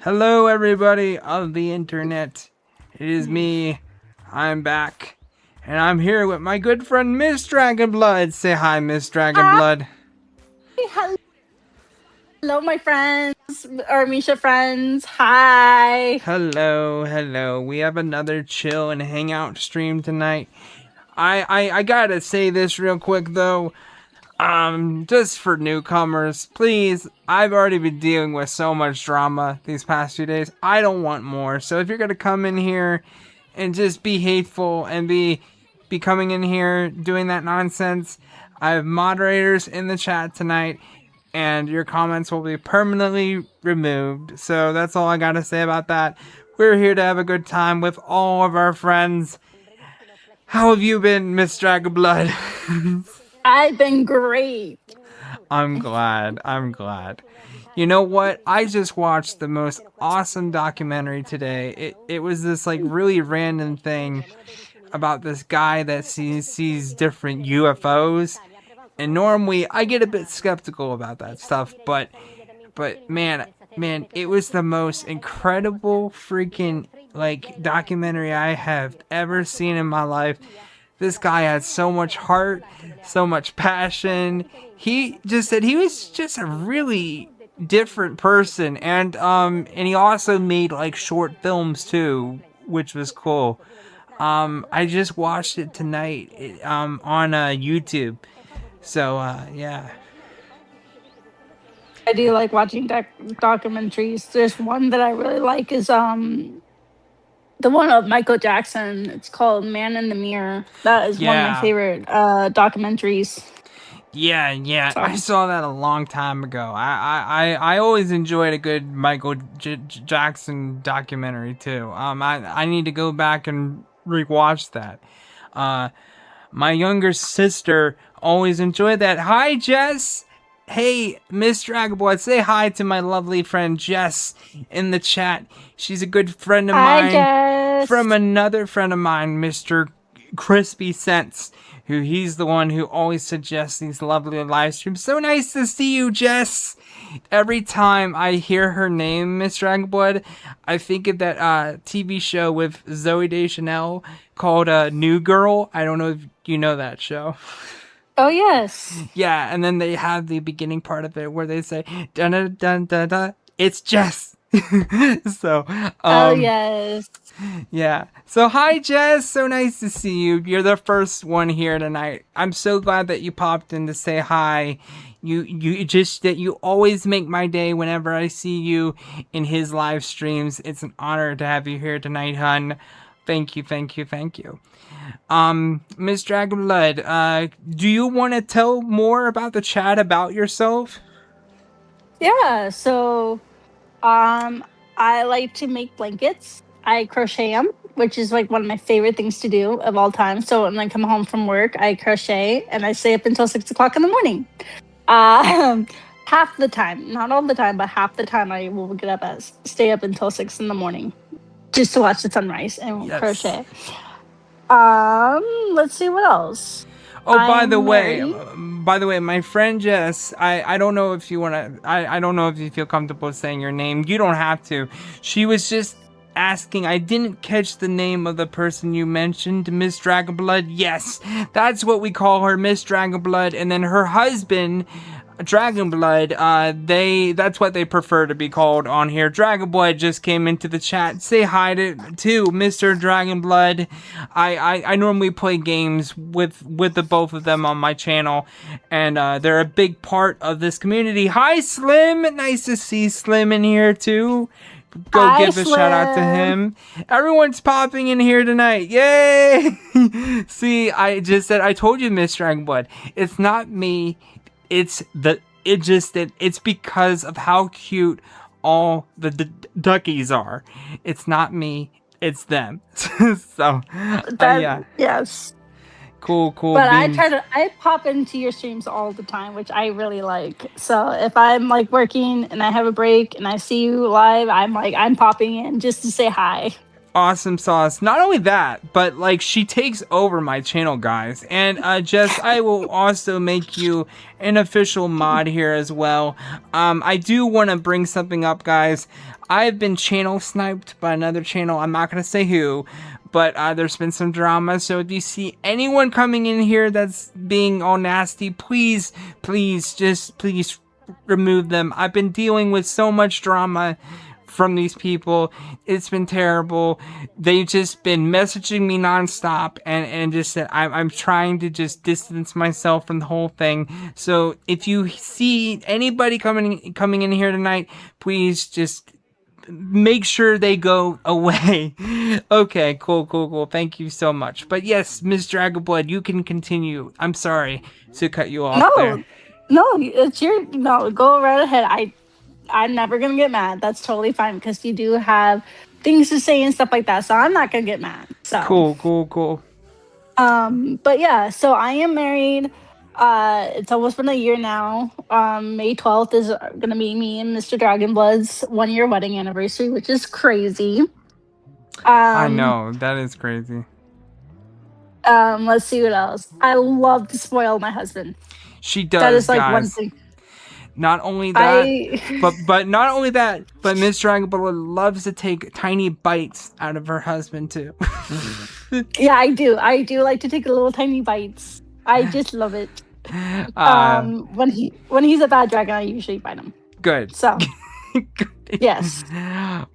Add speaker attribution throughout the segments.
Speaker 1: Hello, everybody of the internet. It is me. I'm back. And I'm here with my good friend, Miss Dragonblood. Say hi, Miss Dragonblood.
Speaker 2: Hi, hello, my friends, or Misha friends. Hi.
Speaker 1: Hello. We have another chill and hangout stream tonight. I gotta say this real quick, though. Just for newcomers, please, I've already been dealing with so much drama these past few days. I don't want more. So if you're gonna come in here and just be hateful and be coming in here doing that nonsense, I have moderators in the chat tonight, and your comments will be permanently removed. So that's all I gotta say about that. We're here to have a good time with all of our friends. How have you been, Miss Dragonblood?
Speaker 2: I've been great.
Speaker 1: I'm glad. You know what? I just watched the most awesome documentary today. It was this like really random thing about this guy that sees different UFOs. And normally I get a bit skeptical about that stuff, but man, it was the most incredible freaking like documentary I have ever seen in my life. This guy had so much heart, so much passion. He just said he was just a really different person, and he also made like short films too, which was cool. I just watched it tonight on YouTube. So yeah.
Speaker 2: I do like watching documentaries. There's one that I really like is the one of Michael Jackson. It's called Man in the Mirror. That is one of my favorite documentaries.
Speaker 1: Yeah. I
Speaker 2: So
Speaker 1: saw that a long time ago. I always enjoyed a good Michael Jackson documentary too. I need to go back and rewatch that. My younger sister always enjoyed that. Hi, Jess. Hey, Miss Dragonboy, say hi to my lovely friend Jess in the chat. She's a good friend of
Speaker 2: hi,
Speaker 1: mine
Speaker 2: Jess.
Speaker 1: from another friend of mine, Mr. Crispy Sense, who he's the one who always suggests these lovely live streams. So nice to see you, Jess. Every time I hear her name, Miss Dragonblood, I think of that TV show with Zoe Deschanel called New Girl. I don't know if you know that show.
Speaker 2: Oh yes.
Speaker 1: Yeah, and then they have the beginning part of it where they say dun dun dun dun dun. It's Jess. So
Speaker 2: Oh yes.
Speaker 1: yeah. So hi, Jess. So nice to see you. You're the first one here tonight. I'm so glad that you popped in to say hi. You always make my day whenever I see you in his live streams. It's an honor to have you here tonight, hun. Thank you. Miss Dragonblood, do you want to tell more about the chat about yourself?
Speaker 2: Yeah. So I like to make blankets. I crochet them, which is like one of my favorite things to do of all time. So when I come home from work, I crochet and I stay up until 6 o'clock in the morning. Um, half the time, not all the time, but half the time, I will get up at stay up until 6 in the morning just to watch the sunrise and
Speaker 1: Yes.
Speaker 2: crochet. Let's see what else.
Speaker 1: Oh, by the
Speaker 2: married.
Speaker 1: way, my friend Jess, I don't know if you want to, I don't know if you feel comfortable saying your name. You don't have to. She was just asking, I didn't catch the name of the person you mentioned, Miss Dragonblood. Yes, that's what we call her, Miss Dragonblood. And then her husband, Dragonblood, that's what they prefer to be called on here. Dragonblood just came into the chat. Say hi to Mr. Dragonblood. I normally play games with the both of them on my channel, and they're a big part of this community. Hi, Slim. Nice to see Slim in here too. Go
Speaker 2: Hi,
Speaker 1: give a shout out to
Speaker 2: Slim.
Speaker 1: him. Everyone's popping in here tonight. Yay! See, I told you, Miss Dragonblood. It's not me. It's because of how cute all the duckies are. It's not me. It's them. So, yeah.
Speaker 2: Yes.
Speaker 1: Cool.
Speaker 2: But I pop into your streams all the time, which I really like. So if I'm like working and I have a break and I see you live, I'm popping in just to say hi.
Speaker 1: awesome sauce. Not only that, but like she takes over my channel, guys. And Jess, I will also make you an official mod here as well. I do want to bring something up, guys. I've been channel sniped by another channel. I'm not gonna say who, but there's been some drama. So if you see anyone coming in here that's being all nasty, please remove them. I've been dealing with so much drama from these people. It's been terrible. They've just been messaging me nonstop, and just said I'm trying to just distance myself from the whole thing. So if you see anybody coming in here tonight, please just make sure they go away. Okay, cool. Thank you so much. But yes, Miss Dragonblood, you can continue. I'm sorry to cut you off there.
Speaker 2: No, it's your no. Go right ahead. I'm never gonna get mad. That's totally fine because you do have things to say and stuff like that. So I'm not gonna get mad. So
Speaker 1: cool.
Speaker 2: But yeah, so I am married. It's almost been a year now. May 12th is gonna be me and Mr. Dragonblood's 1-year wedding anniversary, which is crazy.
Speaker 1: I know, that is crazy.
Speaker 2: Let's see what else. I love to spoil my husband.
Speaker 1: She does.
Speaker 2: That is like
Speaker 1: guys.
Speaker 2: one thing.
Speaker 1: Not only that, but not only that, but Miss Dragonblood loves to take tiny bites out of her husband too.
Speaker 2: Yeah, I do. I do like to take little tiny bites. I just love it. When he's a bad dragon, I usually bite him.
Speaker 1: Good.
Speaker 2: So. Yes.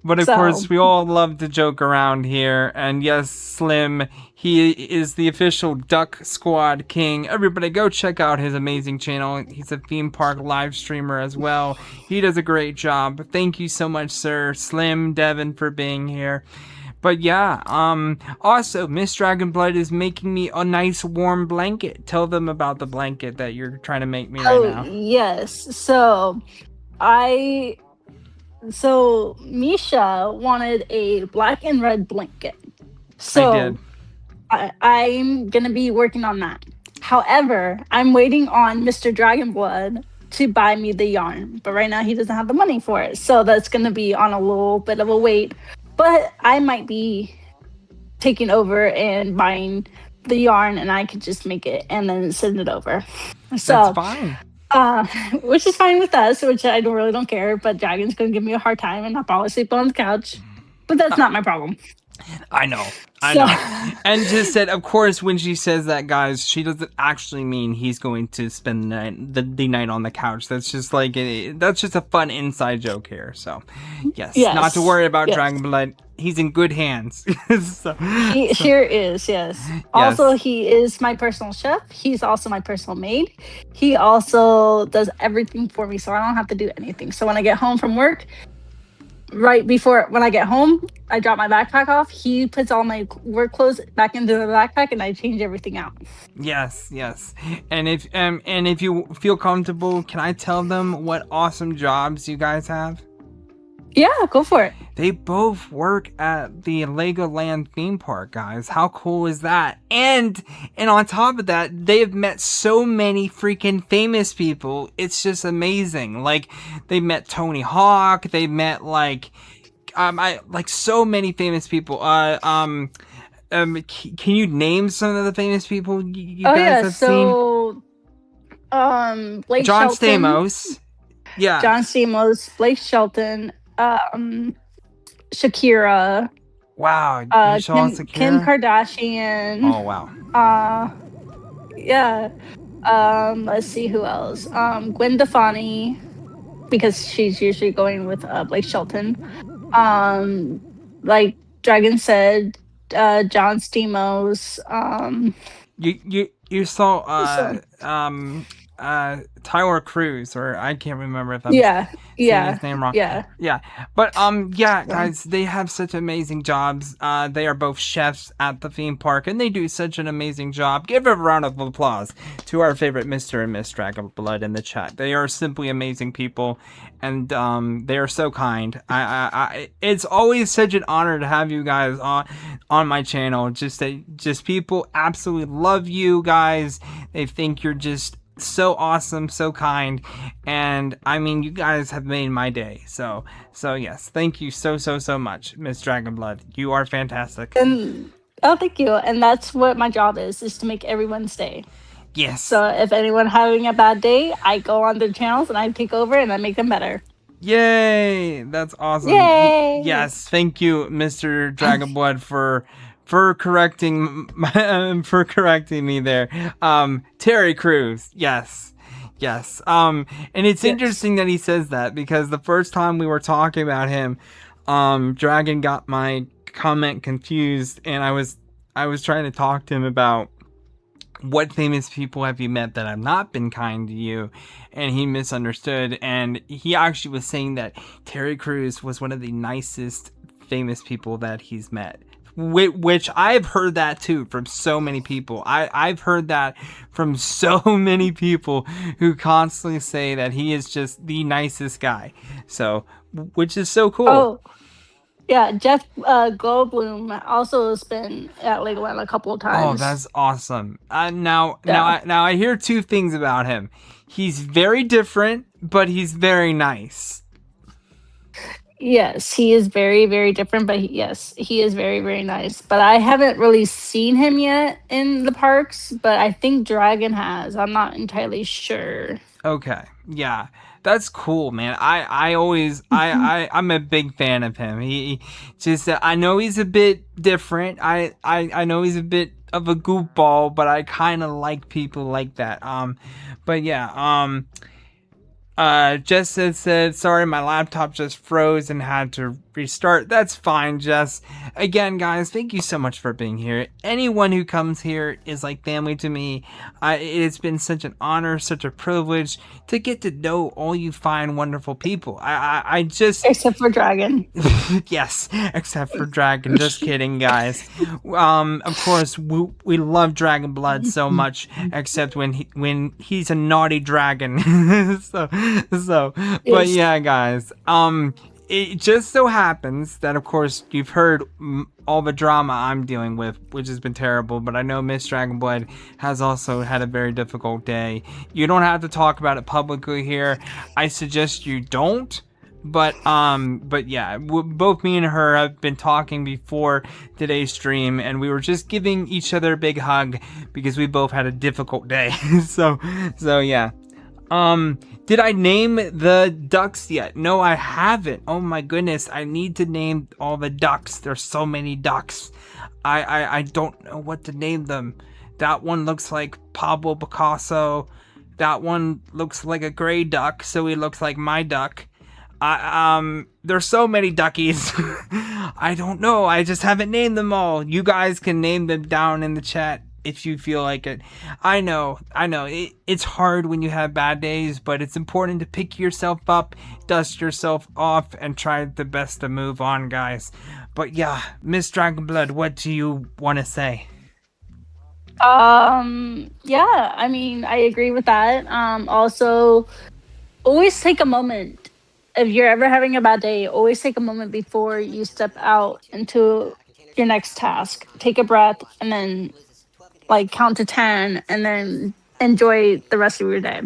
Speaker 1: But of course, we all love to joke around here. And yes, Slim, he is the official Duck Squad King. Everybody go check out his amazing channel. He's a theme park live streamer as well. He does a great job. Thank you so much, sir, Slim, Devin, for being here. But yeah, also, Miss Dragonblood is making me a nice warm blanket. Tell them about the blanket that you're trying to make me right now.
Speaker 2: Yes. So Misha wanted a black and red blanket. So
Speaker 1: I did.
Speaker 2: I'm gonna be working on that. However, I'm waiting on Mr. Dragonblood to buy me the yarn, but right now he doesn't have the money for it. So that's gonna be on a little bit of a wait. But I might be taking over and buying the yarn, and I could just make it and then send it over. So
Speaker 1: that's fine.
Speaker 2: Which is fine with us, which I really don't care, but Dragon's gonna give me a hard time and I'll probably sleep on the couch. But that's not my problem.
Speaker 1: I know. And just said, of course, when she says that, guys, she doesn't actually mean he's going to spend the night on the couch. That's just like that's just a fun inside joke here. So, yes. Not to worry about Dragonblood. He's in good hands.
Speaker 2: He sure is, yes. Also, he is my personal chef. He's also my personal maid. He also does everything for me, so I don't have to do anything. So when I get home from work, when I get home, I drop my backpack off. He puts all my work clothes back into the backpack, and I change everything out.
Speaker 1: Yes. And if you feel comfortable, can I tell them what awesome jobs you guys have?
Speaker 2: Yeah, go for it.
Speaker 1: They both work at the Legoland theme park, guys. How cool is that? And on top of that, they have met so many freaking famous people. It's just amazing. Like, they met Tony Hawk. They met so many famous people. Can you name some of the famous people you guys have seen?
Speaker 2: Blake
Speaker 1: John
Speaker 2: Shelton.
Speaker 1: Stamos. Yeah.
Speaker 2: John Stamos, Blake Shelton, Shakira.
Speaker 1: Wow. You saw Shakira?
Speaker 2: Kim Kardashian.
Speaker 1: Oh, wow.
Speaker 2: Yeah. Let's see who else. Gwen Stefani, because she's usually going with Blake Shelton. Like Dragon said, John Stamos.
Speaker 1: You saw Tyler Cruz, or I can't remember if I'm saying his name wrong. Yeah. But guys, they have such amazing jobs. They are both chefs at the theme park, and they do such an amazing job. Give a round of applause to our favorite Mr. and Miss Dragonblood in the chat. They are simply amazing people, and they are so kind. It's always such an honor to have you guys on my channel. Just people absolutely love you guys. They think you're just so awesome, so kind, and I mean, you guys have made my day. So yes, thank you so much, Miss Dragonblood. You are fantastic.
Speaker 2: And oh, thank you. And that's what my job is to make everyone's day.
Speaker 1: Yes.
Speaker 2: So if anyone having a bad day, I go on their channels and I take over and I make them better.
Speaker 1: Yay! That's awesome.
Speaker 2: Yay!
Speaker 1: Yes, thank you, Mr. Dragonblood, for correcting for correcting me there. Terry Crews. Yes. Yes. And it's
Speaker 2: Yes.
Speaker 1: interesting that he says that, because the first time we were talking about him, Dragon got my comment confused, and I was trying to talk to him about what famous people have you met that have not been kind to you, and he misunderstood, and he actually was saying that Terry Crews was one of the nicest famous people that he's met, which I've heard that too from so many people. I've heard that from so many people who constantly say that he is just the nicest guy, so, which is so cool.
Speaker 2: Oh, yeah, Jeff Goldblum also has been at Legoland a couple of times.
Speaker 1: Oh, that's awesome. Now I hear two things about him. He's very different, but he's very nice.
Speaker 2: Yes, he is very, very different, but yes, he is very, very nice. But I haven't really seen him yet in the parks, but I think Dragon has. I'm not entirely sure.
Speaker 1: Okay. Yeah. That's cool, man. I always I'm a big fan of him. He just, I know he's a bit different. I know he's a bit of a goofball, but I kind of like people like that. But yeah, Jess said, sorry, my laptop just froze and had to restart. That's fine, Jess. Again, guys, thank you so much for being here. Anyone who comes here is like family to me. It's been such an honor, such a privilege to get to know all you fine, wonderful people. I just...
Speaker 2: Except for Dragon.
Speaker 1: Yes, except for Dragon. Just kidding, guys. Of course, we love Dragon Blood so much, except when he's a naughty dragon. so, but yeah, guys. It just so happens that, of course, you've heard all the drama I'm dealing with, which has been terrible, but I know Miss Dragonblood has also had a very difficult day. You don't have to talk about it publicly here. I suggest you don't. But yeah, both me and her have been talking before today's stream, and we were just giving each other a big hug because we both had a difficult day. so yeah. Did I name the ducks yet? No, I haven't. Oh my goodness, I need to name all the ducks. There's so many ducks. I don't know what to name them. That one looks like Pablo Picasso. That one looks like a gray duck, so he looks like my duck. There's so many duckies. I don't know. I just haven't named them all. You guys can name them down in the chat if you feel like it. I know. It's hard when you have bad days, but it's important to pick yourself up, dust yourself off, and try the best to move on, guys. But yeah, Miss Dragonblood, what do you want to say?
Speaker 2: Yeah, I mean, I agree with that. Also, always take a moment. If you're ever having a bad day, always take a moment before you step out into your next task. Take a breath and then like count to 10 and then enjoy the rest of your day.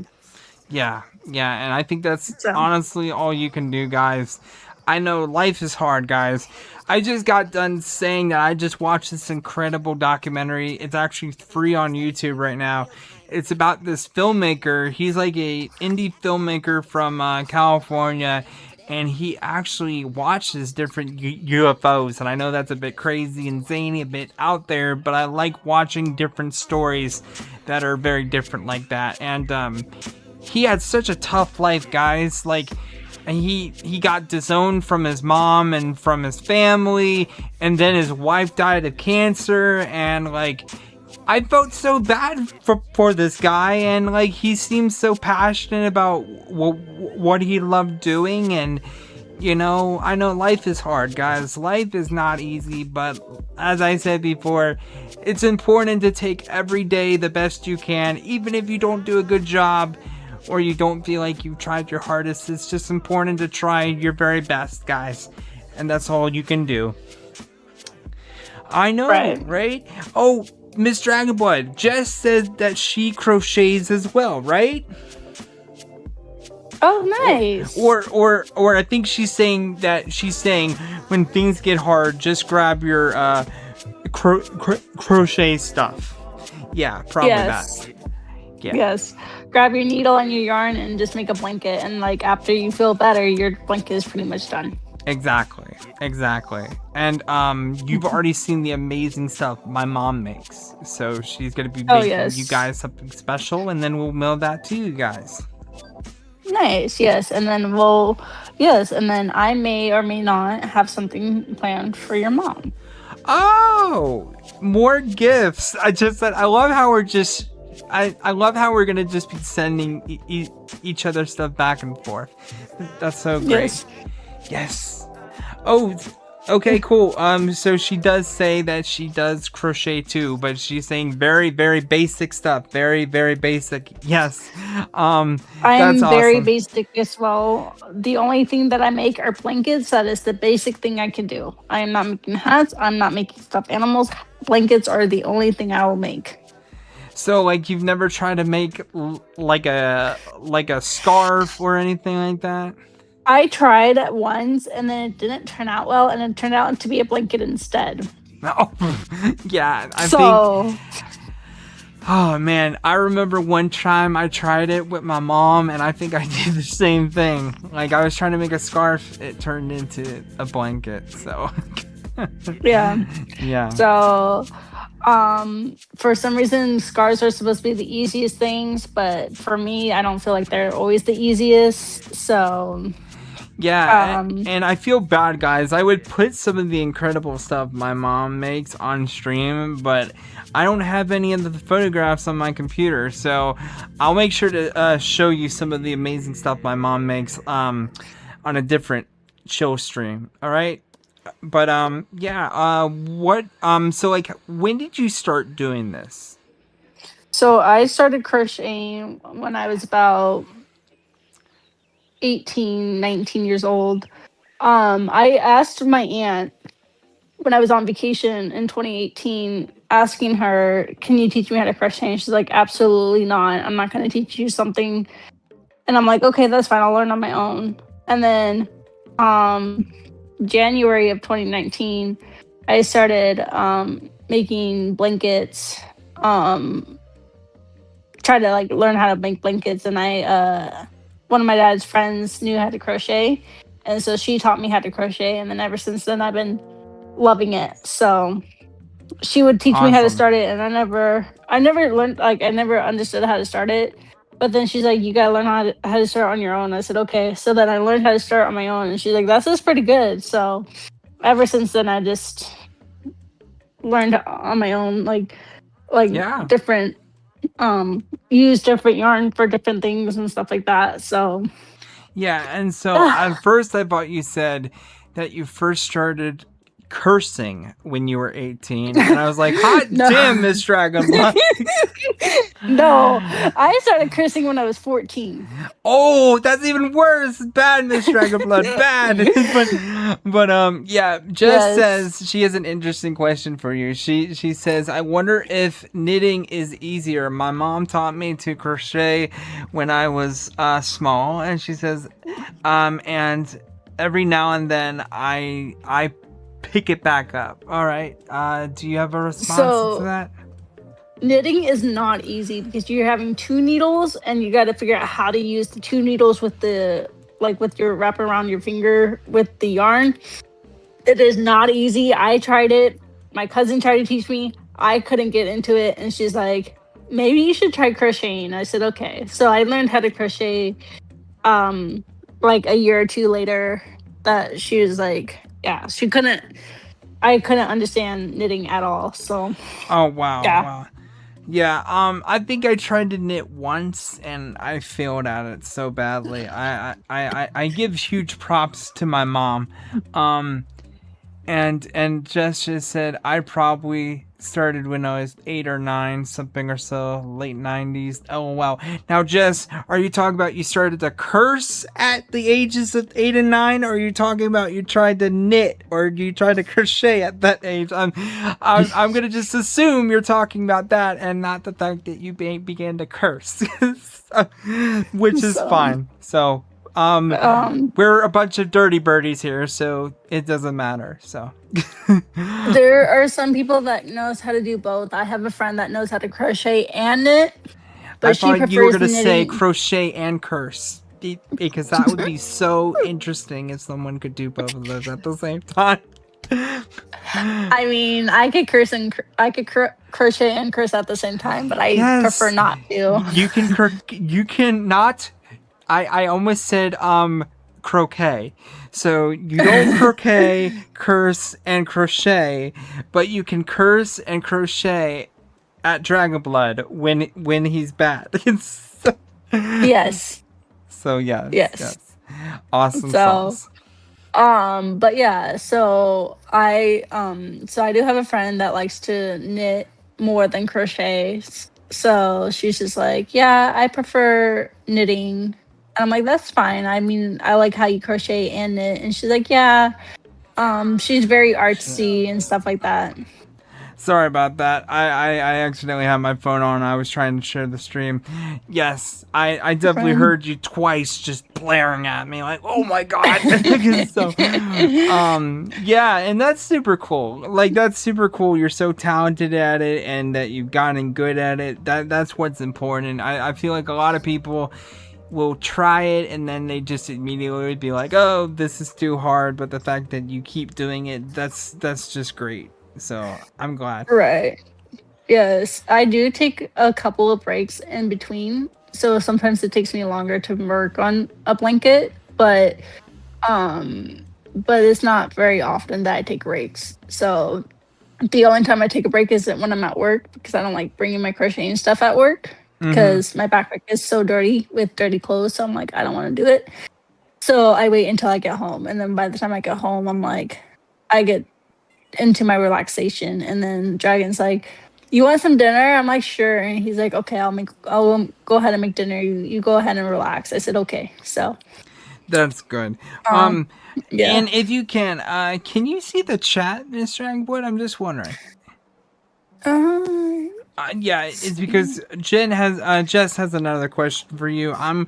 Speaker 1: Yeah, and I think that's honestly all you can do, guys. I know life is hard, guys. I just got done saying that I just watched this incredible documentary. It's actually free on YouTube right now. It's about this filmmaker. He's like a indie filmmaker from California, and he actually watches different UFOs. And I know that's a bit crazy and zany, a bit out there, but I like watching different stories that are very different like that. And he had such a tough life, guys. Like, and he got disowned from his mom and from his family, and then his wife died of cancer, and like, I felt so bad for this guy, and like, he seems so passionate about what he loved doing. And you know, I know life is hard, guys. Life is not easy, but as I said before, it's important to take every day the best you can, even if you don't do a good job or you don't feel like you've tried your hardest. It's just important to try your very best, guys, and that's all you can do. I know, right? Oh, Miss Dragonblood, Jess said that she crochets as well, right?
Speaker 2: Oh, nice.
Speaker 1: Or I think she's saying when things get hard, just grab your crochet stuff. Yeah, probably
Speaker 2: yes.
Speaker 1: that. Yeah.
Speaker 2: Yes. Grab your needle and your yarn and just make a blanket. And like after you feel better, your blanket is pretty much done.
Speaker 1: Exactly. And you've already seen the amazing stuff my mom makes. So she's gonna be making you guys something special, and then we'll mail that to you guys.
Speaker 2: Nice, yes. And then and then I may or may not have something planned for your mom.
Speaker 1: Oh, more gifts. I love how we're just I love how we're gonna just be sending each other stuff back and forth. That's so great. Yes. Oh, okay, cool. So she does say that she does crochet too, but she's saying very, very basic stuff. Very, very basic. Yes.
Speaker 2: I'm very basic as well. The only thing that I make are blankets. That is the basic thing I can do. I am not making hats. I'm not making stuffed animals. Blankets are the only thing I will make.
Speaker 1: So, like, you've never tried to make like a scarf or anything like that?
Speaker 2: I tried once, and then it didn't turn out well, and it turned out to be a blanket instead.
Speaker 1: Oh, yeah. I think. Oh man, I remember one time I tried it with my mom, and I think I did the same thing. Like, I was trying to make a scarf, it turned into a blanket. So.
Speaker 2: Yeah.
Speaker 1: Yeah.
Speaker 2: So. For some reason, scarves are supposed to be the easiest things, but for me, I don't feel like they're always the easiest. So.
Speaker 1: Yeah, and I feel bad, guys. I would put some of the incredible stuff my mom makes on stream, but I don't have any of the photographs on my computer, so I'll make sure to show you some of the amazing stuff my mom makes on a different chill stream. All right, but so like, when did you start doing this?
Speaker 2: So I started crocheting when I was about 18, 19 years old. I asked my aunt when I was on vacation in 2018, asking her, "Can you teach me how to crochet?" And she's like, "Absolutely not. I'm not going to teach you something." And I'm like, "Okay, that's fine. I'll learn on my own." And then January of 2019, I started making blankets. Try to like learn how to make blankets, and one of my dad's friends knew how to crochet, and so she taught me how to crochet, and then ever since then I've been loving it. So she would teach me how to start it, and I never learned, like I never understood how to start it. But then she's like, "You gotta learn how to start on your own." I said, "Okay." So then I learned how to start on my own, and she's like, "That's just pretty good." So ever since then, I just learned on my own, like different use different yarn for different things and stuff like that. So
Speaker 1: yeah, and so at first I thought you said that you first started cursing when you were 18, and I was like, hot damn, Miss Dragonblood.
Speaker 2: No, I started cursing when I was 14.
Speaker 1: Oh, that's even worse. Bad, Miss Dragonblood. Bad. but yeah, Jess says she has an interesting question for you. She says, I wonder if knitting is easier. My mom taught me to crochet when I was small, and she says, and every now and then I pick it back up. All right. Do you have a response to that?
Speaker 2: Knitting is not easy because you're having two needles, and you got to figure out how to use the two needles with with your wrap around your finger with the yarn. It is not easy. I tried it. My cousin tried to teach me. I couldn't get into it, and she's like, "Maybe you should try crocheting." I said, "Okay." So I learned how to crochet like a year or two later. That she was like, yeah, I couldn't understand knitting at all. So
Speaker 1: oh wow. Wow. Yeah, I think I tried to knit once and I failed at it so badly. I give huge props to my mom. And Jess just said I probably started when I was 8 or 9, something or so, late 90s. Oh wow! Now, Jess, are you talking about you started to curse at the ages of 8 and 9, or are you talking about you tried to knit, or you tried to crochet at that age? I'm gonna just assume you're talking about that and not the fact that you began to curse, which is
Speaker 2: So,
Speaker 1: fine. So um,
Speaker 2: um,
Speaker 1: we're a bunch of dirty birdies here, so it doesn't matter. So
Speaker 2: there are some people that knows how to do both. I have a friend that knows how to crochet and knit,
Speaker 1: I
Speaker 2: but she
Speaker 1: thought you were
Speaker 2: prefers
Speaker 1: gonna say
Speaker 2: knitting.
Speaker 1: crochet and curse, because that would be so interesting if someone could do both of those at the same time.
Speaker 2: I mean, I could curse and I could crochet and curse at the same time, but I prefer
Speaker 1: Yes,
Speaker 2: not to.
Speaker 1: you can not. I almost said croquet. So you don't croquet, curse, and crochet, but you can curse and crochet at Dragon Blood when he's bad. so,
Speaker 2: Yes,
Speaker 1: so yes,
Speaker 2: yes.
Speaker 1: yes, awesome
Speaker 2: So,
Speaker 1: sauce.
Speaker 2: but yeah, so I do have a friend that likes to knit more than crochet. So she's just like, yeah, I prefer knitting. And I'm like, that's fine. I mean, I like how you crochet and knit. And she's like, yeah. She's very artsy and stuff like that.
Speaker 1: Sorry about that. I accidentally had my phone on. I was trying to share the stream. Yes, I definitely
Speaker 2: Friend.
Speaker 1: heard you twice just blaring at me like, oh my god. so, yeah, and that's super cool. Like, that's super cool. You're so talented at it and that you've gotten good at it. That's what's important. I feel like a lot of people will try it and then they just immediately would be like, oh, this is too hard. But the fact that you keep doing it, that's just great. So I'm glad.
Speaker 2: Right. Yes, I do take a couple of breaks in between. So sometimes it takes me longer to work on a blanket, but it's not very often that I take breaks. So the only time I take a break is when I'm at work because I don't like bringing my crocheting stuff at work
Speaker 1: Mm-hmm.
Speaker 2: because my backpack is so dirty with dirty clothes. So I'm like, I don't want to do it. So I wait until I get home, and then by the time I get home, I'm like, I get into my relaxation, and then Dragon's like, "You want some dinner?" I'm like, "Sure," and he's like, "Okay, I'll go ahead and make dinner. You go ahead and relax." I said, "Okay." So,
Speaker 1: That's good.
Speaker 2: um, yeah.
Speaker 1: And if you can you see the chat, Miss Dragwood? I'm just wondering.
Speaker 2: Um,
Speaker 1: Yeah, it's because Jess has another question for you. I'm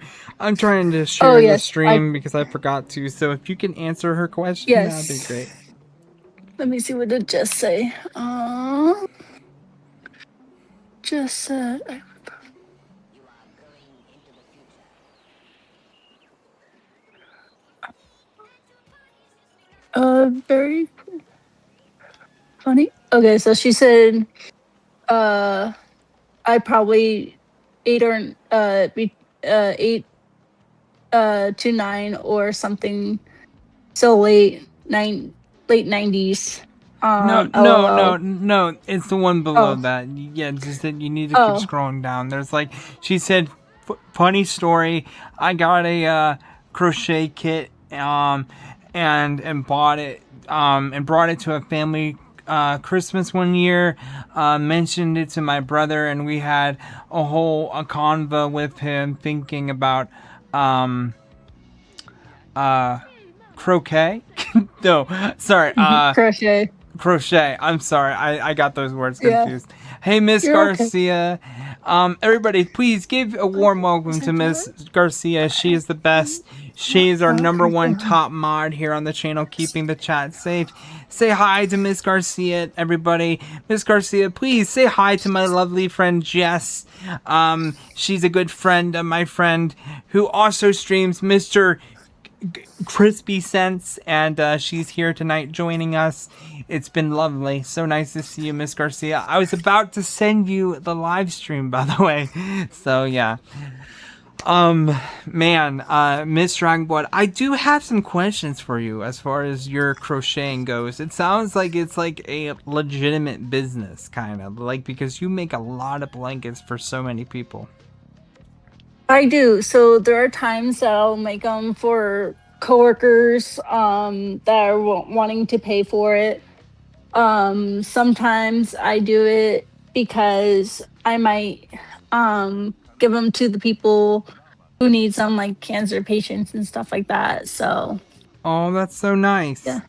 Speaker 1: trying to
Speaker 2: oh
Speaker 1: share the
Speaker 2: yes,
Speaker 1: stream because I forgot to. So if you can answer her question, that'd be great.
Speaker 2: yes. Let me see what did Jess say. Jess said, very funny. Okay, so she said, uh, I probably 8 to 9 or something. So late 90s.
Speaker 1: No, no, no,
Speaker 2: LOL.
Speaker 1: no. It's the one below
Speaker 2: Oh,
Speaker 1: that. Yeah, it's just that you need to keep
Speaker 2: oh,
Speaker 1: scrolling down. There's like she said, funny story. I got a crochet kit and bought it and brought it to a family Christmas one year. Mentioned it to my brother, and we had a convo with him, thinking about um croquet. no, sorry.
Speaker 2: crochet.
Speaker 1: Crochet. I'm sorry. I got those words
Speaker 2: Yeah,
Speaker 1: confused. Hey, Miss
Speaker 2: you're okay.
Speaker 1: Garcia. Everybody, please give a warm welcome to Miss Garcia. She is the best. She is our number one top mod here on the channel, keeping the chat safe. Say hi to Miss Garcia, everybody. Miss Garcia, please say hi to my lovely friend Jess. She's a good friend of my friend who also streams Mr. Crispy Sense, and she's here tonight joining us. It's been lovely. So nice to see you, Miss Garcia. I was about to send you the live stream, by the way. So yeah. Man, Miss Dragonblood, I do have some questions for you as far as your crocheting goes. It sounds like it's like a legitimate business, kind of like, because you make a lot of blankets for so many people.
Speaker 2: I do. So there are times that I'll make them for coworkers that are wanting to pay for it. Sometimes I do it because I might give them to the people who need some, like cancer patients and stuff like that. So
Speaker 1: Oh, that's so nice.
Speaker 2: yeah,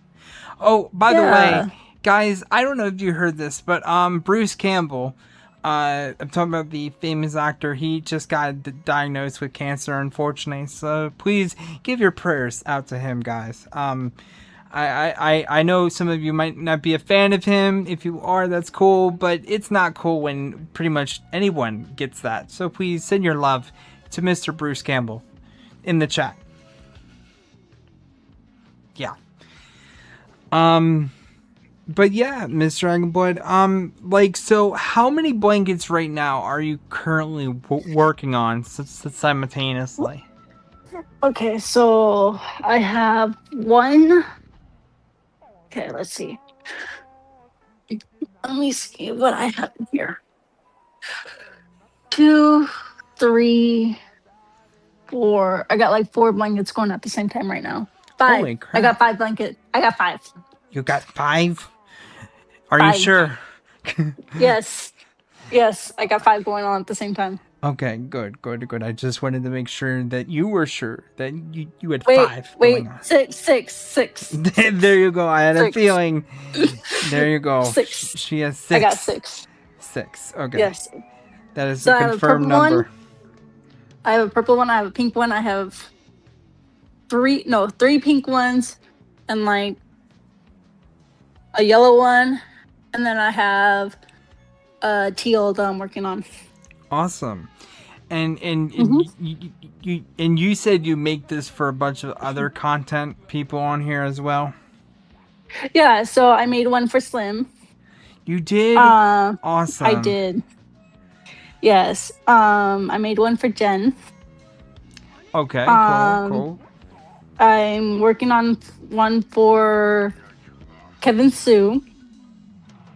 Speaker 1: Oh, by the way,
Speaker 2: yeah.
Speaker 1: guys, I don't know if you heard this, but Bruce Campbell, I'm talking about the famous actor. He just got diagnosed with cancer, unfortunately. So please give your prayers out to him, guys. I know some of you might not be a fan of him. If you are, that's cool, but it's not cool when pretty much anyone gets that. So please send your love to Mr. Bruce Campbell in the chat. Yeah. But yeah, Miss Dragonblood, like, so how many blankets right now are you currently working on simultaneously?
Speaker 2: Okay, so I have one. Okay, let's see. Let me see what I have here. 2, 3, 4. I got like 4 blankets going at the same time right now. 5.
Speaker 1: Holy
Speaker 2: I got
Speaker 1: crap.
Speaker 2: 5 blankets. I got 5.
Speaker 1: You got 5? Are you
Speaker 2: 5.
Speaker 1: sure?
Speaker 2: Yes. Yes, I got 5 going on at the same time.
Speaker 1: Okay, good. I just wanted to make sure that you were sure that you had
Speaker 2: Wait,
Speaker 1: 5 going
Speaker 2: wait.
Speaker 1: on.
Speaker 2: 6.
Speaker 1: There you go. I had a feeling. There you go.
Speaker 2: 6.
Speaker 1: She has 6.
Speaker 2: I got 6.
Speaker 1: 6. Okay.
Speaker 2: Yes.
Speaker 1: That is
Speaker 2: So
Speaker 1: a
Speaker 2: I have a
Speaker 1: confirmed
Speaker 2: purple
Speaker 1: number.
Speaker 2: one. I have a purple one. I have a pink one. I have 3 pink ones, and like a yellow one, and then I have a teal that I'm working on.
Speaker 1: Awesome. And
Speaker 2: Mm-hmm.
Speaker 1: you said you make this for a bunch of other content people on here as well.
Speaker 2: Yeah, so I made one for Slim.
Speaker 1: You did? Awesome.
Speaker 2: I did. Yes. I made one for Jen.
Speaker 1: Okay, cool.
Speaker 2: I'm working on one for Kevin Sue.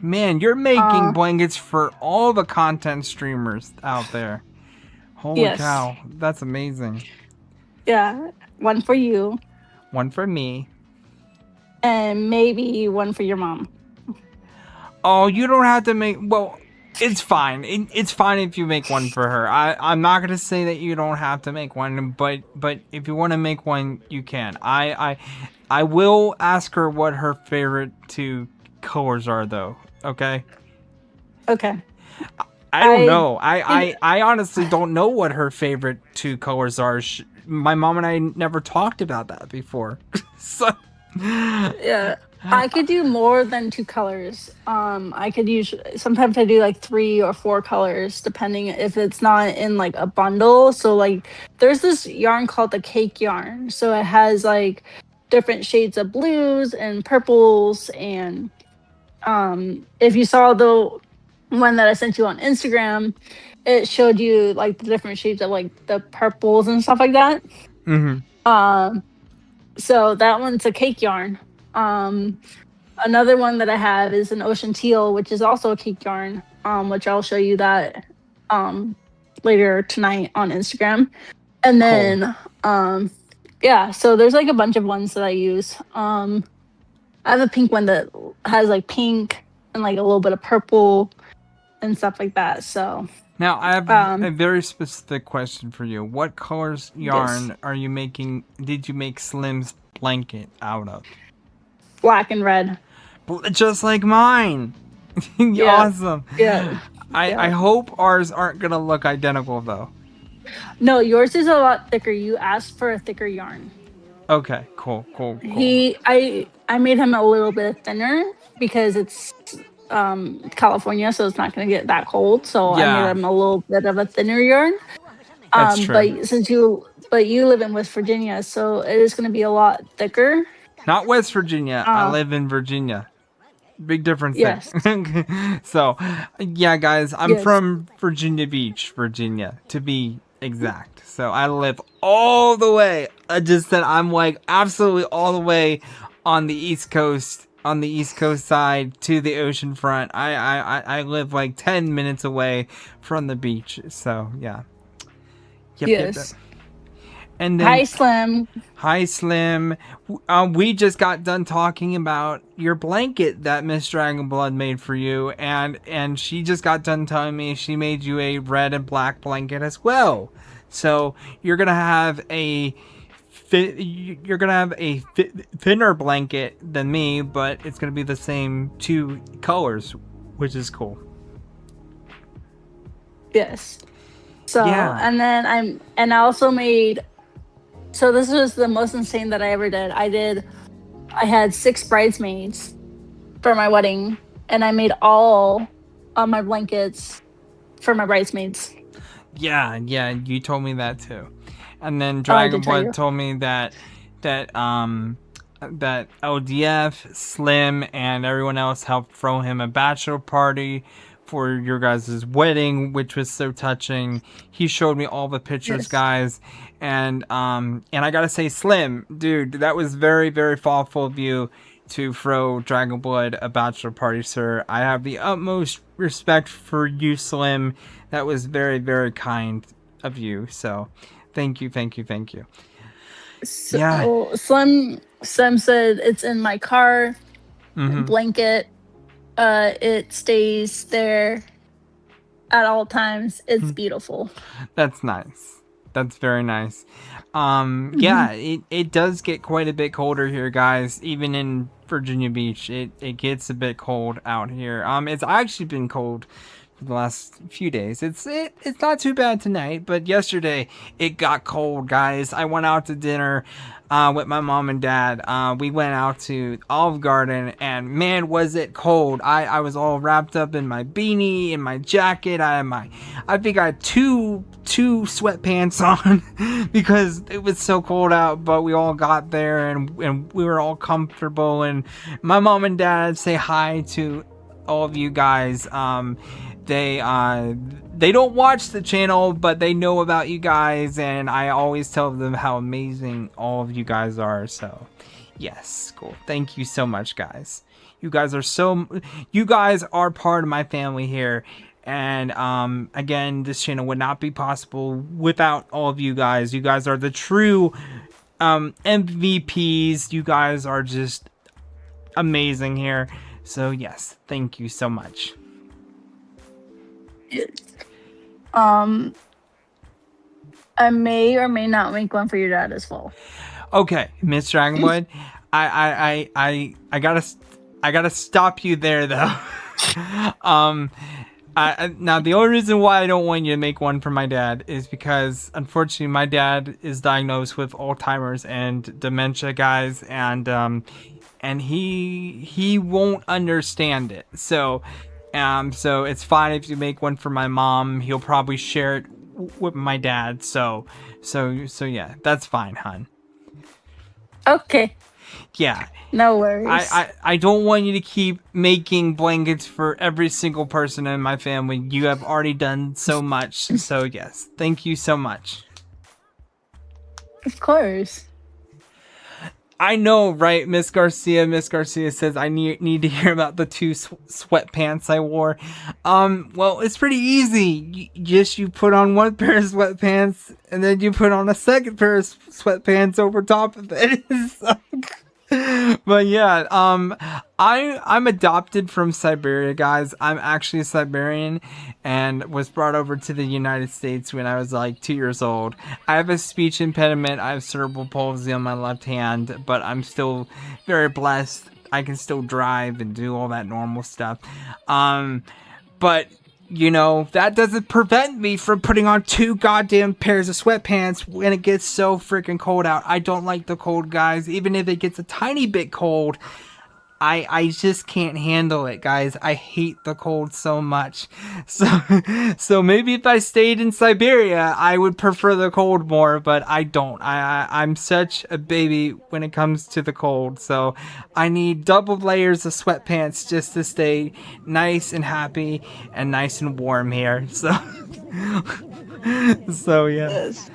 Speaker 1: Man, you're making blankets for all the content streamers out there. Holy cow, that's amazing.
Speaker 2: Yeah, one for you.
Speaker 1: One for me.
Speaker 2: And maybe one for your mom.
Speaker 1: Oh, you don't have to make... Well, it's fine. It's fine if you make one for her. I'm not going to say that you don't have to make one, but if you want to make one, you can. I will ask her what her favorite 2 colors are, though. Okay?
Speaker 2: Okay.
Speaker 1: I don't know. I honestly don't know what her favorite 2 colors are. My mom and I never talked about that before. So...
Speaker 2: Yeah. I could do more than 2 colors. I could sometimes I do like 3 or 4 colors, depending if it's not in like a bundle. So like there's this yarn called the cake yarn. So it has like different shades of blues and purples, and if you saw the one that I sent you on Instagram, it showed you like the different shades of like the purples and stuff like that.
Speaker 1: Mm-hmm.
Speaker 2: So that one's a cake yarn. Another one that I have is an ocean teal, which is also a cake yarn, which I'll show you that later tonight on Instagram. And then yeah, so there's like a bunch of ones that I use. I have a pink one that has like pink and like a little bit of purple and stuff like that. So
Speaker 1: now I have a very specific question for you. What colors yarn are you making? Did you make Slim's blanket out of?
Speaker 2: Black and red.
Speaker 1: Just like mine. Awesome.
Speaker 2: Yeah.
Speaker 1: I hope ours aren't gonna look identical though.
Speaker 2: No, yours is a lot thicker. You asked for a thicker yarn.
Speaker 1: Okay, cool.
Speaker 2: I made him a little bit thinner because it's California, so it's not going to get that cold. So I made him a little bit of a thinner yarn.
Speaker 1: That's true.
Speaker 2: But you live in West Virginia, so it is going to be a lot thicker.
Speaker 1: Not West Virginia. I live in Virginia. Big difference there. So, yeah, guys, I'm from Virginia Beach, Virginia, to be exact. So I live all the way. I just said I'm like absolutely all the way on the East Coast, side to the ocean front. I live like 10 minutes away from the beach. So yeah. Yep. And then
Speaker 2: Hi, Slim.
Speaker 1: hi, Slim. We just got done talking about your blanket that Miss Dragonblood made for you, and she just got done telling me she made you a red and black blanket as well. So you're gonna have a thinner blanket than me, but it's gonna be the same two colors, which is cool.
Speaker 2: Yes. So,
Speaker 1: Yeah.
Speaker 2: and then I also made, so this was the most insane that I ever did. I had 6 bridesmaids for my wedding, and I made all of my blankets for my bridesmaids.
Speaker 1: Yeah, you told me that too. And then
Speaker 2: Oh, I did tell
Speaker 1: Dragonblood
Speaker 2: you.
Speaker 1: told me that that LDF, Slim, and everyone else helped throw him a bachelor party for your guys' wedding, which was so touching. He showed me all the pictures,
Speaker 2: Yes.
Speaker 1: guys, and I gotta say, Slim, dude, that was very, very thoughtful of you to throw Dragonblood a bachelor party, sir. I have the utmost respect for you, Slim. That was very, very kind of you. So, thank you, thank you, thank you. Yeah.
Speaker 2: So Slim said it's in my car
Speaker 1: Mm-hmm.
Speaker 2: blanket. It stays there at all times. It's beautiful.
Speaker 1: That's nice. That's very nice.
Speaker 2: Mhm.
Speaker 1: Yeah, it does get quite a bit colder here, guys. Even in Virginia Beach, it gets a bit cold out here. It's actually been cold for the last few days. It's not too bad tonight, but yesterday it got cold, guys. I went out to dinner with my mom and dad. We went out to Olive Garden, and man, was it cold. I was all wrapped up in my beanie, in my jacket. I think I had two sweatpants on because it was so cold out, but we all got there, and we were all comfortable. And my mom and dad say hi to all of you guys. They don't watch the channel, but they know about you guys, and I always tell them how amazing all of you guys are. So, yes, cool. Thank you so much, guys. You guys are part of my family here. And again, this channel would not be possible without all of you guys. You guys are the true MVPs. You guys are just amazing here. So yes, thank you so much.
Speaker 2: Um, I may or may not make one for your dad as well.
Speaker 1: Okay, Miss Dragonwood, I gotta stop you there though. um, now the only reason why I don't want you to make one for my dad is because unfortunately my dad is diagnosed with Alzheimer's and dementia, guys, and he won't understand it. So it's fine if you make one for my mom. He'll probably share it with my dad. So yeah, that's fine, hon.
Speaker 2: Okay,
Speaker 1: Yeah,
Speaker 2: no worries.
Speaker 1: I don't want you to keep making blankets for every single person in my family. You have already done so much. So yes, thank you so much.
Speaker 2: Of course.
Speaker 1: I know, right, Miss Garcia? Miss Garcia says I need to hear about the two sweatpants I wore. Well, it's pretty easy. You put on one pair of sweatpants, and then you put on a second pair of sweatpants over top of it. So, but yeah, I'm adopted from Siberia, guys. I'm actually a Siberian and was brought over to the United States when I was like 2 years old. I have a speech impediment. I have cerebral palsy on my left hand, but I'm still very blessed. I can still drive and do all that normal stuff. But that doesn't prevent me from putting on two goddamn pairs of sweatpants when it gets so freaking cold out. I don't like the cold, guys. Even if it gets a tiny bit cold, I just can't handle it, guys. I hate the cold so much. So so maybe if I stayed in Siberia, I would prefer the cold more, but I don't. I'm such a baby when it comes to the cold. So I need double layers of sweatpants just to stay nice and happy and nice and warm here. So so yeah.
Speaker 2: Yes.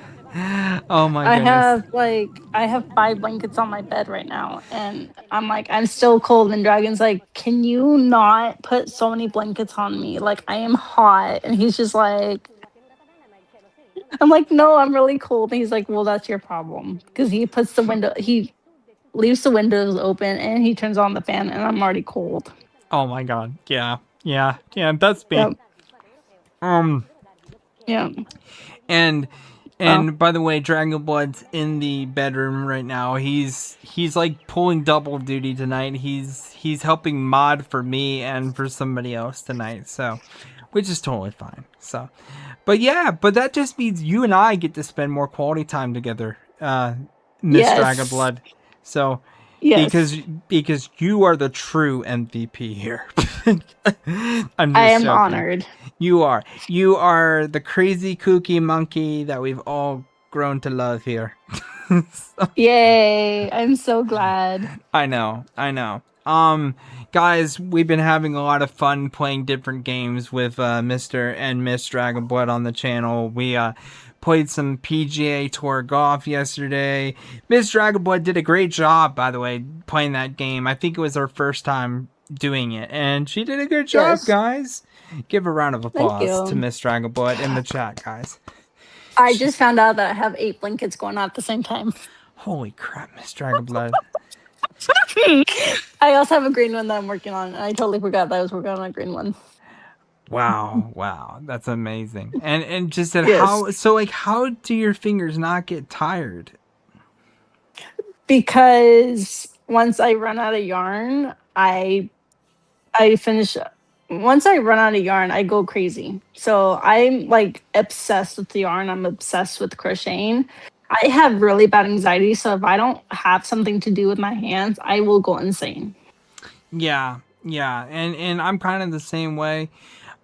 Speaker 1: Oh my goodness.
Speaker 2: I have 5 blankets on my bed right now, and I'm still cold, and Dragon's like, "Can you not put so many blankets on me? Like, I am hot." And he's just like, I'm like, no, I'm really cold. And he's like, well, that's your problem. Because he leaves the windows open and he turns on the fan and I'm already cold.
Speaker 1: Oh my god. Yeah. Yeah. Yeah. That's me.
Speaker 2: Yep.
Speaker 1: Um.
Speaker 2: Yeah.
Speaker 1: And
Speaker 2: Well,
Speaker 1: by the way, Dragon Blood's in the bedroom right now. He's like pulling double duty tonight. He's helping mod for me and for somebody else tonight. So, which is totally fine. So, but yeah, but that just means you and I get to spend more quality time together, Miss Dragon
Speaker 2: yes.
Speaker 1: Blood. So,
Speaker 2: Yes.
Speaker 1: because you are the true MVP here. I'm just
Speaker 2: I am
Speaker 1: joking.
Speaker 2: honored.
Speaker 1: You are the crazy kooky monkey that we've all grown to love here. So,
Speaker 2: Yay. I'm so glad.
Speaker 1: I know. Guys, we've been having a lot of fun playing different games with Mr. and Miss Dragon Blood on the channel. We played some PGA Tour golf yesterday. Miss Dragon Blood did a great job, by the way, playing that game. I think it was her first time doing it, and she did a good job,
Speaker 2: Yes.
Speaker 1: guys. Give a round of
Speaker 2: Thank
Speaker 1: applause to
Speaker 2: you.
Speaker 1: Miss Dragon Blood in the chat, guys.
Speaker 2: I just found out that I have 8 blankets going on at the same time.
Speaker 1: Holy crap, Miss Dragon Blood.
Speaker 2: I also have a green one that I'm working on. I totally forgot that I was working on a green one.
Speaker 1: Wow, that's amazing. And just said
Speaker 2: Yes.
Speaker 1: how do your fingers not get tired?
Speaker 2: Because once I run out of yarn, I finish. Once I run out of yarn, I go crazy. So I'm like obsessed with the yarn. I'm obsessed with crocheting. I have really bad anxiety, so if I don't have something to do with my hands, I will go insane.
Speaker 1: Yeah, and I'm kind of the same way.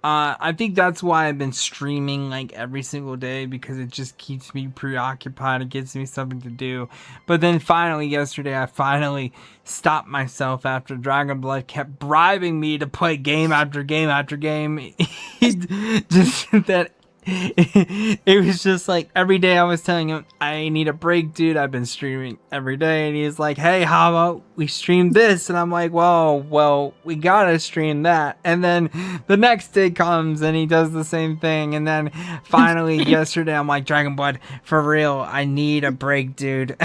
Speaker 1: I think that's why I've been streaming like every single day, because it just keeps me preoccupied. It gives me something to do. But then finally yesterday, I finally stopped myself after Dragon Blood kept bribing me to play game after game after game. Just that. It was just like every day I was telling him, I need a break, dude. I've been streaming every day. And he's like, hey, how about we stream this? And I'm like, well, we gotta stream that. And then the next day comes and he does the same thing. And then finally yesterday, I'm like, Dragon Blood, for real, I need a break, dude.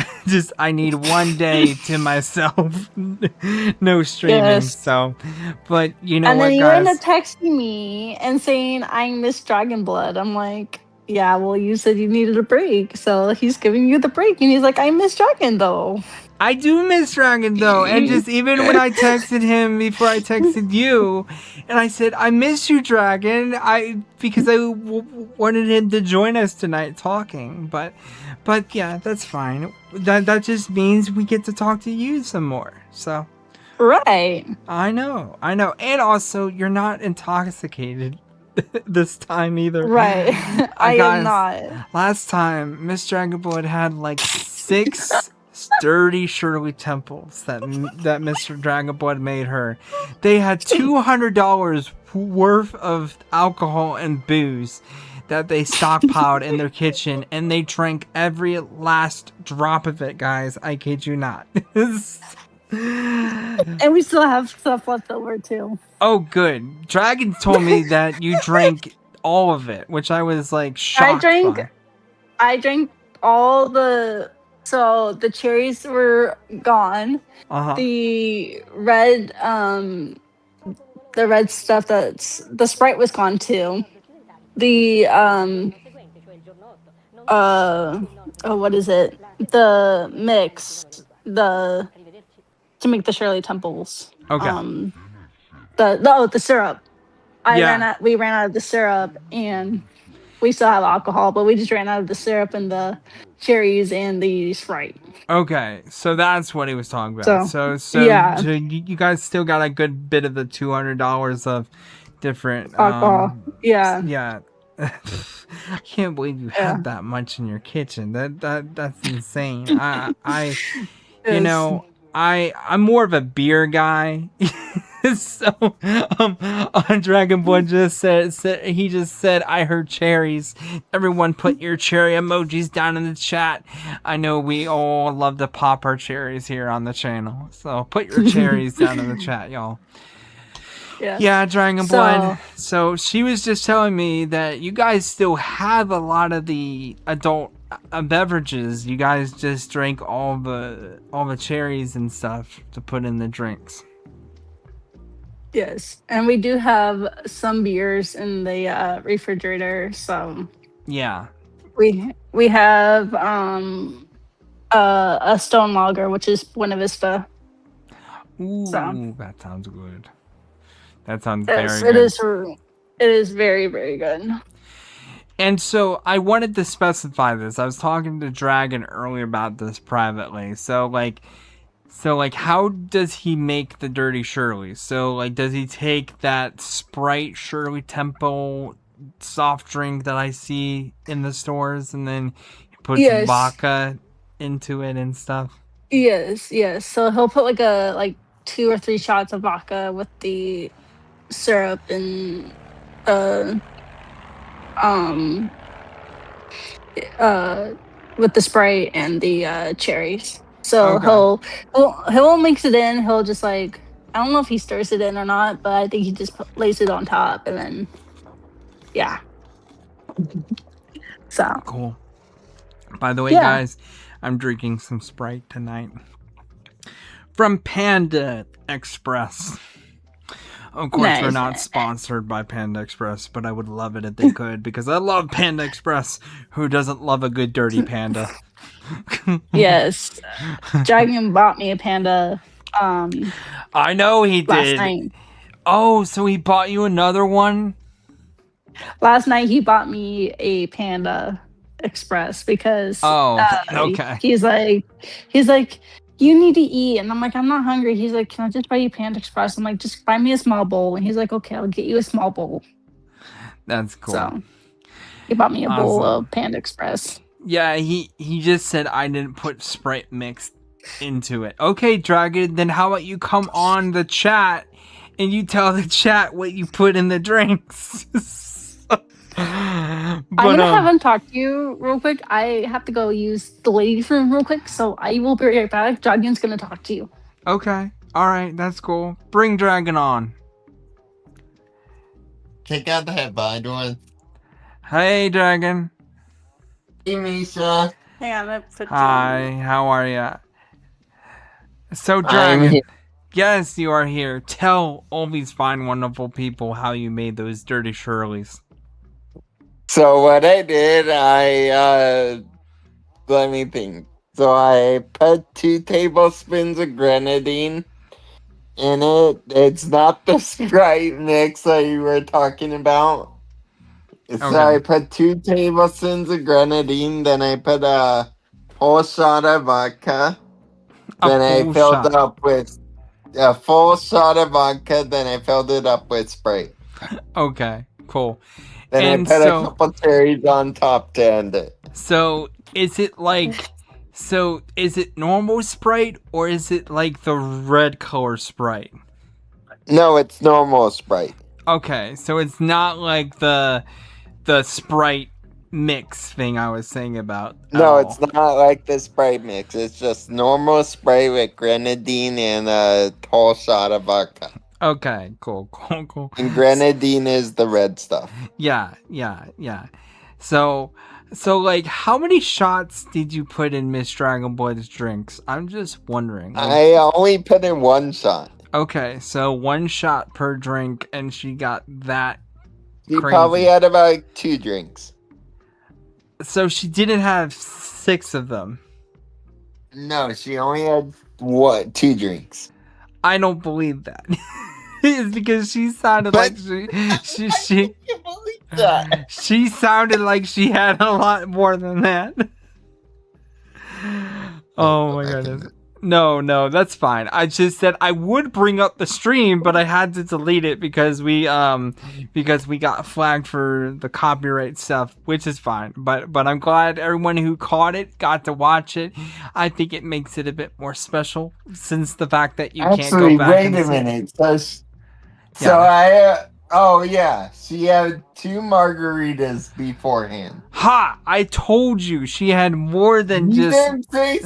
Speaker 1: I need one day to myself. No streaming.
Speaker 2: Yes.
Speaker 1: So, but you know
Speaker 2: And
Speaker 1: what,
Speaker 2: then you
Speaker 1: guys?
Speaker 2: end up texting me and saying I miss Dragon Blood. I'm like, yeah, well, you said you needed a break, so he's giving you the break, and he's like, I miss Dragon though.
Speaker 1: I do miss Dragon though, and just even when I texted him before I texted you, and I said I miss you, Dragon, because I wanted him to join us tonight talking, but yeah, that's fine. That just means we get to talk to you some more. So
Speaker 2: Right.
Speaker 1: I know, and also you're not intoxicated this time either.
Speaker 2: Right. I am not.
Speaker 1: Last time, Miss Dragon Blood had like 6 sturdy Shirley Temples that Mr. Dragon Blood made her. They had $200 worth of alcohol and booze that they stockpiled in their kitchen, and they drank every last drop of it, guys. I kid you not.
Speaker 2: And we still have stuff left over too.
Speaker 1: Oh, good. Dragon told me that you drank all of it, which I was like shocked by.
Speaker 2: I drank all the. So the cherries were gone. The red stuff the Sprite was gone too. The what is it? The mix to make the Shirley Temples.
Speaker 1: Okay.
Speaker 2: The syrup. We ran out of the syrup, and we still have alcohol, but we just ran out of the syrup and the cherries and the Sprite.
Speaker 1: Okay, so that's what he was talking about. So
Speaker 2: yeah.
Speaker 1: You guys still got a good bit of the $200 of different
Speaker 2: alcohol.
Speaker 1: Yeah. I can't believe you had that much in your kitchen. That's insane. You know, I'm more of a beer guy. So on Dragon Blood just said I heard cherries. Everyone put your cherry emojis down in the chat. I know we all love to pop our cherries here on the channel. So put your cherries down in the chat, y'all.
Speaker 2: Yeah.
Speaker 1: Yeah, Dragon Blood.
Speaker 2: So
Speaker 1: So she was just telling me that you guys still have a lot of the adult beverages. You guys just drank all the cherries and stuff to put in the drinks.
Speaker 2: yes, and we do have some beers in the refrigerator. So
Speaker 1: Yeah.
Speaker 2: we have a stone lager, which is Buena Vista. So
Speaker 1: Ooh, that sounds good. That sounds
Speaker 2: yes,
Speaker 1: very
Speaker 2: it
Speaker 1: good.
Speaker 2: is. It is very very good.
Speaker 1: And so I wanted to specify this. I was talking to Dragon earlier about this privately. So how does he make the dirty Shirley? So like does he take that Sprite Shirley Temple soft drink that I see in the stores and then he puts
Speaker 2: Yes,
Speaker 1: vodka into it and stuff?
Speaker 2: yes. So he'll put like 2 or 3 shots of vodka with the syrup and uh um uh with the Sprite and the cherries. So
Speaker 1: Okay.
Speaker 2: he'll mix it in. He'll just like, I don't know if he stirs it in or not, but I think he just lays it on top and then yeah. So
Speaker 1: Cool. By the way,
Speaker 2: yeah,
Speaker 1: guys, I'm drinking some Sprite tonight from Panda Express. Of course, we're
Speaker 2: nice.
Speaker 1: not sponsored by Panda Express, but I would love it if they could because I love Panda Express. Who doesn't love a good dirty panda?
Speaker 2: Yes, Dragon bought me a panda um
Speaker 1: I know he
Speaker 2: last
Speaker 1: did.
Speaker 2: night.
Speaker 1: Oh, so he bought you another one?
Speaker 2: Last night he bought me a Panda Express because
Speaker 1: Oh, okay.
Speaker 2: he's like, you need to eat, and I'm like, I'm not hungry. He's like, can I just buy you Panda Express? I'm like, just buy me a small bowl, and he's like, okay, I'll get you a small bowl.
Speaker 1: That's cool.
Speaker 2: So he bought me a bowl
Speaker 1: Awesome.
Speaker 2: of Panda Express.
Speaker 1: Yeah, he just said I didn't put Sprite mix into it. Okay, Dragon, then how about you come on the chat and you tell the chat what you put in the drinks?
Speaker 2: I'm
Speaker 1: But
Speaker 2: gonna have him talk to you real quick. I have to go use the ladies' room real quick, so I will be right back. Dragon's gonna talk to you.
Speaker 1: okay. All right, that's cool. Bring Dragon on.
Speaker 3: Check out the headband one.
Speaker 1: Hey, Dragon.
Speaker 3: Hey, Misha.
Speaker 2: Hang on, I put
Speaker 1: Hi, how are ya? So,
Speaker 3: I'm
Speaker 1: Dragon,
Speaker 3: here.
Speaker 1: yes, you are here. Tell all these fine, wonderful people how you made those dirty Shirleys.
Speaker 3: So what I did, let me think. So I put 2 tablespoons of grenadine in it. It's not the Sprite mix that you were talking about. So
Speaker 1: Okay.
Speaker 3: I put 2 tablespoons of grenadine, then I put a whole shot of vodka. Then I
Speaker 1: full
Speaker 3: filled
Speaker 1: shot.
Speaker 3: up with a full shot of vodka, then I filled it up with Sprite.
Speaker 1: Okay, cool.
Speaker 3: Then
Speaker 1: And
Speaker 3: I put
Speaker 1: so-
Speaker 3: a couple cherries on top to end it.
Speaker 1: So, is it normal Sprite or is it like the red color Sprite?
Speaker 3: No, it's normal Sprite.
Speaker 1: Okay, so it's not like the Sprite mix thing I was saying about. at
Speaker 3: No,
Speaker 1: all.
Speaker 3: it's not like the Sprite mix. It's just normal Sprite with grenadine and a whole shot of vodka.
Speaker 1: Okay, cool.
Speaker 3: And grenadine is the red stuff.
Speaker 1: Yeah. So like, how many shots did you put in Miss Dragonblood's drinks? I'm just wondering. Like,
Speaker 3: I only put in 1 shot.
Speaker 1: okay, so 1 shot per drink, and she got that.
Speaker 3: She
Speaker 1: Crazy.
Speaker 3: probably had about 2 drinks.
Speaker 1: So she didn't have 6 of them.
Speaker 3: No, she only had 2 drinks.
Speaker 1: I don't believe that. It's because she sounded
Speaker 3: But-
Speaker 1: like she
Speaker 3: I can't believe that.
Speaker 1: she sounded like she had a lot more than that. Oh my goodness. No, that's fine. I just said I would bring up the stream, but I had to delete it because we got flagged for the copyright stuff, which is fine. But I'm glad everyone who caught it got to watch it. I think it makes it a bit more special since the fact that you can't
Speaker 3: Actually,
Speaker 1: go back
Speaker 3: wait
Speaker 1: and
Speaker 3: a
Speaker 1: see.
Speaker 3: minute. So
Speaker 1: Yeah.
Speaker 3: oh yeah, she had 2 margaritas beforehand.
Speaker 1: Ha! I told you she had more than
Speaker 3: You
Speaker 1: just.
Speaker 3: didn't say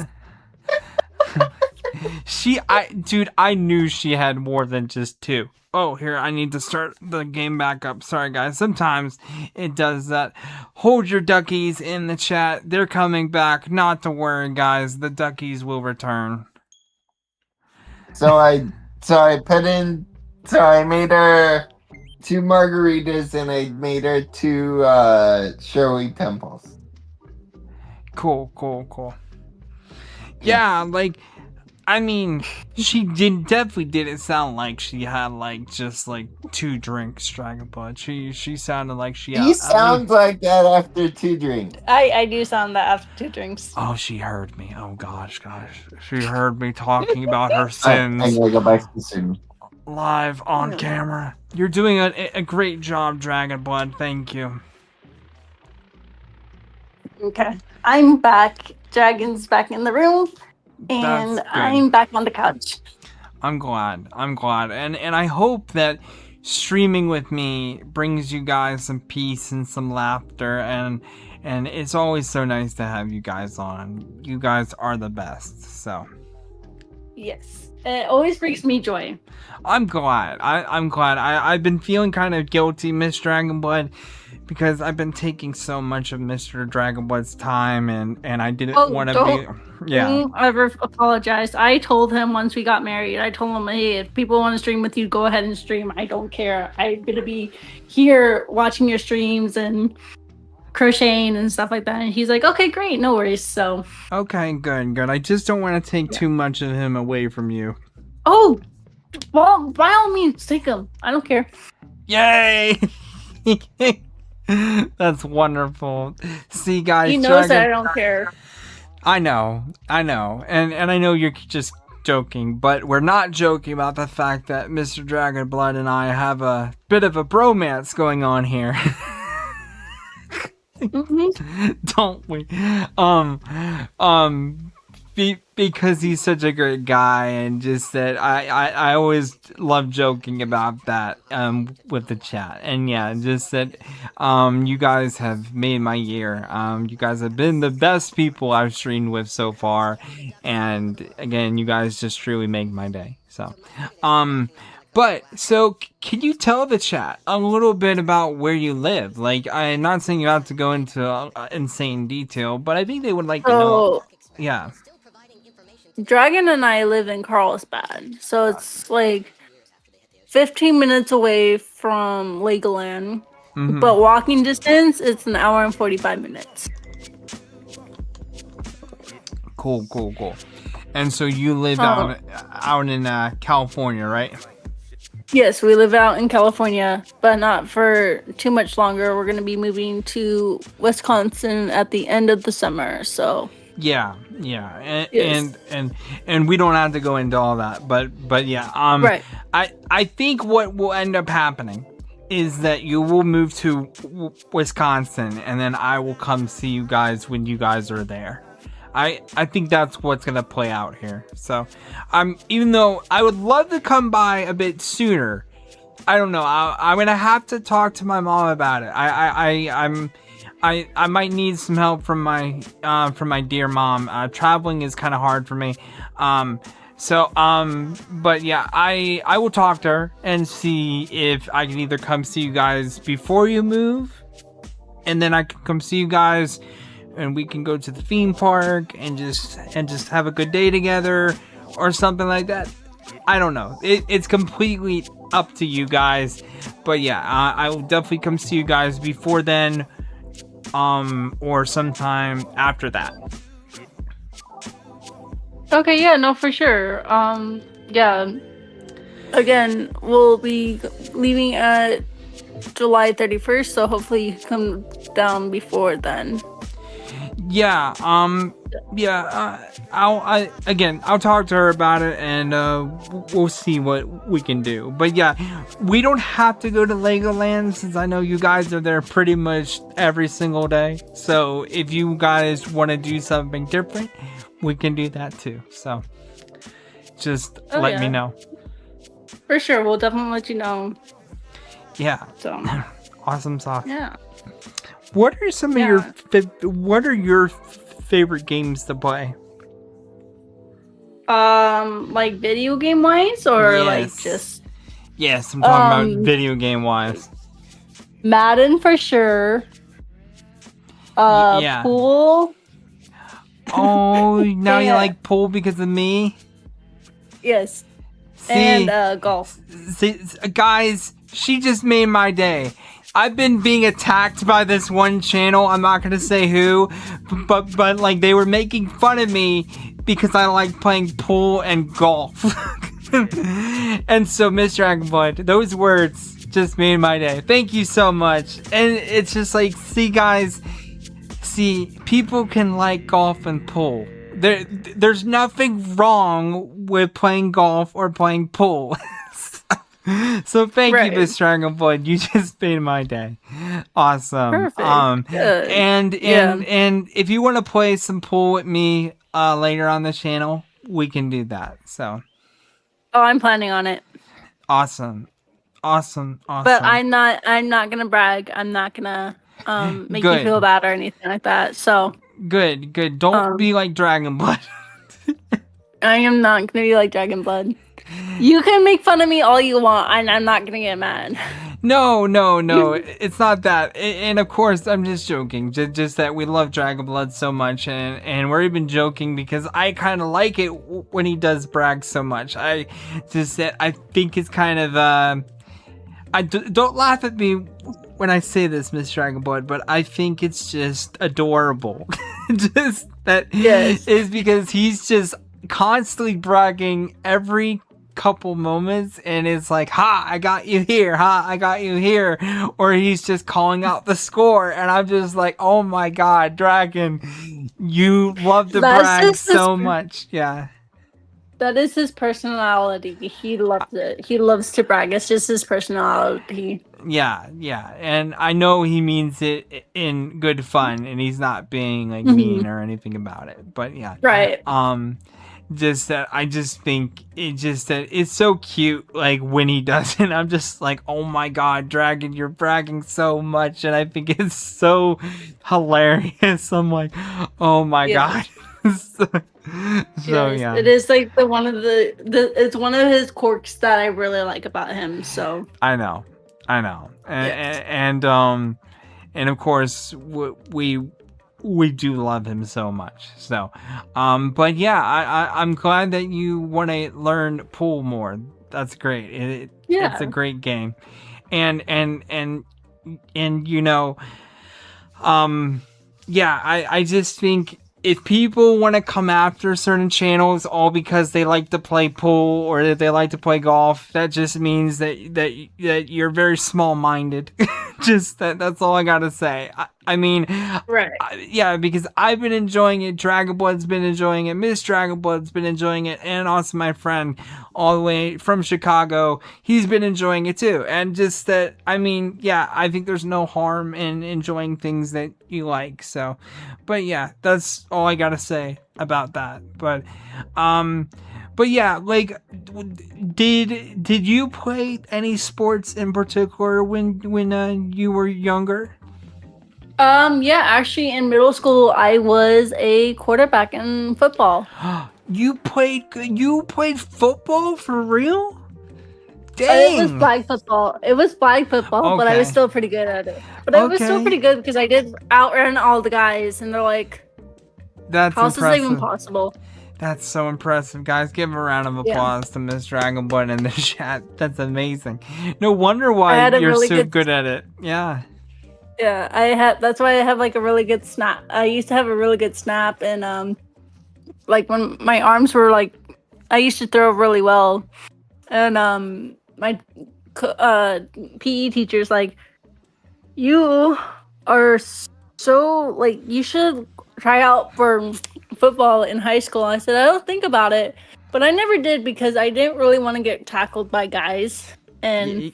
Speaker 1: Dude, I knew she had more than just 2. Oh, here, I need to start the game back up. Sorry, guys. Sometimes it does that. Hold your duckies in the chat. They're coming back. Not to worry, guys. The duckies will return.
Speaker 3: So I made her 2 margaritas and I made her 2 Shirley Temples.
Speaker 1: Cool. Yeah, like, I mean, she definitely didn't sound like she had like just like 2 drinks, Dragonblood. She sounded like she had.
Speaker 3: She sounds like that after 2 drinks.
Speaker 2: I do sound that after 2 drinks.
Speaker 1: Oh, she heard me. Oh gosh, she heard me talking about her
Speaker 3: I
Speaker 1: sins
Speaker 3: gotta go back to stream.
Speaker 1: live on camera. You're doing a great job, Dragonblood. Thank you.
Speaker 2: Okay, I'm back. Dragon's back in the room. And I'm back on the couch.
Speaker 1: I'm glad. And I hope that streaming with me brings you guys some peace and some laughter, and it's always so nice to have you guys on. You guys are the best. So
Speaker 2: yes, it always brings me joy.
Speaker 1: I'm glad. I'm glad. I've been feeling kind of guilty, Miss Dragonblood, because I've been taking so much of Mr. Dragonblood's time, and I didn't want to be. Yeah.
Speaker 2: Don't ever apologize. I told him once we got married, I told him, hey, if people want to stream with you, go ahead and stream. I don't care. I'm going to be here watching your streams and crocheting and stuff like that. And he's like, okay, great. No worries. So.
Speaker 1: Okay, good. I just don't want to take too much of him away from you.
Speaker 2: Oh, well, by all means, take him. I don't care.
Speaker 1: Yay! That's wonderful. See, guys,
Speaker 2: he knows that I don't care.
Speaker 1: I know, and I know you're just joking, but we're not joking about the fact that Mr. Dragonblood and I have a bit of a bromance going on here. Don't we? Because he's such a great guy, and just that I always love joking about that with the chat, and yeah, just that you guys have made my year. You guys have been the best people I've streamed with so far, and again, you guys just truly make my day. So but so can you tell the chat a little bit about where you live? Like, I'm not saying you have to go into insane detail, but I think they would like to know. Yeah.
Speaker 2: Dragon and I live in Carlsbad, so it's like 15 minutes away from Legoland, but walking distance, it's an hour and 45 minutes.
Speaker 1: Cool. And so you live out in California, right?
Speaker 2: Yes, we live out in California, but not for too much longer. We're going to be moving to Wisconsin at the end of the summer, so...
Speaker 1: Yeah, and we don't have to go into all that, but yeah,
Speaker 2: right.
Speaker 1: I think what will end up happening is that you will move to Wisconsin, and then I will come see you guys when you guys are there. I think that's what's gonna play out here. So, even though I would love to come by a bit sooner, I don't know. I'm gonna have to talk to my mom about it. I might need some help from my dear mom. Traveling is kind of hard for me. But yeah, I will talk to her and see if I can either come see you guys before you move, and then I can come see you guys, and we can go to the theme park and just have a good day together or something like that. I don't know. It's completely up to you guys. But yeah, I will definitely come see you guys before then. Or sometime after that.
Speaker 2: Okay, yeah, no, for sure. Yeah. Again, we'll be leaving at July 31st, so hopefully you come down before then.
Speaker 1: Yeah, I'll talk to her about it, and we'll see what we can do. But yeah, we don't have to go to Legoland, since I know you guys are there pretty much every single day. So if you guys want to do something different, we can do that too. So just let me know.
Speaker 2: For sure, we'll definitely let you know.
Speaker 1: Yeah.
Speaker 2: So
Speaker 1: awesome sauce.
Speaker 2: Yeah.
Speaker 1: What are some of your favorite games to play?
Speaker 2: Like video game wise, or like
Speaker 1: Yes.
Speaker 2: just
Speaker 1: Yes, I'm talking about video game wise.
Speaker 2: Madden for sure.
Speaker 1: Yeah.
Speaker 2: Pool.
Speaker 1: Oh, now you
Speaker 2: Yeah.
Speaker 1: like pool because of me?
Speaker 2: Yes.
Speaker 1: See,
Speaker 2: And golf.
Speaker 1: see, guys, she just made my day. I've been being attacked by this one channel. I'm not gonna say who, but like they were making fun of me because I like playing pool and golf. And so, Miss Dragonblood, those words just made my day. Thank you so much. And it's just like, see, guys, see, people can like golf and pool. There's nothing wrong with playing golf or playing pool. So thank you, Miss Dragonblood. You just made my day. Awesome.
Speaker 2: Perfect. Good.
Speaker 1: And
Speaker 2: Yeah.
Speaker 1: if you want to play some pool with me later on the channel, we can do that. So
Speaker 2: Oh, I'm planning on it.
Speaker 1: awesome.
Speaker 2: But I'm not gonna brag. I'm not gonna make you
Speaker 1: Good.
Speaker 2: feel bad or anything like that. So
Speaker 1: Good. Don't be like Dragonblood.
Speaker 2: I am not gonna be like Dragon Blood. You can make fun of me all you want, and I'm not gonna get mad.
Speaker 1: No, it's not that. And of course, I'm just joking. Just that we love Dragonblood so much, and we're even joking because I kind of like it when he does brag so much. I think it's kind of don't laugh at me when I say this, Miss Dragonblood, but I think it's just adorable. Just that is because he's just constantly bragging every couple moments, and it's like, ha, I got you here, or he's just calling out the score, and I'm just like, oh my god, Dragon, you love to brag so much. Yeah,
Speaker 2: that is his personality. He loves it. He loves to brag. It's just his personality.
Speaker 1: Yeah, and I know he means it in good fun, and he's not being like mean or anything about it, but yeah,
Speaker 2: right.
Speaker 1: Just that I just think it's so cute, like when he does it. I'm just like, oh my god, Dragon, you're bragging so much, and I think it's so hilarious. I'm like, oh my god. So yeah,
Speaker 2: it is like one of the it's one of his quirks that I really like about him. So
Speaker 1: I know, and of course we do love him so much. So, but yeah, I'm glad that you want to learn pool more. That's great. It's a great game, and you know, yeah, I just think if people want to come after certain channels all because they like to play pool or that they like to play golf, that just means that you're very small-minded. Just that's all I gotta say. I mean,
Speaker 2: right.
Speaker 1: Yeah, because I've been enjoying it. Dragonblood's been enjoying it. Miss Dragonblood's been enjoying it. And also my friend all the way from Chicago, he's been enjoying it too. And just that, I mean, yeah, I think there's no harm in enjoying things that you like. So, but yeah, that's all I gotta say about that. But yeah, like, did you play any sports in particular when you were younger?
Speaker 2: Yeah, actually in middle school I was a quarterback in football.
Speaker 1: You played football for real? Dang.
Speaker 2: It was flag football. Okay. But I was still pretty good at it. But I was still pretty good because I did outrun all the guys, and they're like,
Speaker 1: that's
Speaker 2: how
Speaker 1: impressive.
Speaker 2: is this even possible?
Speaker 1: That's so impressive, guys. Give a round of applause to Miss Dragonblood in the chat. That's amazing. No wonder why you're really so good at it. Yeah.
Speaker 2: Yeah, that's why I have like a really good snap. I used to have a really good snap, and like when my arms were like, I used to throw really well, and my PE teacher's like, you are so like, you should try out for football in high school. I said, I don't think about it, but I never did because I didn't really want to get tackled by guys and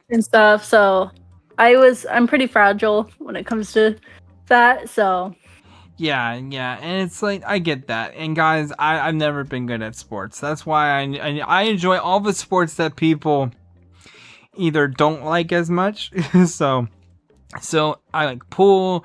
Speaker 2: and stuff. So I'm pretty fragile when it comes to that. So
Speaker 1: yeah, and it's like, I get that. And guys, I've never been good at sports. That's why I enjoy all the sports that people either don't like as much. So I like pool,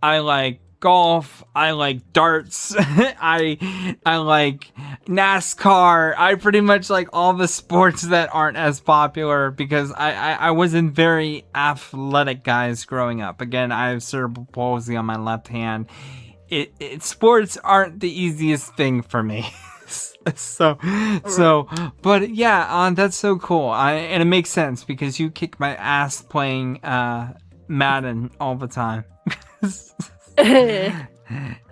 Speaker 1: I like golf, I like darts, I like, NASCAR. I pretty much like all the sports that aren't as popular because I wasn't very athletic guys growing up. Again, I have cerebral palsy on my left hand. Sports aren't the easiest thing for me. But yeah, that's so cool. And it makes sense because you kick my ass playing Madden all the time.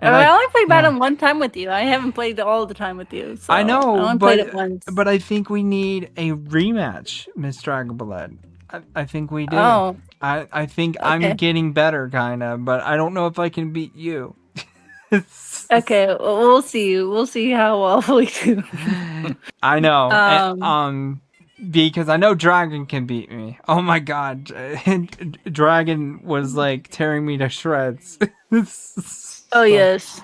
Speaker 2: I only played Madden one time with you. I haven't played all the time with you. So
Speaker 1: I know,
Speaker 2: I only played it once.
Speaker 1: But I think we need a rematch, Miss Dragonblood. I think we do.
Speaker 2: Oh.
Speaker 1: I think I'm getting better, kind of, but I don't know if I can beat you.
Speaker 2: Okay, well, we'll see. We'll see how well we do.
Speaker 1: I know. Because I know Dragon can beat me. Oh my god. Dragon was like tearing me to shreds.
Speaker 2: Oh yes.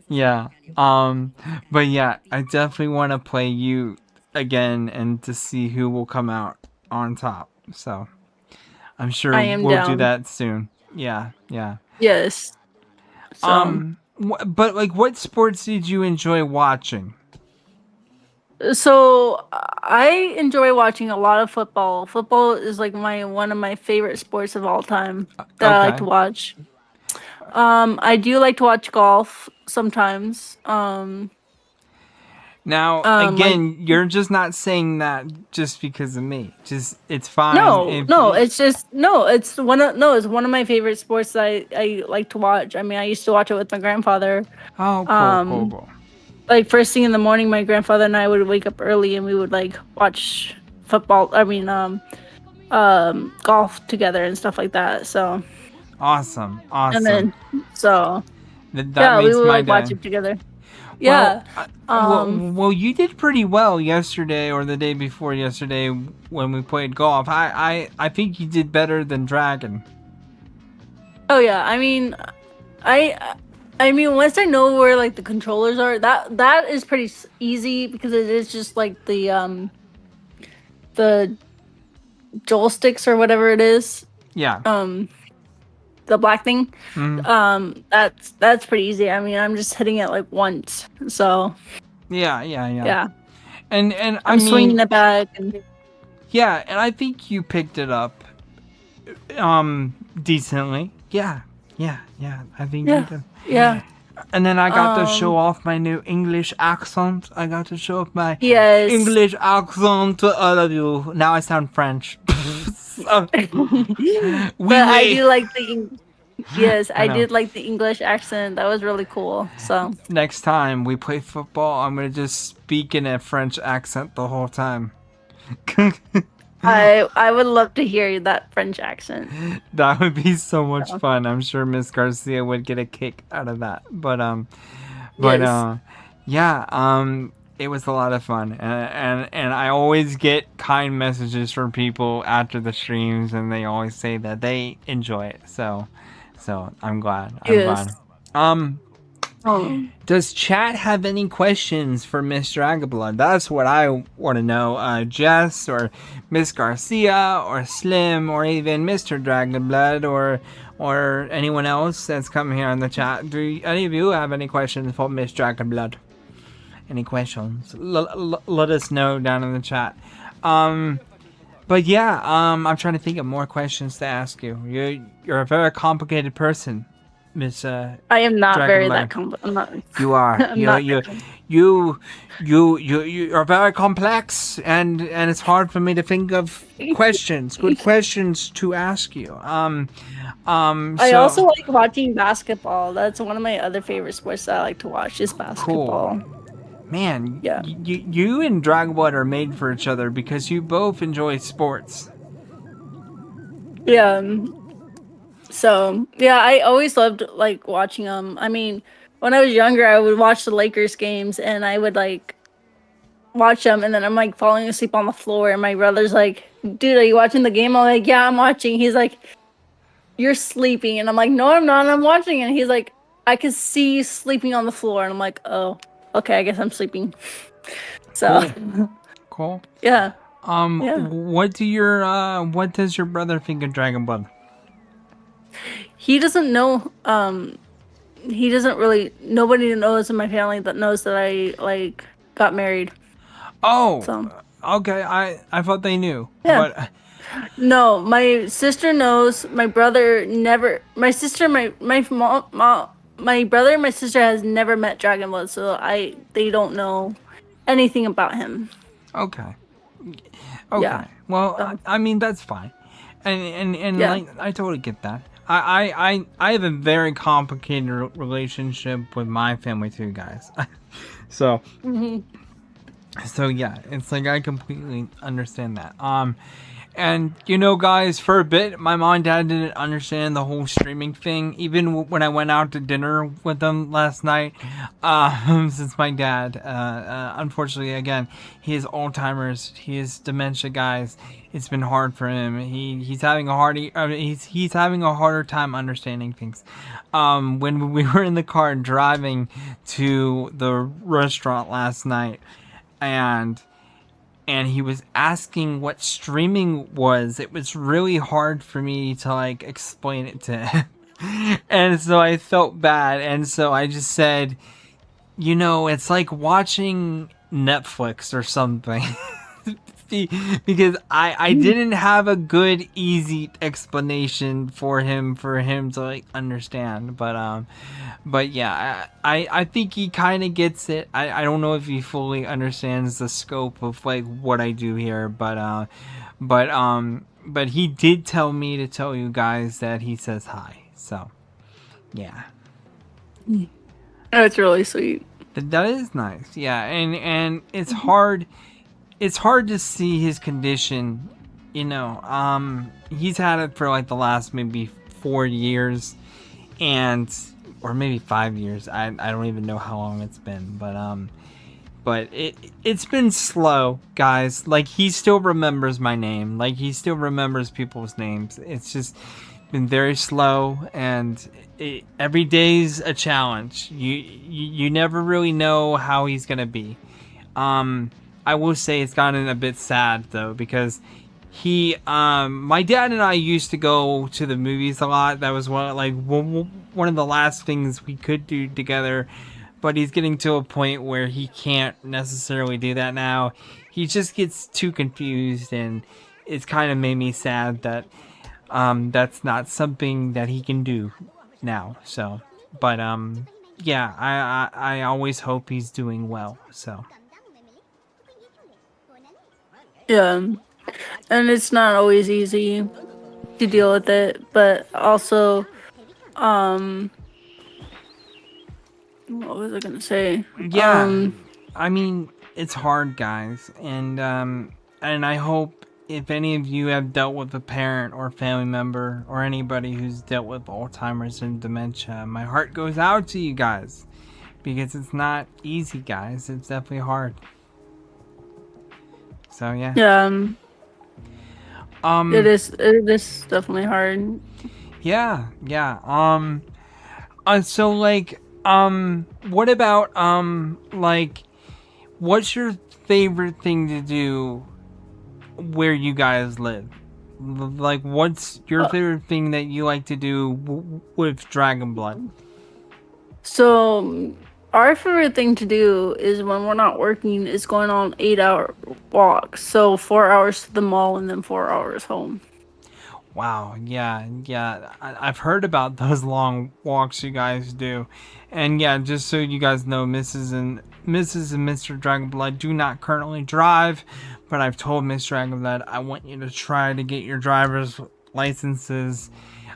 Speaker 1: Yeah. But yeah, I definitely want to play you again and to see who will come out on top. So I'm sure we'll do that soon. Yeah.
Speaker 2: Yes. So.
Speaker 1: But like, what sports did you enjoy watching?
Speaker 2: So I enjoy watching a lot of football. Football is like one of my favorite sports of all time that I like to watch. I do like to watch golf sometimes.
Speaker 1: Now, again, you're just not saying that just because of me. Just it's fine.
Speaker 2: It's one of my favorite sports that I like to watch. I mean, I used to watch it with my grandfather.
Speaker 1: Oh, cool.
Speaker 2: Like first thing in the morning, my grandfather and I would wake up early and we would like watch football. I mean, golf together and stuff like that. So
Speaker 1: awesome.
Speaker 2: And then
Speaker 1: that
Speaker 2: we would like watch it together. Yeah.
Speaker 1: Well, you did pretty well yesterday or the day before yesterday when we played golf. I think you did better than Dragon.
Speaker 2: Oh yeah, I mean, once I know where like the controllers are, that is pretty easy because it is just like the joysticks or whatever it is.
Speaker 1: Yeah.
Speaker 2: The black thing. That's pretty easy. I mean, I'm just hitting it like once. So.
Speaker 1: Yeah. And
Speaker 2: I'm swinging it back.
Speaker 1: Yeah, and I think you picked it up, decently. Yeah. I think you did.
Speaker 2: Yeah.
Speaker 1: And then I got to show off my new English accent. I got to show off my
Speaker 2: Yes.
Speaker 1: English accent to all of you. Now I sound French.
Speaker 2: But I do like I did like the English accent. That was really cool. So
Speaker 1: next time we play football, I'm gonna just speak in a French accent the whole time.
Speaker 2: I would love to hear that French accent.
Speaker 1: That would be so much fun. I'm sure Miss Garcia would get a kick out of that. It was a lot of fun, and I always get kind messages from people after the streams, and they always say that they enjoy it. So I'm glad. Does chat have any questions for Miss Dragonblood? That's what I want to know. Jess or Miss Garcia or Slim or even Mr. Dragonblood or anyone else that's come here in the chat. Do any of you have any questions for Miss Dragonblood? Any questions? Let us know down in the chat. But yeah, I'm trying to think of more questions to ask you. You're a very complicated person, Miss.
Speaker 2: I am not very that complicated.
Speaker 1: You are. You're very complex, and it's hard for me to think of good questions to ask you.
Speaker 2: I also like watching basketball. That's one of my other favorite sports that I like to watch is basketball.
Speaker 1: Cool. Man,
Speaker 2: yeah.
Speaker 1: You and Dragonblood are made for each other because you both enjoy sports.
Speaker 2: Yeah. So, yeah, I always loved, like, watching them. I mean, when I was younger, I would watch the Lakers games, and I would, like, watch them, and then I'm, like, falling asleep on the floor, and my brother's like, dude, are you watching the game? I'm like, yeah, I'm watching. He's like, you're sleeping. And I'm like, no, I'm not. I'm watching. And he's like, I can see you sleeping on the floor. And I'm like, oh. Okay, I guess I'm sleeping. So
Speaker 1: cool.
Speaker 2: Yeah.
Speaker 1: What does your brother think of Dragonblood?
Speaker 2: He doesn't know. He doesn't really. Nobody knows in my family that knows that I like got married.
Speaker 1: Oh,
Speaker 2: So
Speaker 1: okay. I thought they knew,
Speaker 2: yeah.
Speaker 1: but
Speaker 2: No, my sister knows. My brother never. My sister, my mom, my brother, and my sister has never met Dragonblood, so they don't know anything about him.
Speaker 1: okay.
Speaker 2: Yeah.
Speaker 1: Okay. Well,
Speaker 2: So
Speaker 1: I mean that's fine, and
Speaker 2: yeah.
Speaker 1: like I totally get that. I have a very complicated relationship with my family too, guys. so
Speaker 2: Hmm.
Speaker 1: so yeah, it's like I completely understand that. And guys, for a bit, my mom and dad didn't understand the whole streaming thing. Even when I went out to dinner with them last night, since my dad, unfortunately, again, he has Alzheimer's, he has dementia, guys. It's been hard for him. He's having a he's having a harder time understanding things. When we were in the car driving to the restaurant last night, and he was asking what streaming was. It was really hard for me to like explain it to him. And so I felt bad, and so I just said, it's like watching Netflix or something. Because I didn't have a good easy explanation for him to like understand, but yeah, I think he kind of gets it. I don't know if he fully understands the scope of like what I do here, but he did tell me to tell you guys that he says hi. So yeah,
Speaker 2: That's really sweet.
Speaker 1: that is nice. Yeah, and it's hard. It's hard to see his condition. He's had it for like the last maybe 4 years, and or maybe 5 years. I don't even know how long it's been, but it's been slow, guys. Like he still remembers my name. Like he still remembers people's names. It's just been very slow, and every day's a challenge. You never really know how he's gonna be. I will say it's gotten a bit sad though, because my dad and I used to go to the movies a lot. That was one of the last things we could do together. But he's getting to a point where he can't necessarily do that now. He just gets too confused, and it's kind of made me sad that that's not something that he can do now. So, but yeah, I always hope he's doing well. So.
Speaker 2: Yeah, and it's not always easy to deal with it, but also, um, what was I gonna say?
Speaker 1: Yeah, I mean, it's hard, guys, and I hope if any of you have dealt with a parent or family member or anybody who's dealt with Alzheimer's and dementia, my heart goes out to you guys, because it's not easy, guys. It's definitely hard. So yeah.
Speaker 2: Yeah, it
Speaker 1: Um.
Speaker 2: is. It is definitely hard.
Speaker 1: Yeah. Yeah. So like, what about like, what's your favorite thing to do where you guys live? Like, what's your favorite thing that you like to do with Dragon Blood?
Speaker 2: So our favorite thing to do is when we're not working is going on 8-hour walks. So 4 hours to the mall and then 4 hours home.
Speaker 1: Wow, yeah, yeah. I've heard about those long walks you guys do, and yeah, just so you guys know, Mrs. and Mr. Dragonblood do not currently drive, but I've told Miss Dragonblood I want you to try to get your driver's licenses,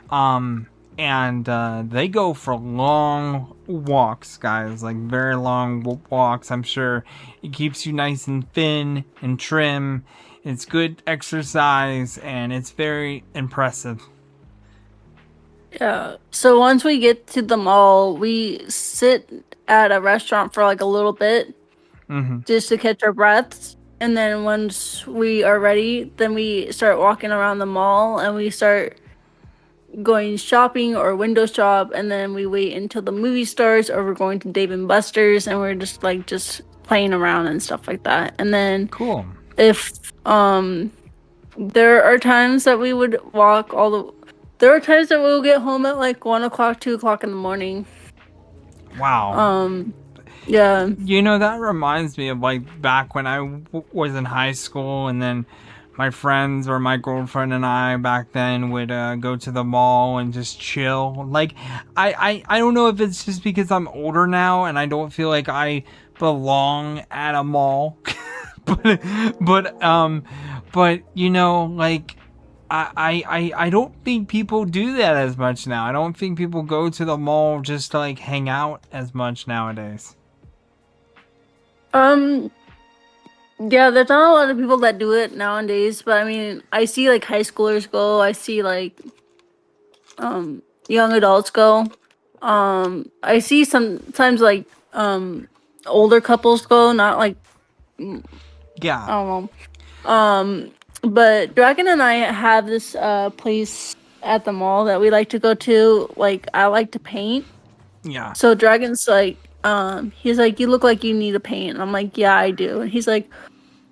Speaker 1: and they go for long walks, guys, like very long walks. I'm sure it keeps you nice and thin and trim. It's good exercise, and it's very impressive.
Speaker 2: Yeah. So once we get to the mall, we sit at a restaurant for like a little bit just to catch our breaths. And then once we are ready, then we start walking around the mall and we start going shopping or window shop. And then we wait until the movie starts, or we're going to Dave and Buster's and we're just playing around and stuff like that. And then
Speaker 1: Cool.
Speaker 2: if there are times that we would walk all the there are times that we'll get home at like 1 o'clock, 2 o'clock in the morning.
Speaker 1: Wow.
Speaker 2: Yeah.
Speaker 1: You know, that reminds me of like back when I was in high school, and then my friends or my girlfriend and I back then would go to the mall and just chill. Like, I don't know if it's just because I'm older now and I don't feel like I belong at a mall, but but you know, like. I don't think people do that as much now. I don't think people go to the mall just to like hang out as much nowadays.
Speaker 2: Um, yeah, there's not a lot of people that do it nowadays, but I mean, I see like high schoolers go, I see like young adults go. I see sometimes like older couples go, not like
Speaker 1: Yeah.
Speaker 2: I don't know. But Dragon and I have this place at the mall that we like to go to. Like I like to paint.
Speaker 1: Yeah.
Speaker 2: So Dragon's like, he's like, you look like you need a paint. And I'm like, yeah, I do. And he's like,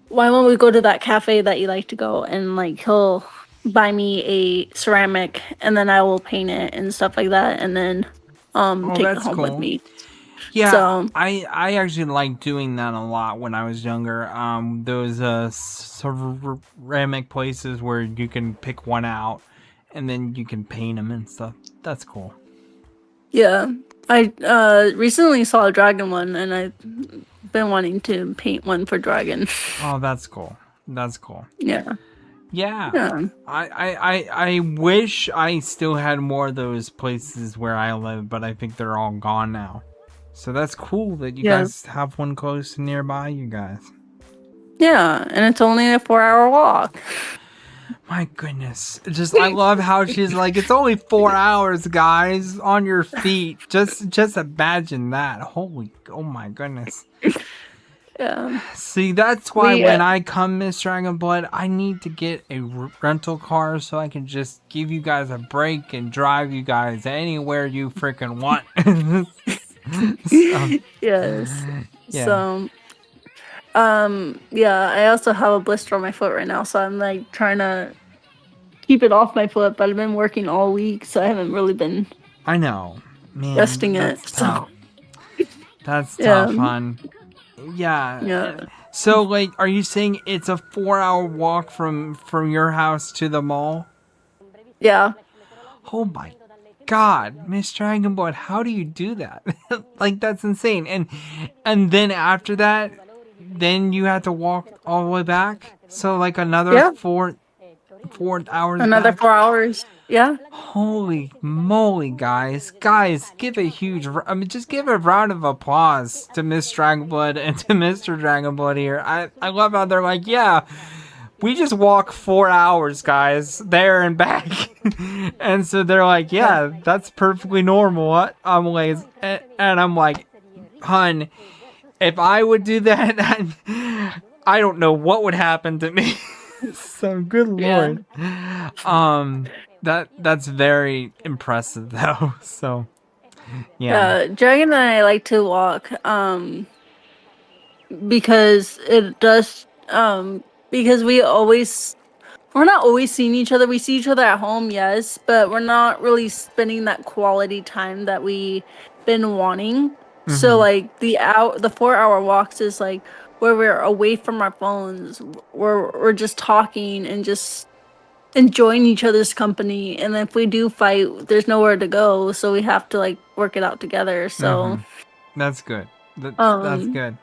Speaker 2: why won't we go to that cafe that you like to go? And like he'll buy me a ceramic and then I will paint it and stuff like that and then
Speaker 1: Oh,
Speaker 2: take it
Speaker 1: that's
Speaker 2: home with
Speaker 1: cool.
Speaker 2: me.
Speaker 1: Yeah,
Speaker 2: So
Speaker 1: I actually liked doing that a lot when I was younger. Those ceramic places where you can pick one out and then you can paint them and stuff. That's cool.
Speaker 2: yeah. I recently saw a dragon one and I've been wanting to paint one for dragon.
Speaker 1: Oh, that's cool. That's cool.
Speaker 2: Yeah.
Speaker 1: Yeah.
Speaker 2: Yeah.
Speaker 1: I wish I still had more of those places where I live, but I think they're all gone now. So that's cool that you
Speaker 2: Yeah.
Speaker 1: guys have one close to nearby, you guys.
Speaker 2: Yeah, and it's only a 4-hour walk.
Speaker 1: My goodness. Just I love how she's like, it's only 4 hours, guys, on your feet. Just imagine that. Holy, oh my goodness.
Speaker 2: Yeah.
Speaker 1: See, that's why
Speaker 2: We
Speaker 1: when I come, Miss Dragonblood, I need to get a rental car so I can just give you guys a break and drive you guys anywhere you freaking want. So,
Speaker 2: yes.
Speaker 1: yeah.
Speaker 2: So yeah, I also have a blister on my foot right now, so I'm like trying to keep it off my foot, but I've been working all week, so I haven't really been
Speaker 1: I know. Man,
Speaker 2: resting it.
Speaker 1: that's
Speaker 2: So
Speaker 1: tough. That's
Speaker 2: yeah.
Speaker 1: tough, hon. Yeah.
Speaker 2: Yeah.
Speaker 1: So, like, are you saying it's a 4 hour walk from your house to the mall?
Speaker 2: Yeah.
Speaker 1: Oh my God, Miss Dragonblood, how do you do that? Like, that's insane. And then after that, then you have to walk all the way back. So like another
Speaker 2: Yeah.
Speaker 1: 4 hours
Speaker 2: Another
Speaker 1: back.
Speaker 2: 4 hours. Yeah.
Speaker 1: Holy moly, guys! Guys, give a huge, I mean, just give a round of applause to Miss Dragonblood and to Mr. Dragonblood here. I love how they're like, yeah, we just walk 4 hours, guys, there and back. And so they're like, yeah, that's perfectly normal. I'm like, and I'm like, hun, if I would do that, I don't know what would happen to me. So good
Speaker 2: Yeah.
Speaker 1: lord. That's very impressive though. So yeah.
Speaker 2: Dragon and I like to walk because it does because we're not always seeing each other. We see each other at home, yes, but we're not really spending that quality time that we been wanting. So
Speaker 1: Mhm.
Speaker 2: like the 4-hour walks is like where we're away from our phones, where we're just talking and just enjoying each other's company. And if we do fight, there's nowhere to go, so we have to like work it out together. So
Speaker 1: Mhm. That's good. That's
Speaker 2: um
Speaker 1: good.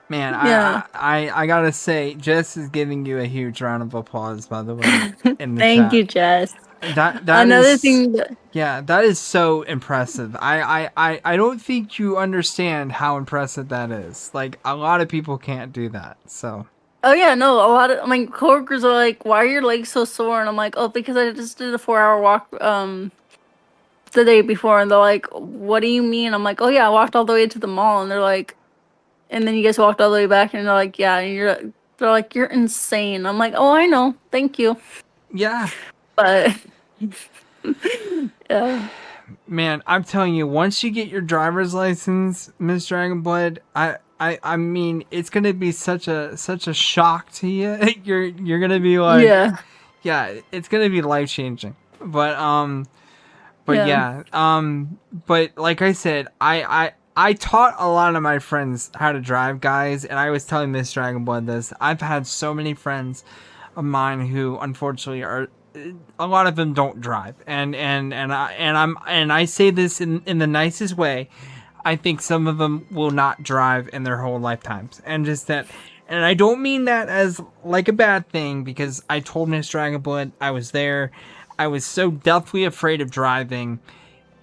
Speaker 1: Man,
Speaker 2: yeah.
Speaker 1: I gotta say, Jess is giving you a huge round of applause, by the way, in the
Speaker 2: Thank
Speaker 1: chat.
Speaker 2: you, Jess.
Speaker 1: That
Speaker 2: Another
Speaker 1: is,
Speaker 2: thing that
Speaker 1: yeah, that is so impressive. I don't think you understand how impressive that is. Like, a lot of people can't do that. So
Speaker 2: Oh yeah, no, a lot of my coworkers are like, "Why are your legs so sore?" And I'm like, "Oh, because I just did a 4-hour walk the day before." And they're like, "What do you mean?" I'm like, "Oh yeah, I walked all the way to the mall." And they're like, "And then you guys walked all the way back?" And they're like, "Yeah." And they're like, "You're insane." I'm like, "Oh, I know. Thank you."
Speaker 1: yeah,
Speaker 2: But yeah.
Speaker 1: man, I'm telling you, once you get your driver's license, Miss Dragonblood, I mean, it's gonna be such a shock to you. You're gonna be like,
Speaker 2: Yeah.
Speaker 1: yeah, it's gonna be life changing. But
Speaker 2: Yeah.
Speaker 1: yeah, but like I said, I taught a lot of my friends how to drive, guys, and I was telling Miss Dragonblood this. I've had so many friends of mine who, unfortunately, are a lot of them don't drive, and I say this in the nicest way. I think some of them will not drive in their whole lifetimes, and just that. And I don't mean that as like a bad thing, because I told Miss Dragonblood I was there. I was so deathly afraid of driving,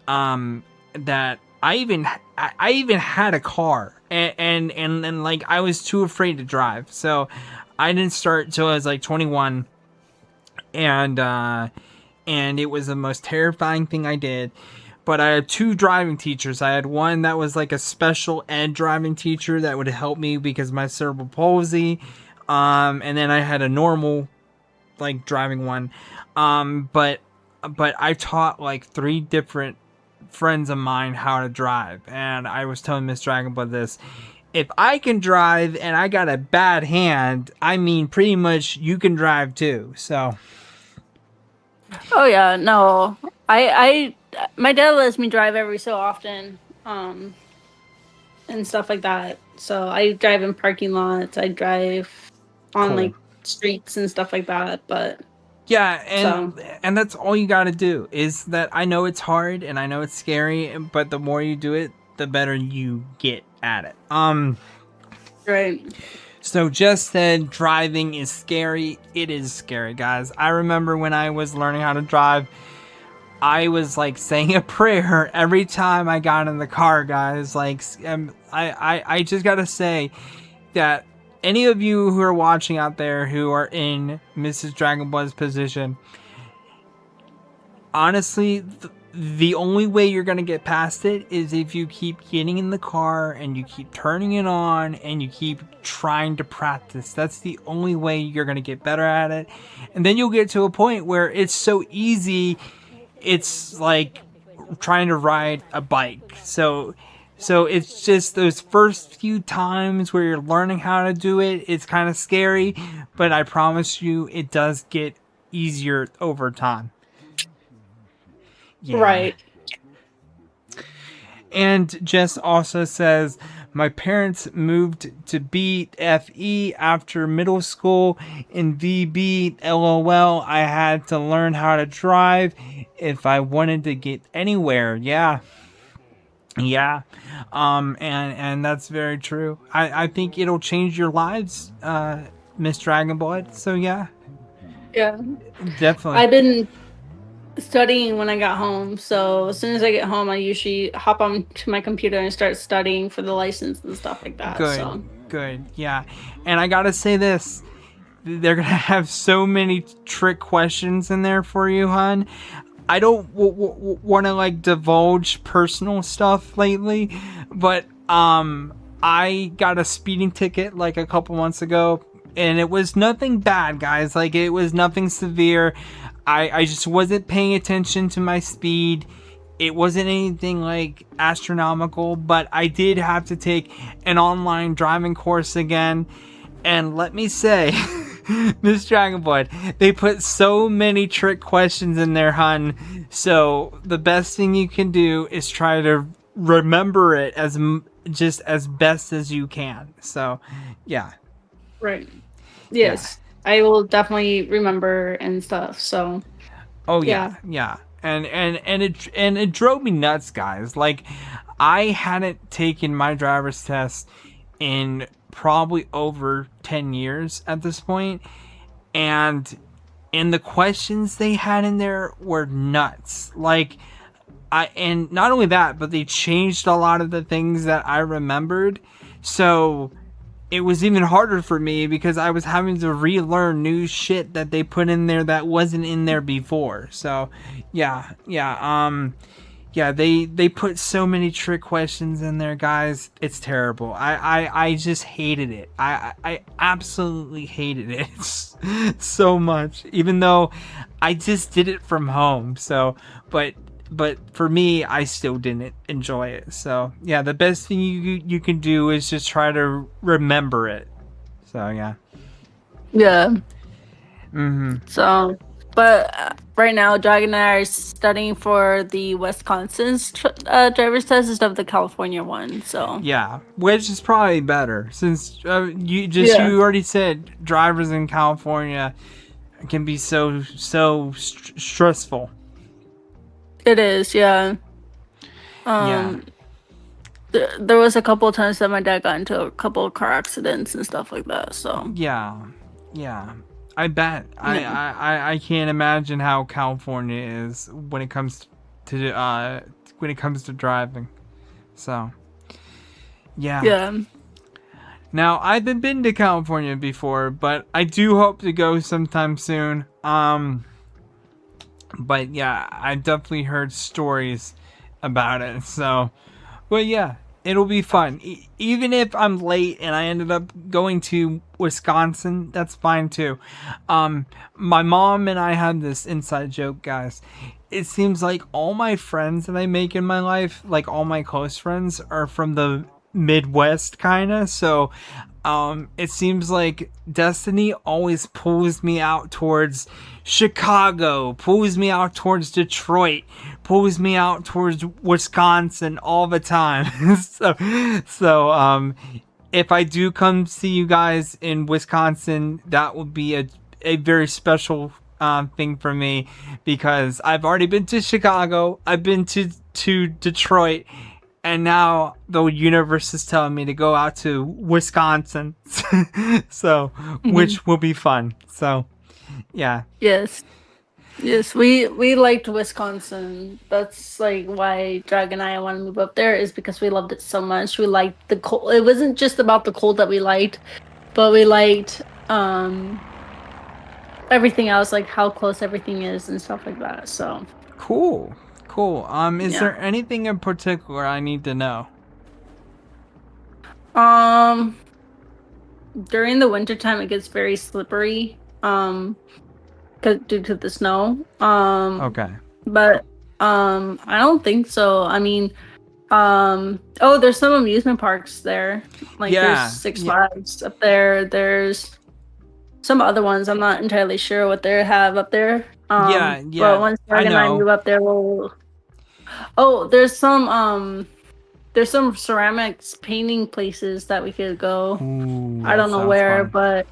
Speaker 1: that I even had a car, and like I was too afraid to drive, so I didn't start till I was like 21, and it was the most terrifying thing I did. But I had two driving teachers. I had one that was like a special ed driving teacher that would help me because of my cerebral palsy, and then I had a normal like driving one, but I taught like three different friends of mine how to drive, and I was telling Miss Dragonblood this. If I can drive and I got a bad hand, I mean, pretty much you can drive too. So,
Speaker 2: Oh yeah, no. I my dad lets me drive every so often, and stuff like that. So I drive in parking lots. I drive on
Speaker 1: cool.
Speaker 2: like streets and stuff like that. But
Speaker 1: Yeah,
Speaker 2: so
Speaker 1: and that's all you got to do. Is that I know it's hard and I know it's scary, but the more you do it, the better you get at it.
Speaker 2: right.
Speaker 1: So just said driving is scary. It is scary, guys. I remember when I was learning how to drive, I was like saying a prayer every time I got in the car, guys. Like, I just gotta say that any of you who are watching out there who are in Mrs. Dragonblood's position, honestly, the only way you're going to get past it is if you keep getting in the car and you keep turning it on and you keep trying to practice. That's the only way you're going to get better at it. And then you'll get to a point where it's so easy, it's like trying to ride a bike. So it's just those first few times where you're learning how to do it, it's kind of scary, but I promise you it does get easier over time. Yeah.
Speaker 2: Right.
Speaker 1: And Jess also says, my parents moved to BFE after middle school. In VB, LOL, I had to learn how to drive if I wanted to get anywhere. Yeah. And that's very true. I think it'll change your lives, Miss Dragonblood. So yeah.
Speaker 2: Yeah.
Speaker 1: Definitely.
Speaker 2: I've been studying when I got home, so as soon as I get home I usually hop onto my computer and start studying for the license and stuff like that.
Speaker 1: Good, yeah. And I gotta say this, they're gonna have so many trick questions in there for you, hon. I don't want to like divulge personal stuff lately, but I got a speeding ticket like a couple months ago, and it was nothing bad, guys. Like, it was nothing severe. I just wasn't paying attention to my speed. It wasn't anything like astronomical, but I did have to take an online driving course again. And let me say, Miss Dragonblood, they put so many trick questions in there, hun. So the best thing you can do is try to remember it as just as best as you can. So, yeah.
Speaker 2: Right. Yes. Yeah. I will definitely remember and stuff. So.
Speaker 1: Oh yeah. And it drove me nuts, guys. Like, I hadn't taken my driver's test in probably over 10 years at this point, and the questions they had in there were nuts. Like, and not only that, but they changed a lot of the things that I remembered. So it was even harder for me because I was having to relearn new shit that they put in there that wasn't in there before. So, yeah, they put so many trick questions in there, guys. It's terrible. I just hated it. I absolutely hated it so much, even though I just did it from home. So, but for me, I still didn't enjoy it. So yeah, the best thing you can do is just try to remember it. So yeah.
Speaker 2: Mm-hmm. So, But right now, Dragon and I are studying for the Wisconsin's driver's test instead of the California one. So
Speaker 1: Yeah, which is probably better since you
Speaker 2: yeah,
Speaker 1: already said drivers in California can be so stressful.
Speaker 2: it is. Yeah.
Speaker 1: Yeah.
Speaker 2: There was a couple of times that my dad got into a couple of car accidents and stuff like that. So
Speaker 1: Yeah. I bet.
Speaker 2: yeah,
Speaker 1: I can't imagine how California is when it comes to driving. So yeah.
Speaker 2: yeah.
Speaker 1: Now I've been to California before, but I do hope to go sometime soon. But yeah, I definitely heard stories about it. So, but yeah, it'll be fun. Even if I'm late and I ended up going to Wisconsin, that's fine too. My mom and I had this inside joke, guys. It seems like all my friends that I make in my life, like all my close friends, are from the Midwest, kind of. So, it seems like destiny always pulls me out towards Chicago, pulls me out towards Detroit, pulls me out towards Wisconsin all the time. so if I do come see you guys in Wisconsin, that will be a very special thing for me, because I've already been to Chicago, I've been to Detroit, and now the universe is telling me to go out to Wisconsin. So, which will be fun. So, yeah.
Speaker 2: Yes. Yes, we liked Wisconsin. That's like why Drag and I want to move up there, is because we loved it so much. We liked the cold. It wasn't just about the cold that we liked, but we liked everything else, like how close everything is and stuff like that. So
Speaker 1: Cool. Is
Speaker 2: yeah.
Speaker 1: there anything in particular I need to know?
Speaker 2: During the wintertime it gets very slippery. Due to the snow.
Speaker 1: Okay.
Speaker 2: But I don't think so. I mean, oh, there's some amusement parks there. Like there's Six Flags up there. There's some other ones. I'm not entirely sure what they have up there.
Speaker 1: Yeah.
Speaker 2: But once Greg and I move up there, we'll. Oh, there's some ceramics painting places that we could go.
Speaker 1: Ooh,
Speaker 2: I don't know where,
Speaker 1: fun.
Speaker 2: but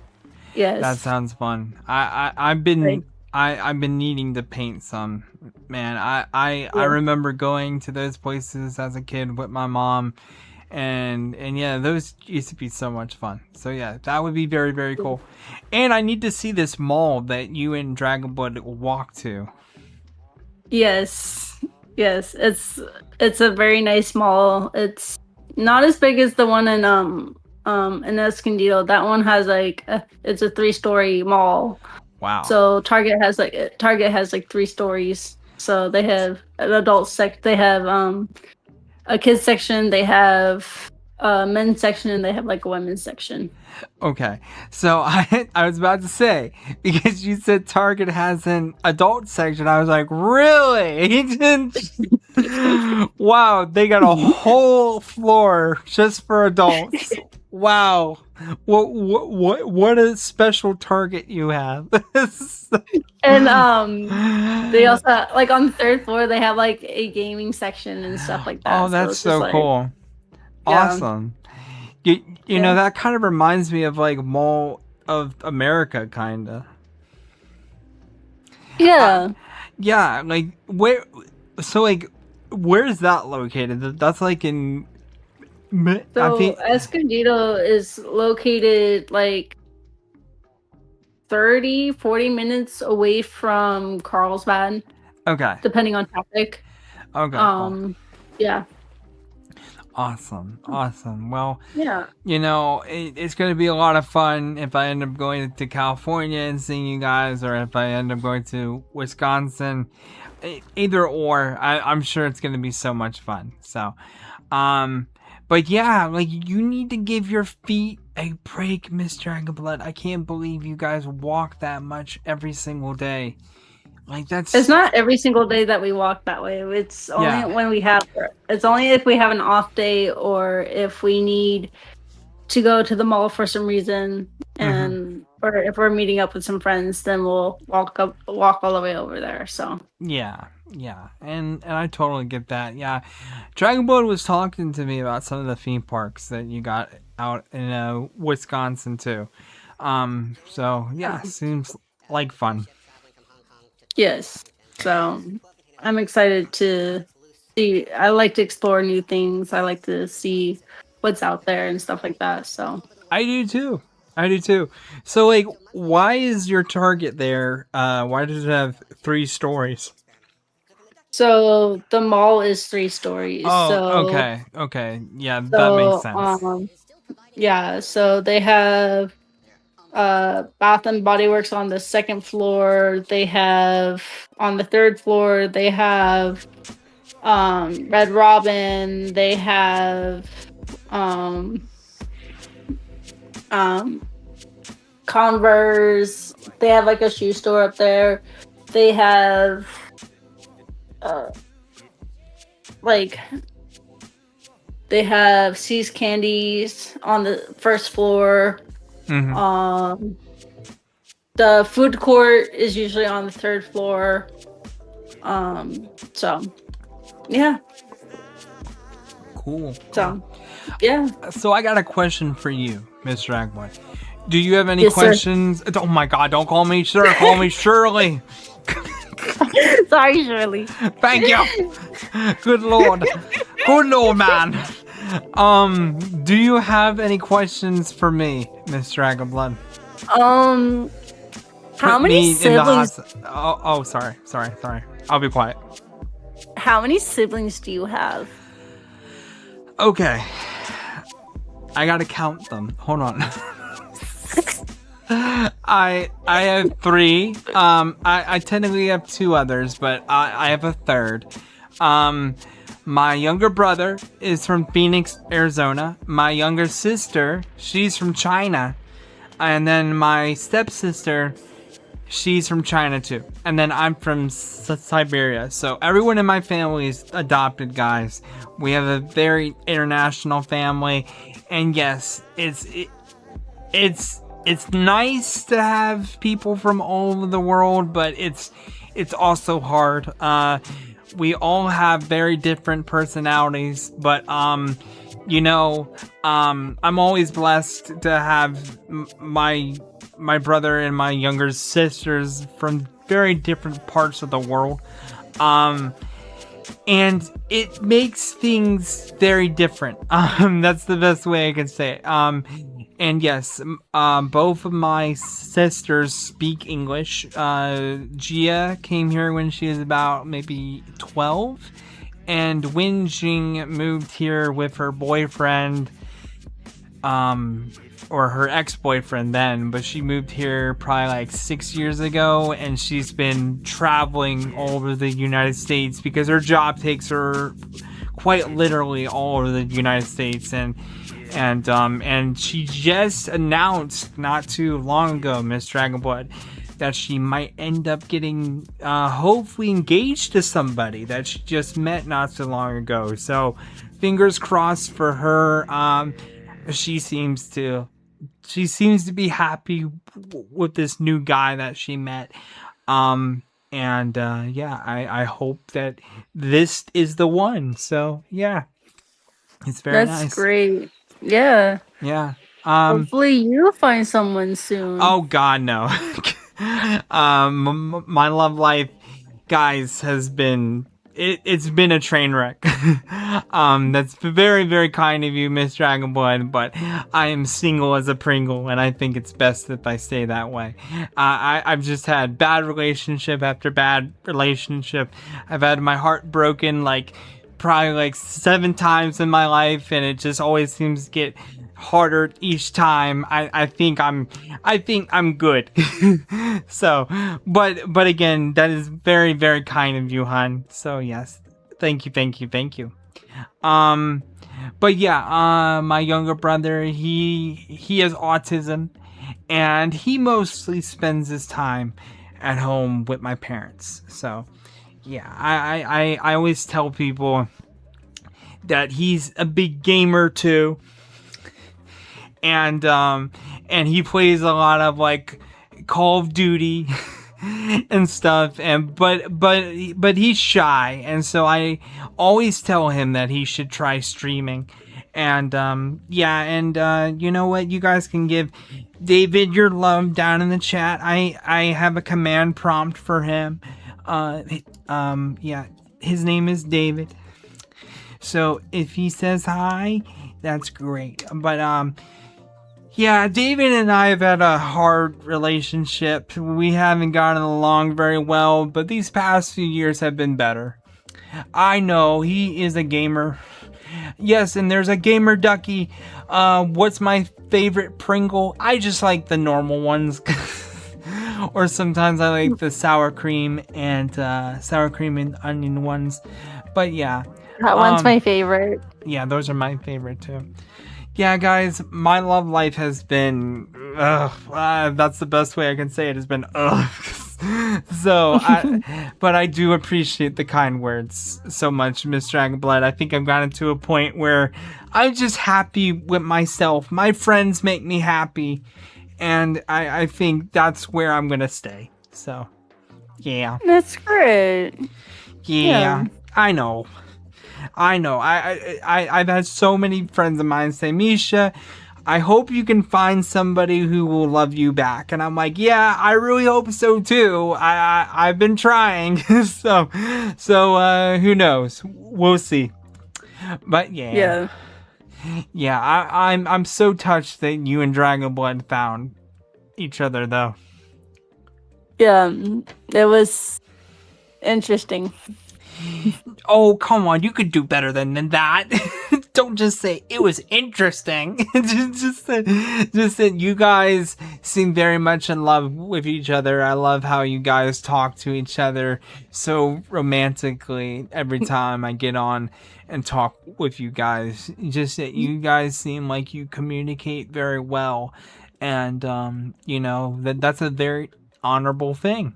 Speaker 2: yes.
Speaker 1: That sounds fun. I've been I've been needing to paint some. Man, I remember going to those places as a kid with my mom, and yeah, those used to be so much fun. So yeah, that would be very, very cool. And I need to see this mall that you and Dragonblood walk to.
Speaker 2: Yes. It's a very nice mall. It's not as big as the one in Escondido. That one has like it's a 3-story mall.
Speaker 1: Wow.
Speaker 2: So Target has like 3 stories. So they have an adult they have a kids section, they have a men's section, and they have like a women's section.
Speaker 1: Okay, so I was about to say, because you said Target has an adult section, I was like, really? Wow, they got a whole floor just for adults. Wow, what a special Target you have.
Speaker 2: And they also like on the 3rd floor they have like a gaming section and stuff like that.
Speaker 1: Oh, that's so cool. Awesome. You know, that kind of reminds me of like Mall of America, kind of.
Speaker 2: Yeah.
Speaker 1: Yeah, like where? So like, where is that located? That's like in.
Speaker 2: So Escondido is located like 30-40 minutes away from Carlsbad.
Speaker 1: Okay.
Speaker 2: Depending on traffic.
Speaker 1: Okay. Cool.
Speaker 2: Yeah.
Speaker 1: Awesome. Well,
Speaker 2: yeah.
Speaker 1: You know, it's going to be a lot of fun if I end up going to California and seeing you guys, or if I end up going to Wisconsin. Either or, I'm sure it's going to be so much fun. So, but yeah, like you need to give your feet a break, Miss Dragonblood. I can't believe you guys walk that much every single day. Like
Speaker 2: it's not every single day that we walk that way. It's only when we have it's only if we have an off day, or if we need to go to the mall for some reason,
Speaker 1: Mm-hmm.
Speaker 2: and or if we're meeting up with some friends, then we'll walk all the way over there. So
Speaker 1: Yeah, and I totally get that. Yeah, Dragon Boat was talking to me about some of the theme parks that you got out in Wisconsin too. So yeah, seems like fun.
Speaker 2: yes, so I'm excited to see. I like to explore new things. I like to see what's out there and stuff like that. So
Speaker 1: I do too. I do too. So like, why is your Target there? Why does it have 3 stories?
Speaker 2: so the mall is 3 stories.
Speaker 1: Oh,
Speaker 2: So
Speaker 1: okay, yeah, that makes
Speaker 2: so
Speaker 1: sense.
Speaker 2: yeah, so they have Bath and Body Works on the second floor. They have on the third floor, they have Red Robin. They have um um Converse. They have like a shoe store up there. They have uh like they have Seas Candies on the first floor.
Speaker 1: Mm-hmm.
Speaker 2: The food court is usually on the third floor. So yeah.
Speaker 1: Cool.
Speaker 2: So yeah.
Speaker 1: So I got a question for you, Mr. Agwood. Do you have any
Speaker 2: Yes, sir.
Speaker 1: questions? Oh my God! Don't call me sir. Call me Shirley.
Speaker 2: Sorry, Shirley.
Speaker 1: Thank you. Good Lord. Good Lord, man. Do you have any questions for me, Mr. Agablood?
Speaker 2: How many siblings?
Speaker 1: Oh, sorry. I'll be quiet.
Speaker 2: How many siblings do you have?
Speaker 1: Okay. I gotta count them. Hold on. I have 3. I technically have 2 others, but I have a third. My younger brother is from Phoenix, Arizona. My younger sister, she's from China. And then my stepsister, she's from China too. And then I'm from Siberia. So everyone in my family is adopted, guys. We have a very international family. And yes, it's nice to have people from all over the world, but it's also hard. We all have very different personalities, but I'm always blessed to have my brother and my younger sisters from very different parts of the world. And it makes things very different. That's the best way I can say it. And yes, both of my sisters speak English. Gia came here when she was about maybe 12. And Winjing moved here with her boyfriend, or her ex-boyfriend then, but she moved here probably like 6 years ago, and she's been traveling all over the United States because her job takes her quite literally all over the United States, and she just announced not too long ago, Miss Dragonblood, that she might end up getting hopefully engaged to somebody that she just met not so long ago. So fingers crossed for her. She seems to be happy with this new guy that she met. Yeah, I hope that this is the one. So yeah, it's very nice.
Speaker 2: That's great. Yeah.
Speaker 1: Yeah.
Speaker 2: Hopefully you'll find someone soon.
Speaker 1: Oh God, no. My love life, guys, has been it's been a train wreck. That's very, very kind of you, Miss Dragonblood, but I am single as a Pringle, and I think it's best if I stay that way. I've just had bad relationship after bad relationship. I've had my heart broken probably 7 times in my life, and it just always seems to get harder each time. I think I'm good. So, but again, that is very, very kind of you, hon. So yes, thank you. But yeah, my younger brother, he has autism, and he mostly spends his time at home with my parents. So yeah, I always tell people that he's a big gamer too. and he plays a lot of like Call of Duty and stuff, and but he's shy, and so I always tell him that he should try streaming. And you know what, you guys can give David your love down in the chat. I have a command prompt for him. His name is David, so if he says hi, that's great. But yeah, David and I have had a hard relationship. We haven't gotten along very well, but these past few years have been better. I know he is a gamer. Yes, and there's a gamer ducky. What's my favorite Pringle? I just like the normal ones. Or sometimes I like the sour cream and onion ones. But yeah.
Speaker 2: That one's my favorite.
Speaker 1: Yeah, those are my favorite too. Yeah, guys, my love life has been, that's the best way I can say it, has been, So, but I do appreciate the kind words so much, Miss Dragonblood. I think I've gotten to a point where I'm just happy with myself. My friends make me happy, and I think that's where I'm going to stay. So, yeah.
Speaker 2: That's great.
Speaker 1: Yeah. I know. I've had so many friends of mine say, Misha, I hope you can find somebody who will love you back. And I'm like, yeah, I really hope so too. I've been trying. so who knows? We'll see. But yeah. I'm so touched that you and Dragonblood found each other though.
Speaker 2: Yeah, it was interesting.
Speaker 1: Oh, come on. You could do better than that. Don't just say it was interesting. just that you guys seem very much in love with each other. I love how you guys talk to each other so romantically every time I get on and talk with you guys. Just that you guys seem like you communicate very well. And, that's a very honorable thing.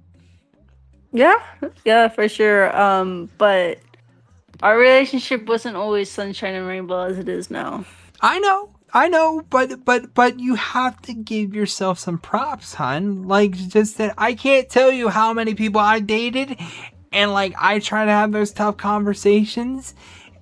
Speaker 1: Yeah, for sure. But our relationship wasn't always sunshine and rainbow as it is now. I know, but you have to give yourself some props, hun. Like, just that I can't tell you how many people I dated, and like I try to have those tough conversations,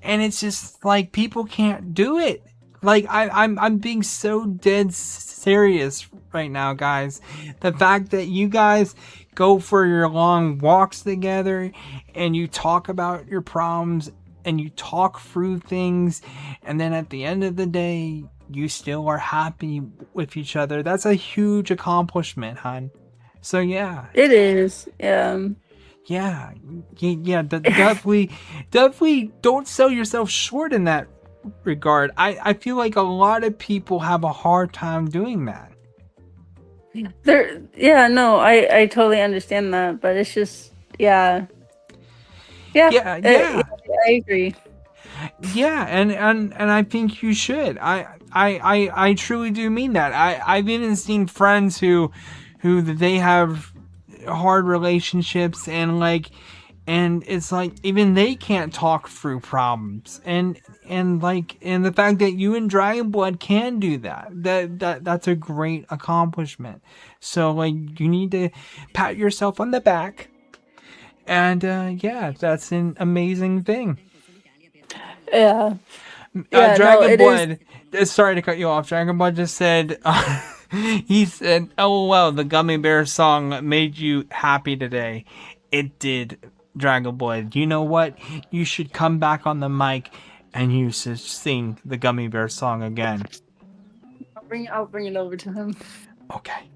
Speaker 1: and it's just like people can't do it. Like I'm being so dead serious right now, guys. The fact that you guys go for your long walks together and you talk about your problems and you talk through things, and then at the end of the day you still are happy with each other. That's a huge accomplishment, hon. So yeah,
Speaker 2: it is.
Speaker 1: Definitely don't sell yourself short in that regard. I feel like a lot of people have a hard time doing that.
Speaker 2: I totally understand that, but it's just I agree.
Speaker 1: Yeah, and I think you should. I truly do mean that. I've even seen friends who they have hard relationships, and it's like even they can't talk through problems, and the fact that you and Dragonblood can do that's a great accomplishment. So like you need to pat yourself on the back, and that's an amazing thing. Dragonblood, sorry to cut you off. Dragonblood just said he said, "LOL, the Gummy Bear song made you happy today." It did. Dragonblood, you know what? You should come back on the mic and you should sing the Gummy Bear song again.
Speaker 2: I'll bring it over to him.
Speaker 1: Okay.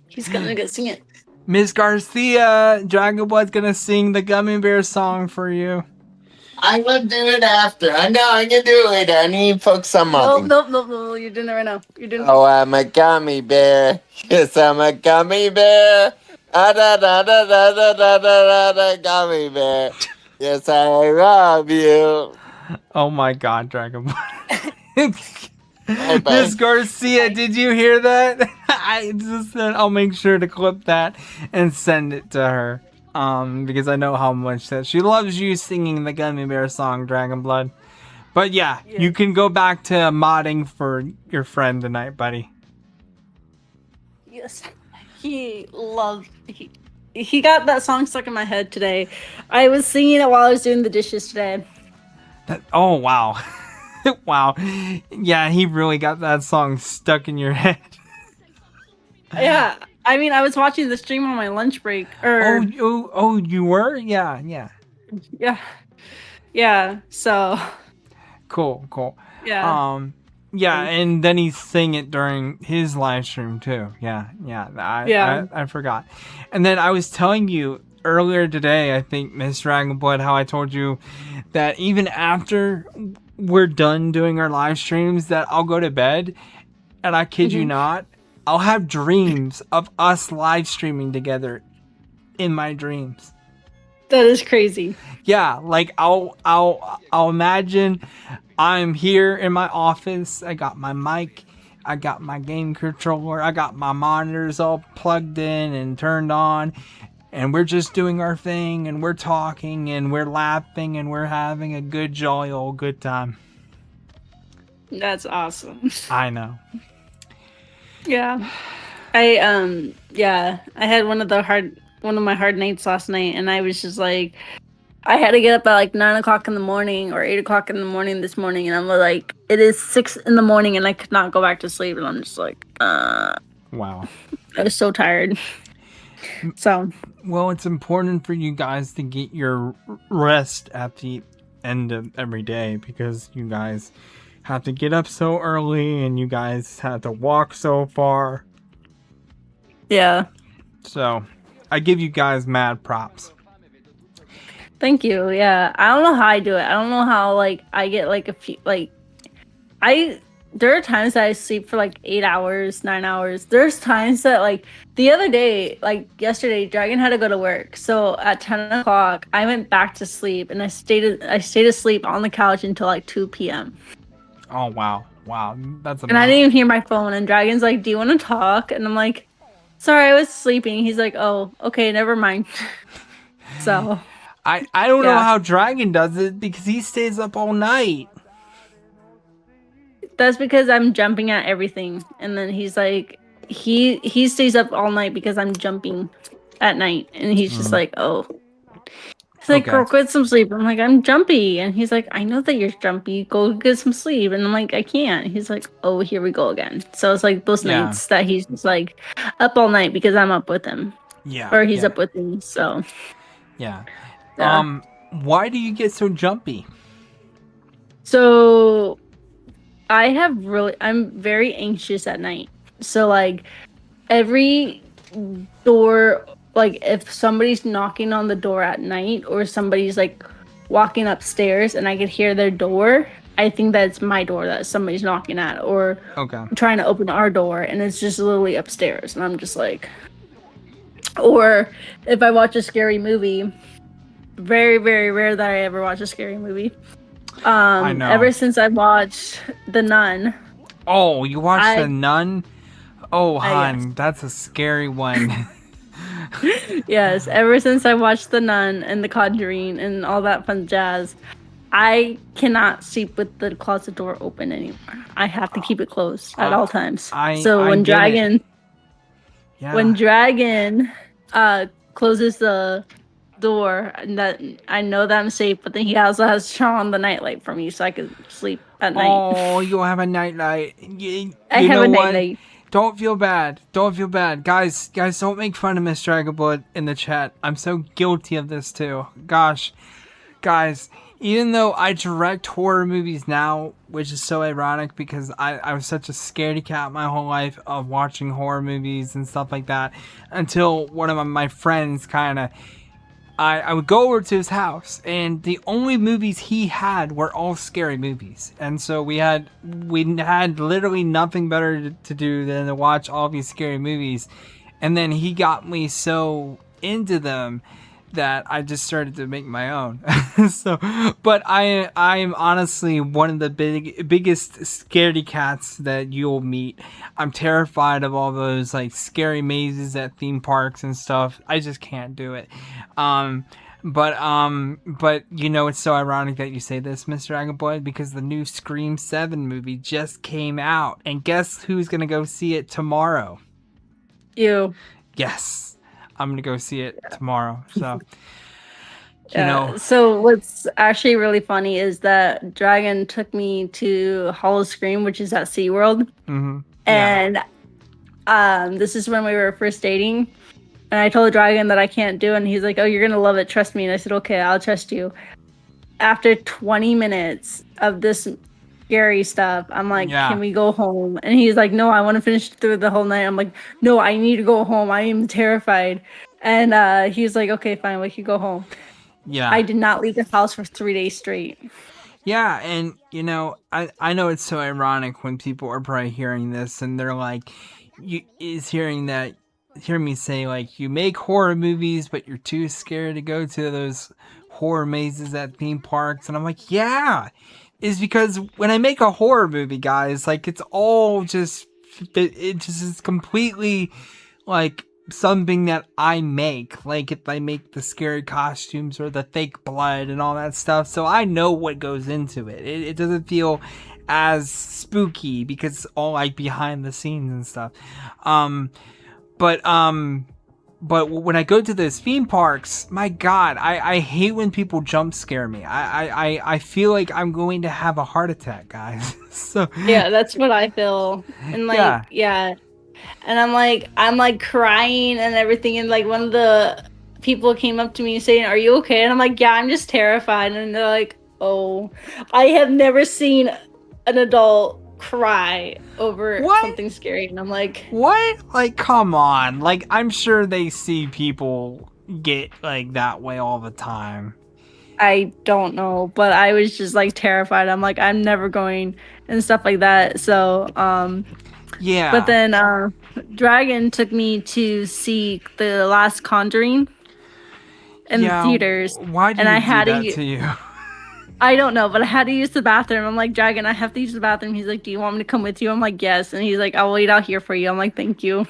Speaker 2: He's gonna go sing it.
Speaker 1: Miss Garcia, Dragonblood's gonna sing the Gummy Bear song for you.
Speaker 3: I'm gonna do it after. I know I can do it. I need to focus on something.
Speaker 2: No. You're doing it right now.
Speaker 3: Oh, I'm a gummy bear. Yes, I'm a gummy bear. Gummy bear. Yes, I love you.
Speaker 1: Oh my God, Dragonblood. Miss Garcia, did you hear that? I just said I'll make sure to clip that and send it to her. Because I know how much that she loves you singing the Gummy Bear song, Dragonblood. But yeah, you can go back to modding for your friend tonight, buddy.
Speaker 2: Yes, he got that song stuck in my head today. I was singing it while I was doing the dishes today.
Speaker 1: Oh wow. Wow. Yeah, he really got that song stuck in your head.
Speaker 2: Yeah, I mean, I was watching the stream on my lunch break.
Speaker 1: Oh, you were? Yeah.
Speaker 2: Yeah. So
Speaker 1: Cool.
Speaker 2: yeah.
Speaker 1: Yeah, and then he sang it during his live stream too. Yeah. I forgot. And then I was telling you earlier today, I think, Miss Dragonblood, how I told you that even after we're done doing our live streams, that I'll go to bed, and I kid you not, I'll have dreams of us live streaming together in my dreams.
Speaker 2: That is crazy.
Speaker 1: Yeah, like I'll imagine I'm here in my office. I got my mic, I got my game controller, I got my monitors all plugged in and turned on, and we're just doing our thing, and we're talking, and we're laughing, and we're having a good, jolly old good time.
Speaker 2: That's awesome.
Speaker 1: I know.
Speaker 2: Yeah. I had one of my hard nights last night, and I was just like, I had to get up at like 9 o'clock in the morning or 8 o'clock in the morning this morning, and I'm like, it is 6 in the morning, and I could not go back to sleep, and I'm just like,
Speaker 1: Wow.
Speaker 2: I was so tired. So.
Speaker 1: Well, it's important for you guys to get your rest at the end of every day, because you guys have to get up so early, and you guys have to walk so far.
Speaker 2: Yeah.
Speaker 1: So, I give you guys mad props.
Speaker 2: Thank you. Yeah. I don't know how I do it. I don't know how, like, I get, like, a few, like, there are times that I sleep for, like, 8 hours, 9 hours. There's times that, like, the other day, like, yesterday, Dragon had to go to work. So, at 10 o'clock, I went back to sleep, and I stayed asleep on the couch until, like, 2 p.m.
Speaker 1: Oh, wow. That's amazing.
Speaker 2: And I didn't even hear my phone, and Dragon's like, do you want to talk? And I'm like, sorry, I was sleeping. He's like, oh, okay, never mind. So...
Speaker 1: I don't know how Dragon does it, because he stays up all night.
Speaker 2: That's because I'm jumping at everything. And then he's like, he stays up all night because I'm jumping at night. And he's just like, oh. He's like, girl, get some sleep. I'm like, I'm jumpy. And he's like, I know that you're jumpy. Go get some sleep. And I'm like, I can't. He's like, oh, here we go again. So it's like those nights that he's just like up all night because I'm up with him.
Speaker 1: Yeah.
Speaker 2: Or he's up with me. So.
Speaker 1: Yeah. Why do you get so jumpy?
Speaker 2: So I'm very anxious at night. So like every door, like if somebody's knocking on the door at night or somebody's like walking upstairs and I could hear their door, I think that's my door that somebody's knocking at, or trying to open our door and it's just literally upstairs. And I'm just like, or if I watch a scary movie, very, very rare that I ever watch a scary movie.
Speaker 1: I know.
Speaker 2: Ever since I watched The Nun.
Speaker 1: Oh, you watched The Nun? Oh, hon, that's a scary one.
Speaker 2: Yes, ever since I watched The Nun and The Conjuring and all that fun jazz, I cannot sleep with the closet door open anymore. I have to keep it closed at all times. When Dragon closes the door, and that I know that I'm safe, but then he also has to turn on the nightlight for me so I can sleep at night.
Speaker 1: Oh, you have a nightlight.
Speaker 2: I have a nightlight.
Speaker 1: Don't feel bad. Guys, don't make fun of Miss Dragonblood in the chat. I'm so guilty of this too. Gosh. Guys, even though I direct horror movies now, which is so ironic because I was such a scaredy cat my whole life of watching horror movies and stuff like that, until one of my friends kind of, I would go over to his house, and the only movies he had were all scary movies. And so we had literally nothing better to do than to watch all these scary movies. And then he got me so into them that I just started to make my own. But I am honestly one of the biggest scaredy cats that you'll meet. I'm terrified of all those like scary mazes at theme parks and stuff. I just can't do it. But you know, it's so ironic that you say this, Mr. Dragonblood, because the new Scream 7 movie just came out, and guess who's gonna go see it tomorrow?
Speaker 2: You.
Speaker 1: Yes, I'm gonna go see it tomorrow. So, you
Speaker 2: Yeah.
Speaker 1: know,
Speaker 2: So what's actually really funny is that Dragon took me to Hollow Scream, which is at SeaWorld.
Speaker 1: yeah,
Speaker 2: And this is when we were first dating. And I told Dragon that I can't do it. And he's like, oh, you're going to love it. Trust me. And I said, okay, I'll trust you. After 20 minutes of this scary stuff, I'm like,
Speaker 1: yeah,
Speaker 2: can we go home? And he's like, no, I want to finish through the whole night. I'm like, no, I need to go home. I am terrified. And he's like, okay, fine, we can go home.
Speaker 1: yeah.
Speaker 2: I did not leave the house for 3 days straight.
Speaker 1: Yeah, and you know, I know it's so ironic when people are probably hearing this and they're like, hearing me say like, you make horror movies, but you're too scared to go to those horror mazes at theme parks, and I'm like, yeah, is because when I make a horror movie, guys, like it's all just it just is completely like something that I make. Like if I make the scary costumes or the fake blood and all that stuff. So I know what goes into it. It doesn't feel as spooky because it's all like behind the scenes and stuff. But when I go to those theme parks, my God, I hate when people jump scare me. I feel like I'm going to have a heart attack, guys. So
Speaker 2: Yeah, that's what I feel. And like, yeah. And I'm like crying and everything. And like one of the people came up to me saying, are you okay? And I'm like, yeah, I'm just terrified. And they're like, oh, I have never seen an adult cry over something scary. And I'm like,
Speaker 1: what? Like, come on. Like, I'm sure they see people get like that way all the time.
Speaker 2: I don't know, but I was just like terrified. I'm like, I'm never going and stuff like that. So,
Speaker 1: yeah.
Speaker 2: But then Dragon took me to see the last Conjuring in the theaters.
Speaker 1: Why did he do that to you?
Speaker 2: I don't know, but I had to use the bathroom. I'm like, Dragon, I have to use the bathroom. He's like, do you want me to come with you? I'm like, yes. And he's like, I'll wait out here for you. I'm like, thank you.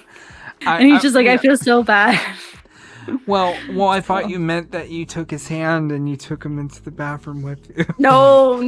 Speaker 2: And he's just like, I feel so bad.
Speaker 1: Well, I thought you meant that you took his hand and you took him into the bathroom with you.
Speaker 2: No.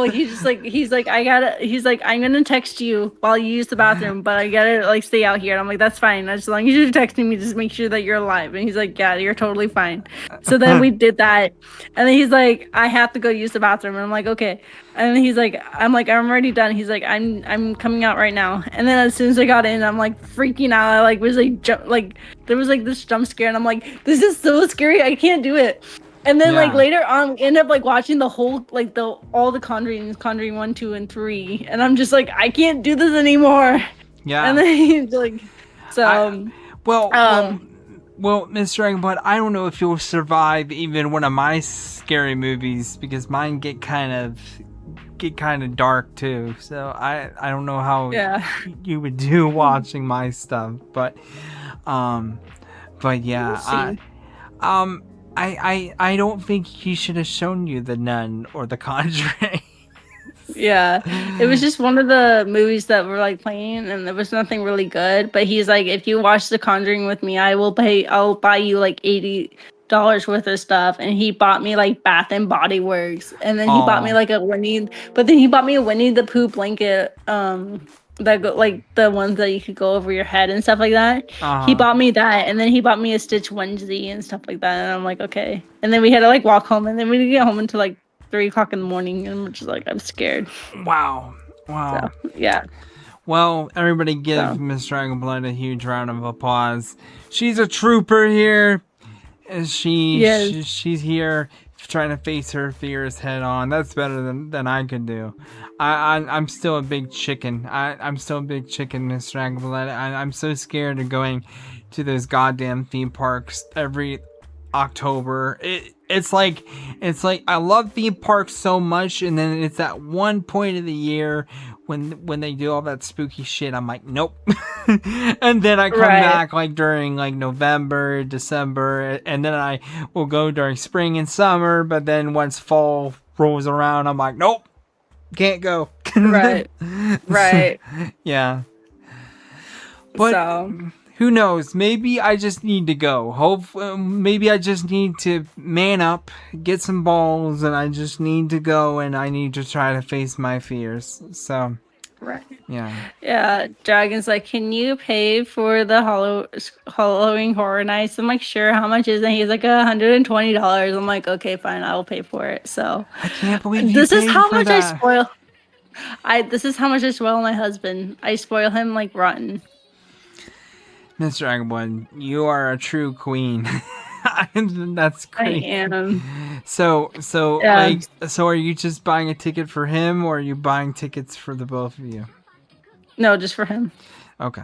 Speaker 2: He's like, I'm gonna text you while you use the bathroom, but I gotta like stay out here. And I'm like, that's fine. As long as you're texting me, just make sure that you're alive. And he's like, yeah, you're totally fine. So then we did that, and then he's like, I have to go use the bathroom, and I'm like, okay. And then he's like, I'm already done. He's like, I'm coming out right now. And then as soon as I got in, I'm like freaking out. I like was like there was like this jump scare, and I'm like, this is so scary. I can't do it. And then like later on, we end up like watching the whole like all the Conjuring 1, 2, and 3, and I'm just like, I can't do this anymore.
Speaker 1: Yeah.
Speaker 2: And then he's like, so
Speaker 1: well, Mr. Dragonblood, I don't know if you'll survive even one of my scary movies because mine get kind of dark too. So I don't know how you would do watching my stuff, but yeah, I don't think he should have shown you The Nun or The Conjuring.
Speaker 2: Yeah, it was just one of the movies that were like playing, and there was nothing really good. But he's like, if you watch The Conjuring with me, I'll buy you like $80 worth of stuff. And he bought me like Bath and Body Works, and then he bought me like a Winnie the Pooh blanket, that go like the ones that you could go over your head and stuff like that. He bought me that, and then he bought me a Stitch onesie and stuff like that. And I'm like, okay. And then we had to like walk home, and then we didn't get home until like 3 o'clock in the morning, and we're just like, I'm scared.
Speaker 1: Wow.
Speaker 2: So, yeah.
Speaker 1: Well, everybody give Miss Dragonblood a huge round of applause. She's a trooper here. She's here trying to face her fears head on. That's better than I could do. I'm still a big chicken. I'm still a big chicken, Miss Dragonblood. I'm so scared of going to those goddamn theme parks every October. It's like I love theme parks so much, and then it's that one point of the year when they do all that spooky shit. I'm like, nope. And then I come back like during like November, December, and then I will go during spring and summer. But then once fall rolls around, I'm like, nope, can't go.
Speaker 2: Right.
Speaker 1: Yeah. But who knows? Maybe I just need to go. Maybe I just need to man up, get some balls, and I just need to go and I need to try to face my fears. So,
Speaker 2: Right.
Speaker 1: yeah.
Speaker 2: Yeah, Dragon's like, can you pay for the Halloween Horror Nights? I'm like, sure. How much is it? He's like, $120. I'm like, okay, fine, I'll pay for it. So
Speaker 1: I can't believe you
Speaker 2: this is
Speaker 1: paid
Speaker 2: how
Speaker 1: for
Speaker 2: much I
Speaker 1: that.
Speaker 2: spoil. This is how much I spoil my husband. I spoil him like rotten.
Speaker 1: Miss Dragonblood, you are a true queen. That's
Speaker 2: I
Speaker 1: great.
Speaker 2: am.
Speaker 1: So
Speaker 2: Yeah.
Speaker 1: are you just buying a ticket for him, or are you buying tickets for the both of you?
Speaker 2: No, just for him.
Speaker 1: Okay.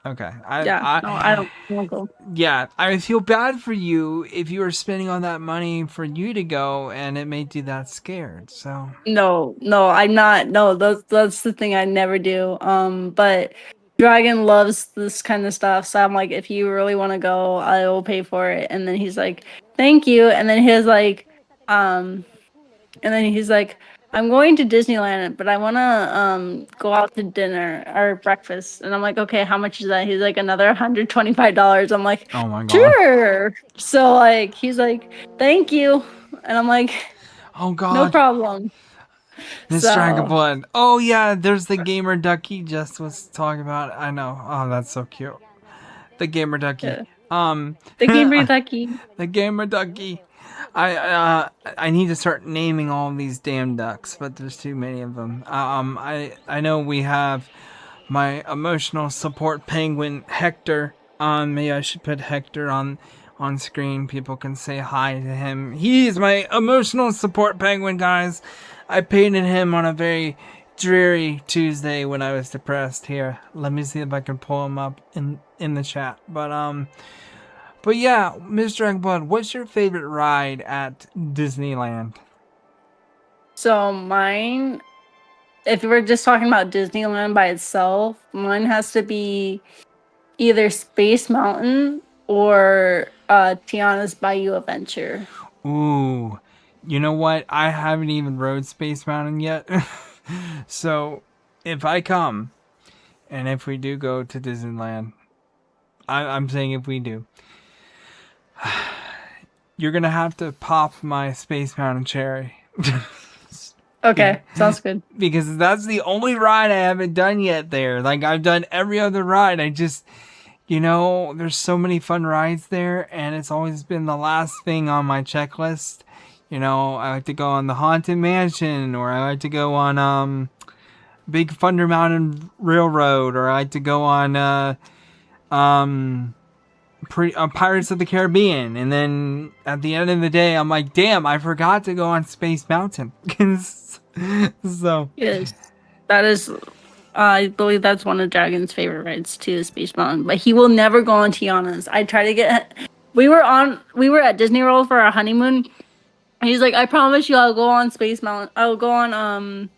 Speaker 1: Okay.
Speaker 2: Yeah. No, I won't go.
Speaker 1: Yeah, I feel bad for you if you were spending all that money for you to go and it made you that scared. So
Speaker 2: No, I'm not. No, that's the thing I never do. But Dragon loves this kind of stuff, so I'm like, if you really want to go, I will pay for it. And then he's like, thank you. Um, and then he's like, I'm going to Disneyland, but I wanna go out to dinner or breakfast. And I'm like, okay, how much is that? He's like, another $125. I'm like,
Speaker 1: oh my god.
Speaker 2: sure. So like, he's like, thank you, and I'm like,
Speaker 1: Oh
Speaker 2: no
Speaker 1: god.
Speaker 2: problem.
Speaker 1: Miss
Speaker 2: So
Speaker 1: Dragonblood. Oh yeah, there's the gamer ducky just was talking about. I know. Oh, that's so cute. The gamer ducky.
Speaker 2: yeah. The gamer ducky.
Speaker 1: The gamer ducky. I need to start naming all these damn ducks, but there's too many of them. I know we have my emotional support penguin Hector. Maybe I should put Hector on screen. People can say hi to him. He's my emotional support penguin, guys. I painted him on a very dreary Tuesday when I was depressed. Here, let me see if I can pull him up in the chat. But yeah, Mr. Dragonblood, what's your favorite ride at Disneyland?
Speaker 2: So mine, if we're just talking about Disneyland by itself, mine has to be either Space Mountain or Tiana's Bayou Adventure.
Speaker 1: Ooh, you know what? I haven't even rode Space Mountain yet. So, if I come, and if we do go to Disneyland, I'm saying if we do, you're gonna have to pop my Space Mountain cherry.
Speaker 2: Okay, sounds good.
Speaker 1: Because that's the only ride I haven't done yet there. Like, I've done every other ride. I just, there's so many fun rides there, and it's always been the last thing on my checklist. I like to go on the Haunted Mansion, or I like to go on Big Thunder Mountain Railroad, or I like to go on Pirates of the Caribbean. And then at the end of the day, I'm like, damn, I forgot to go on Space Mountain. So
Speaker 2: Yes, that is. I believe that's one of Dragon's favorite rides too, Space Mountain. But he will never go on Tiana's. I try to get. We were at Disney World for our honeymoon. And he's like, I promise you, I'll go on Space Mountain. I'll go on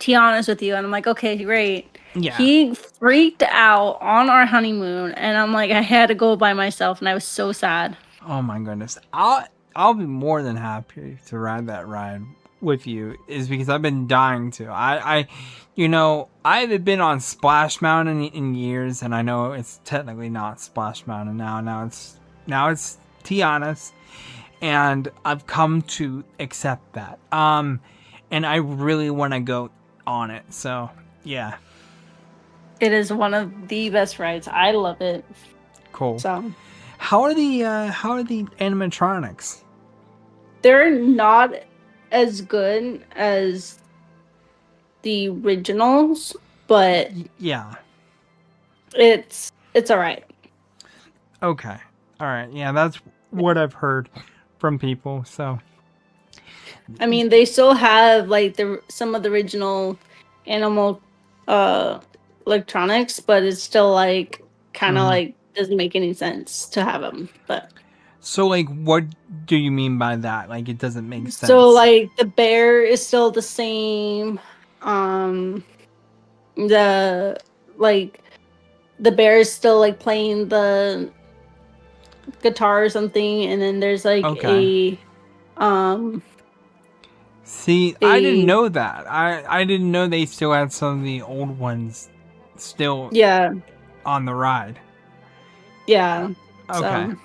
Speaker 2: Tiana's with you. And I'm like, okay, great.
Speaker 1: yeah.
Speaker 2: He freaked out on our honeymoon, and I'm like, I had to go by myself, and I was so sad.
Speaker 1: Oh my goodness. I'll be more than happy to ride that ride with you, is because I've been dying to. I haven't been on Splash Mountain in years, and I know it's technically not Splash Mountain now. Now it's Tiana's, and I've come to accept that. And I really want to go on it. So yeah.
Speaker 2: It is one of the best rides. I love it.
Speaker 1: Cool.
Speaker 2: So
Speaker 1: how are the animatronics?
Speaker 2: they're not as good as the originals, but
Speaker 1: yeah,
Speaker 2: it's all right.
Speaker 1: Okay. All right. Yeah, that's what I've heard from people. So
Speaker 2: I mean, they still have like some of the original animal electronics, but it's still like kind of like doesn't make any sense to have them. But
Speaker 1: so, like, what do you mean by that? Like, it doesn't make sense.
Speaker 2: So like the bear is still the same. The bear is still like playing the guitar or something, and then there's like
Speaker 1: See, I didn't know that. I didn't know they still had some of the old ones still.
Speaker 2: Yeah.
Speaker 1: on the ride.
Speaker 2: Yeah.
Speaker 1: Okay.
Speaker 2: So,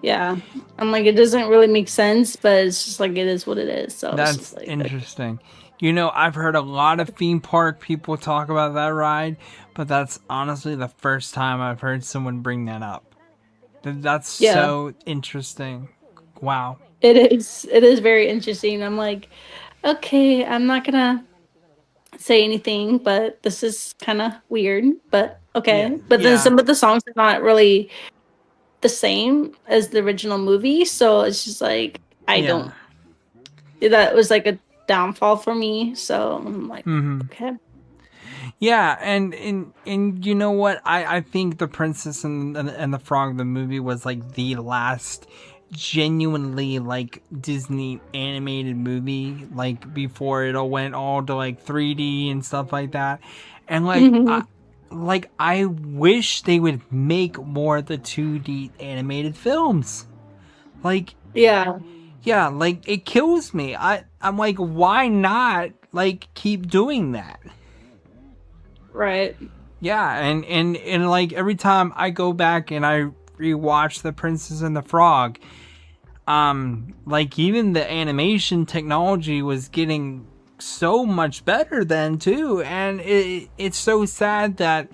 Speaker 2: yeah. I'm like, it doesn't really make sense, but it's just like, it is what it is. So it's just
Speaker 1: That's
Speaker 2: like,
Speaker 1: interesting. You know, I've heard a lot of theme park people talk about that ride, but that's honestly the first time I've heard someone bring that up. That's
Speaker 2: yeah,
Speaker 1: so interesting. Wow.
Speaker 2: it is. It is very interesting. I'm like, okay, I'm not gonna say anything, but this is kind of weird, but
Speaker 1: Yeah.
Speaker 2: okay. But then
Speaker 1: Yeah.
Speaker 2: some of the songs are not really the same as the original movie, so it's just like, I
Speaker 1: Yeah.
Speaker 2: don't, that was like a downfall for me. So I'm like,
Speaker 1: Mm-hmm.
Speaker 2: okay.
Speaker 1: Yeah, and you know what? I think The Princess and the Frog, the movie, was like the last genuinely like Disney animated movie, like before it all went all to like 3D and stuff like that. And
Speaker 2: Mhm.
Speaker 1: I wish they would make more of the 2D animated films. Like,
Speaker 2: Yeah,
Speaker 1: yeah, like it kills me. I'm like, why not like keep doing that?
Speaker 2: right.
Speaker 1: Yeah, and like every time I go back and I rewatch The Princess and the Frog, like even the animation technology was getting so much better then too, and it's so sad that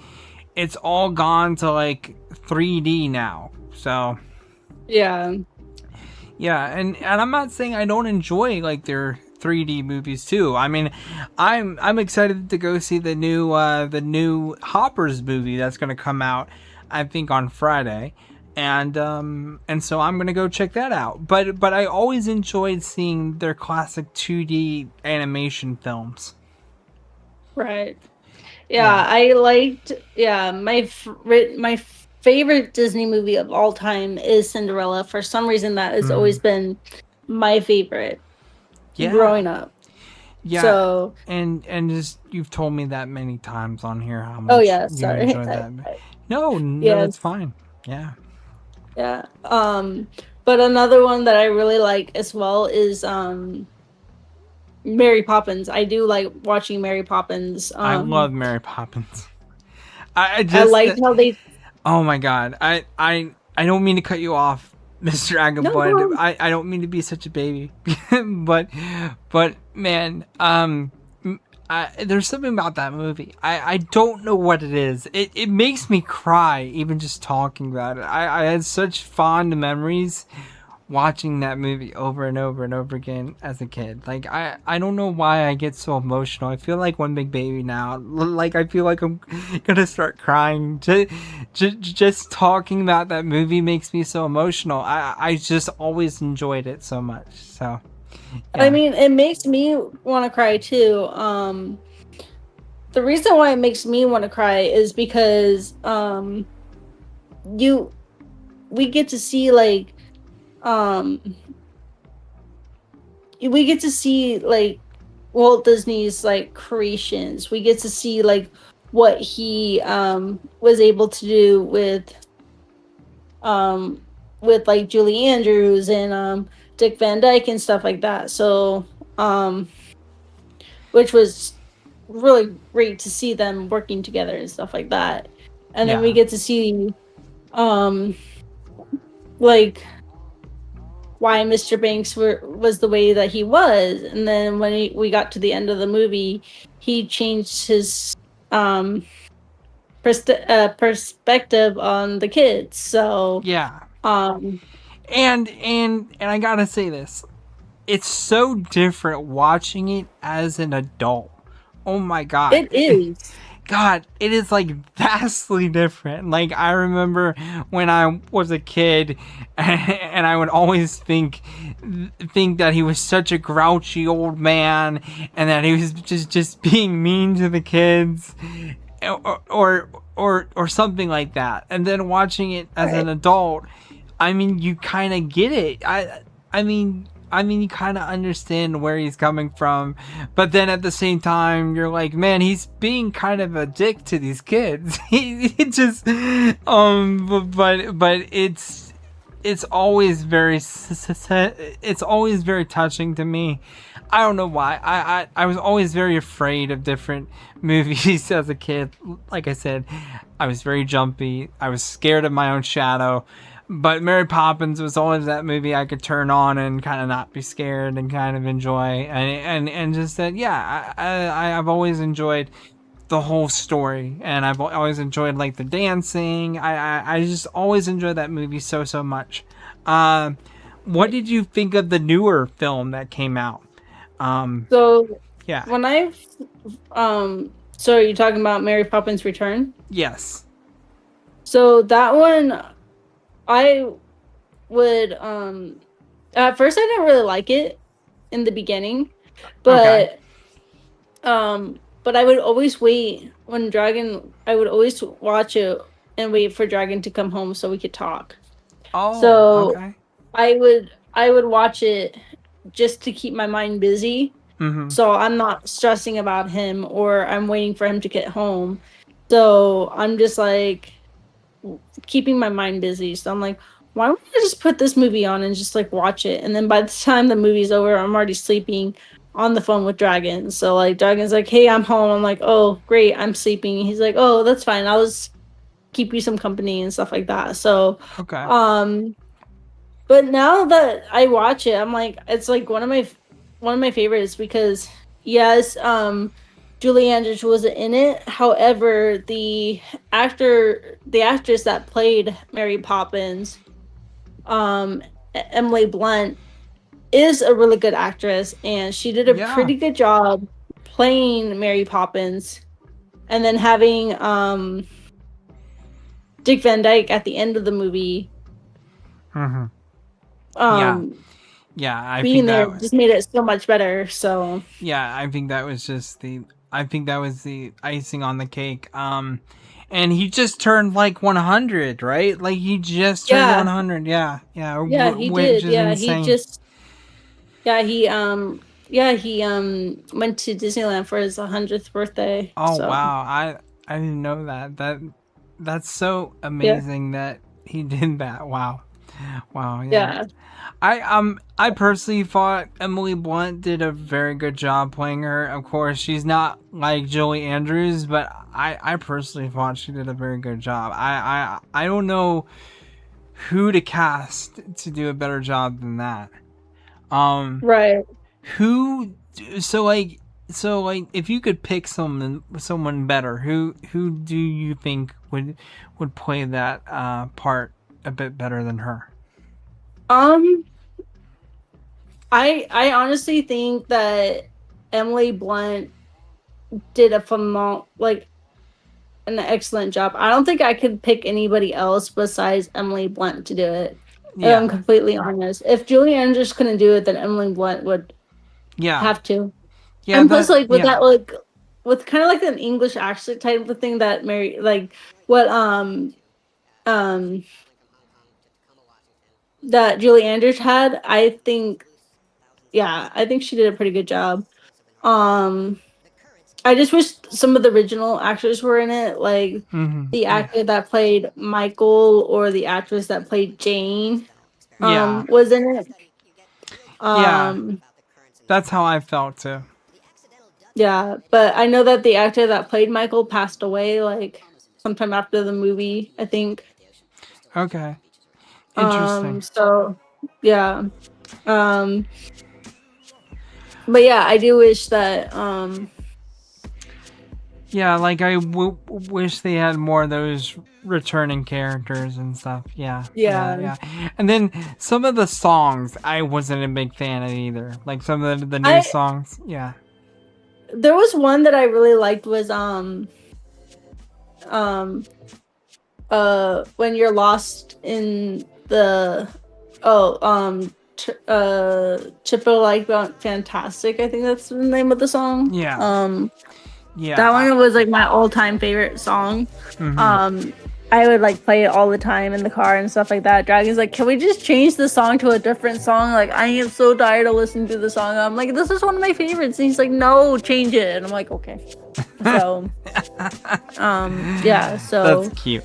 Speaker 1: it's all gone to like 3D now. So
Speaker 2: Yeah.
Speaker 1: yeah, and I'm not saying I don't enjoy like their 3D movies too. I mean, I'm excited to go see the new Hoppers movie that's going to come out, I think on Friday, and so I'm going to go check that out. But I always enjoyed seeing their classic 2D animation films.
Speaker 2: Right. Yeah,
Speaker 1: Yeah.
Speaker 2: I liked. Yeah, my favorite Disney movie of all time is Cinderella. For some reason, that has always been my favorite
Speaker 1: Yeah.
Speaker 2: growing up.
Speaker 1: Yeah.
Speaker 2: So,
Speaker 1: And just you've told me that many times on here how
Speaker 2: oh
Speaker 1: much
Speaker 2: yeah,
Speaker 1: you
Speaker 2: sorry.
Speaker 1: enjoyed that. No,
Speaker 2: Yeah,
Speaker 1: that's fine. Yeah.
Speaker 2: yeah. But another one that I really like as well is Mary Poppins. I do like watching Mary Poppins.
Speaker 1: I love Mary Poppins. I
Speaker 2: I
Speaker 1: just
Speaker 2: liked how they.
Speaker 1: oh my god. I don't mean to cut you off, Mr.
Speaker 2: No,
Speaker 1: Agabud.
Speaker 2: no.
Speaker 1: I don't mean to be such a baby. but man, there's something about that movie. I don't know what it is. It makes me cry even just talking about it. I had such fond memories watching that movie over and over and over again as a kid. Like I don't know why I get so emotional. I feel like one big baby now. Like I feel like I'm gonna start crying. Just talking about that movie makes me so emotional. I just always enjoyed it so much. So
Speaker 2: I
Speaker 1: yeah.
Speaker 2: mean, it makes me want to cry too. The reason why it makes me want to cry is because you we get to see like um we get to see like Walt Disney's like creations. We get to see like what he was able to do with like Julie Andrews and Dick Van Dyke and stuff like that. So which was really great to see them working together and stuff like that. And then we
Speaker 1: Yeah.
Speaker 2: get to see um like why Mr. Banks was the way that he was. And then when we got to the end of the movie, he changed his um perspective on the kids. So
Speaker 1: Yeah.
Speaker 2: um
Speaker 1: And I gotta say this. It's so different watching it as an adult. Oh my god.
Speaker 2: it is.
Speaker 1: God, it is like vastly different. Like I remember when I was a kid, and I would always think that he was such a grouchy old man, and that he was just being mean to the kids, or something like that. And then watching it as an
Speaker 2: Right.
Speaker 1: adult, I mean, you kind of get it. I mean, you kind of understand where he's coming from, but then at the same time, you're like, man, he's being kind of a dick to these kids. He just, but it's always very touching to me. I don't know why. I was always very afraid of different movies as a kid. Like I said, I was very jumpy. I was scared of my own shadow. But Mary Poppins was always that movie I could turn on and kind of not be scared and kind of enjoy. And just that, yeah, I've always enjoyed the whole story, and I've always enjoyed like the dancing. I just always enjoyed that movie so much. What did you think of the newer film that came out?
Speaker 2: So
Speaker 1: Yeah.
Speaker 2: when so are you talking about Mary Poppins Return?
Speaker 1: Yes.
Speaker 2: So that one, I would at first I didn't really like it in the beginning, but but I would always wait when Dragon. I would always watch it and wait for Dragon to come home so we could talk.
Speaker 1: Oh,
Speaker 2: So
Speaker 1: okay.
Speaker 2: I would watch it just to keep my mind busy.
Speaker 1: Mm-hmm.
Speaker 2: So I'm not stressing about him or I'm waiting for him to get home. So I'm just like keeping my mind busy. So I'm like, why don't I just put this movie on and just like watch it? And then by the time the movie's over, I'm already sleeping on the phone with Dragon. So like Dragon's like, hey, I'm home. I'm like, oh, great, I'm sleeping. He's like, oh, that's fine. I'll just keep you some company and stuff like that. So
Speaker 1: Okay.
Speaker 2: but now that I watch it, I'm like, it's like one of my favorites because yes, Julie Andrews was in it. However, the actress that played Mary Poppins, Emily Blunt, is a really good actress, and she did a pretty good job playing Mary Poppins, and then having Dick Van Dyke at the end of the movie.
Speaker 1: Mm-hmm. I
Speaker 2: being
Speaker 1: think
Speaker 2: there
Speaker 1: that
Speaker 2: just made it so much better. So
Speaker 1: yeah, I think that was the icing on the cake. And he just turned like 100, right? Like he just turned 100. Yeah,
Speaker 2: he
Speaker 1: which
Speaker 2: did.
Speaker 1: is
Speaker 2: Yeah,
Speaker 1: insane.
Speaker 2: he went to Disneyland for his 100th birthday.
Speaker 1: Oh
Speaker 2: so.
Speaker 1: wow, I didn't know that. That's so amazing that he did that. Wow, yeah. I personally thought Emily Blunt did a very good job playing her. Of course, she's not like Julie Andrews, but I personally thought she did a very good job. I don't know who to cast to do a better job than that.
Speaker 2: Right.
Speaker 1: So if you could pick someone better, who do you think would play that part a bit better than her?
Speaker 2: I honestly think that Emily Blunt did a an excellent job. I don't think I could pick anybody else besides Emily Blunt to do it.
Speaker 1: Yeah.
Speaker 2: I'm completely honest. If Julie Andrews couldn't do it, then Emily Blunt would have to.
Speaker 1: Yeah.
Speaker 2: And plus, like, with that, like, with kind of like an English accent type of thing that Mary, like, what, that Julie Andrews had, I think she did a pretty good job. I just wish some of the original actors were in it, like the actor that played Michael or the actress that played Jane, was in it.
Speaker 1: That's how I felt too.
Speaker 2: Yeah, but I know that the actor that played Michael passed away like sometime after the movie, I think.
Speaker 1: Okay. Interesting.
Speaker 2: So, yeah. But yeah, I do wish that
Speaker 1: yeah, like I wish they had more of those returning characters and stuff. Yeah. And then some of the songs I wasn't a big fan of either. Like some of the new songs. Yeah.
Speaker 2: There was one that I really liked was when you're lost in the Chippo like Fantastic, I think that's the name of the song. That one was like my all-time favorite song. I would like play it all the time in the car and stuff like that. Dragon's like, can we just change the song to a different song? Like, I am so tired of listening to the song. I'm like, this is one of my favorites. And he's like, no, change it. And I'm like, okay. So, yeah. So
Speaker 1: that's cute.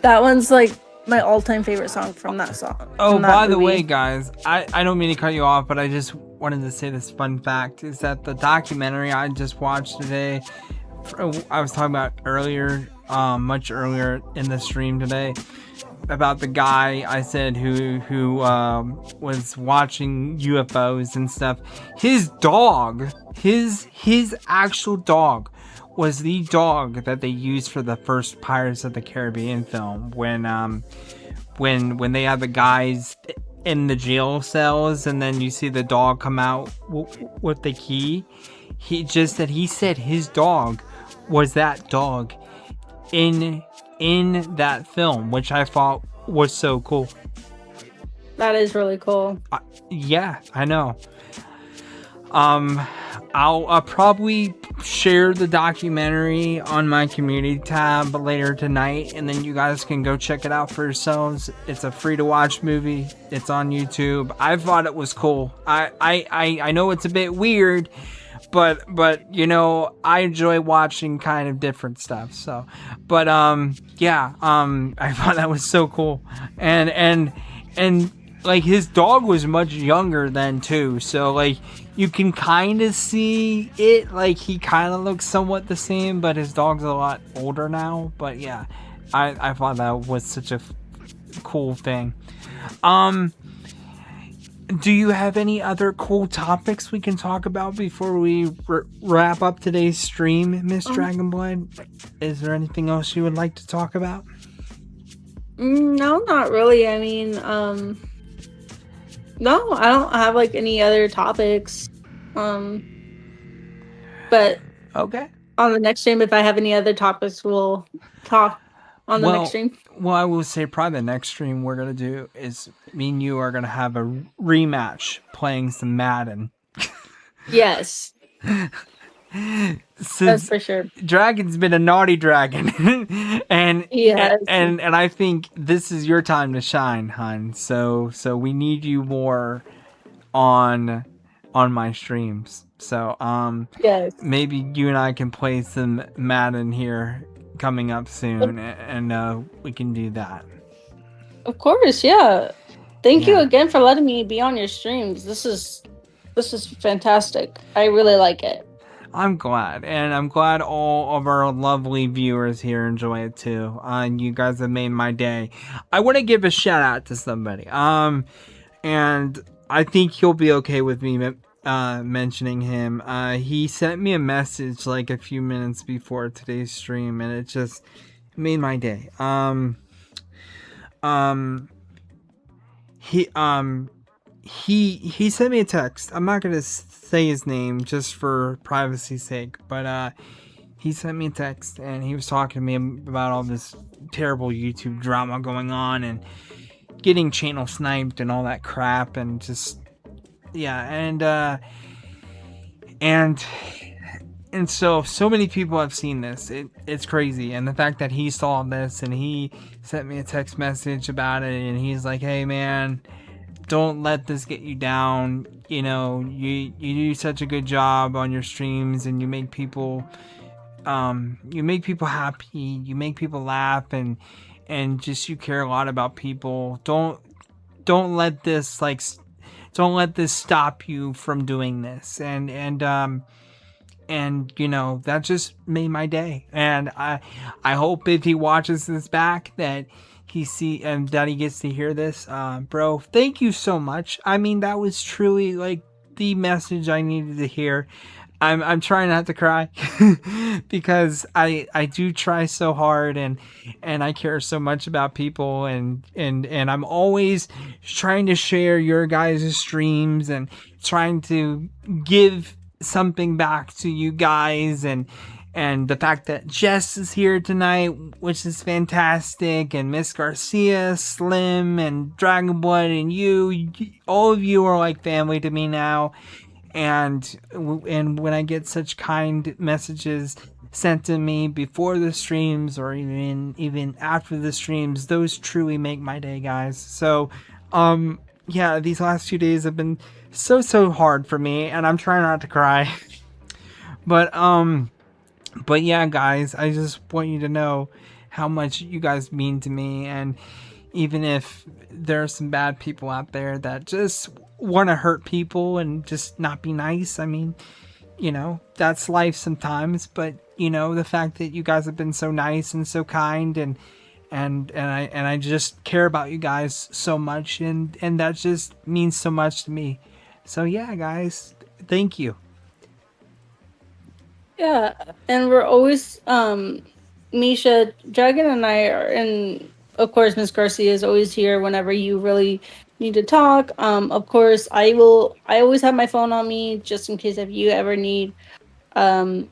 Speaker 2: That one's like my all-time favorite song from that song.
Speaker 1: Oh,
Speaker 2: from that
Speaker 1: by the
Speaker 2: movie.
Speaker 1: way, guys, I don't mean to cut you off, but I just wanted to say this fun fact is that the documentary I just watched today, I was talking about earlier, much earlier in the stream today, about the guy I said who was watching UFOs and stuff. His dog, his actual dog, was the dog that they used for the first Pirates of the Caribbean film when they had the guys in the jail cells and then you see the dog come out with the key. He said his dog was that dog in that film, which I thought was so cool.
Speaker 2: That is really cool.
Speaker 1: Yeah, I know. I'll probably share the documentary on my community tab later tonight, and then you guys can go check it out for yourselves. It's a free to watch movie. It's on YouTube. I thought it was cool. I know it's a bit weird, but you know, I enjoy watching kind of different stuff. So, but yeah, I thought that was so cool, and like his dog was much younger then too, so like you can kind of see it, like he kind of looks somewhat the same, but his dog's a lot older now. But yeah, I thought that was such a cool thing. Do you have any other cool topics we can talk about before we wrap up today's stream, Miss Dragonblood? Is there anything else you would like to talk about?
Speaker 2: No, not really. I mean, no, I don't have like any other topics. But
Speaker 1: okay.
Speaker 2: On the next stream, if I have any other topics, we'll talk on the next stream.
Speaker 1: Well, I will say probably the next stream we're gonna do is me and you are gonna have a rematch playing some Madden.
Speaker 2: Yes. That's for sure.
Speaker 1: Dragon's been a naughty dragon, and
Speaker 2: yes.
Speaker 1: and I think this is your time to shine, hun. So we need you more on my streams. So
Speaker 2: yes,
Speaker 1: maybe you and I can play some Madden here coming up soon, and we can do that.
Speaker 2: Of course, yeah. Thank you again for letting me be on your streams. This is fantastic. I really like it.
Speaker 1: I'm glad, and I'm glad all of our lovely viewers here enjoy it too. You guys have made my day. I want to give a shout out to somebody. And I think he'll be okay with me mentioning him. He sent me a message like a few minutes before today's stream, and it just made my day. He sent me a text. I'm not gonna say his name just for privacy's sake, but he sent me a text and he was talking to me about all this terrible YouTube drama going on and getting channel sniped and all that crap, and just and so many people have seen this. It's crazy, and the fact that he saw this and he sent me a text message about it, and he's like, "Hey man, don't let this get you down. You know, you do such a good job on your streams, and you make people happy. You make people laugh, and just you care a lot about people. Don't let this stop you from doing this." And you know, that just made my day. And I hope if he watches this back that he gets to hear this. Bro, thank you so much. I mean, that was truly like the message I needed to hear. I'm trying not to cry because I do try so hard, and I care so much about people, and I'm always trying to share your guys' streams and trying to give something back to you guys, and the fact that Jess is here tonight, which is fantastic, and Miss Garcia, Slim, and Dragonblood, and you, all of you are like family to me now. And when I get such kind messages sent to me before the streams or even after the streams, those truly make my day, guys. So, yeah, these last 2 days have been so hard for me, and I'm trying not to cry. But yeah, guys, I just want you to know how much you guys mean to me, and even if there are some bad people out there that just want to hurt people and just not be nice. I mean, you know, that's life sometimes, but you know, the fact that you guys have been so nice and so kind, and I just care about you guys so much, and that just means so much to me. So yeah, guys, thank you.
Speaker 2: Yeah, and we're always Misha, Dragon and I are, and of course Miss Garcia is always here whenever you really need to talk. Of course I always have my phone on me just in case if you ever need um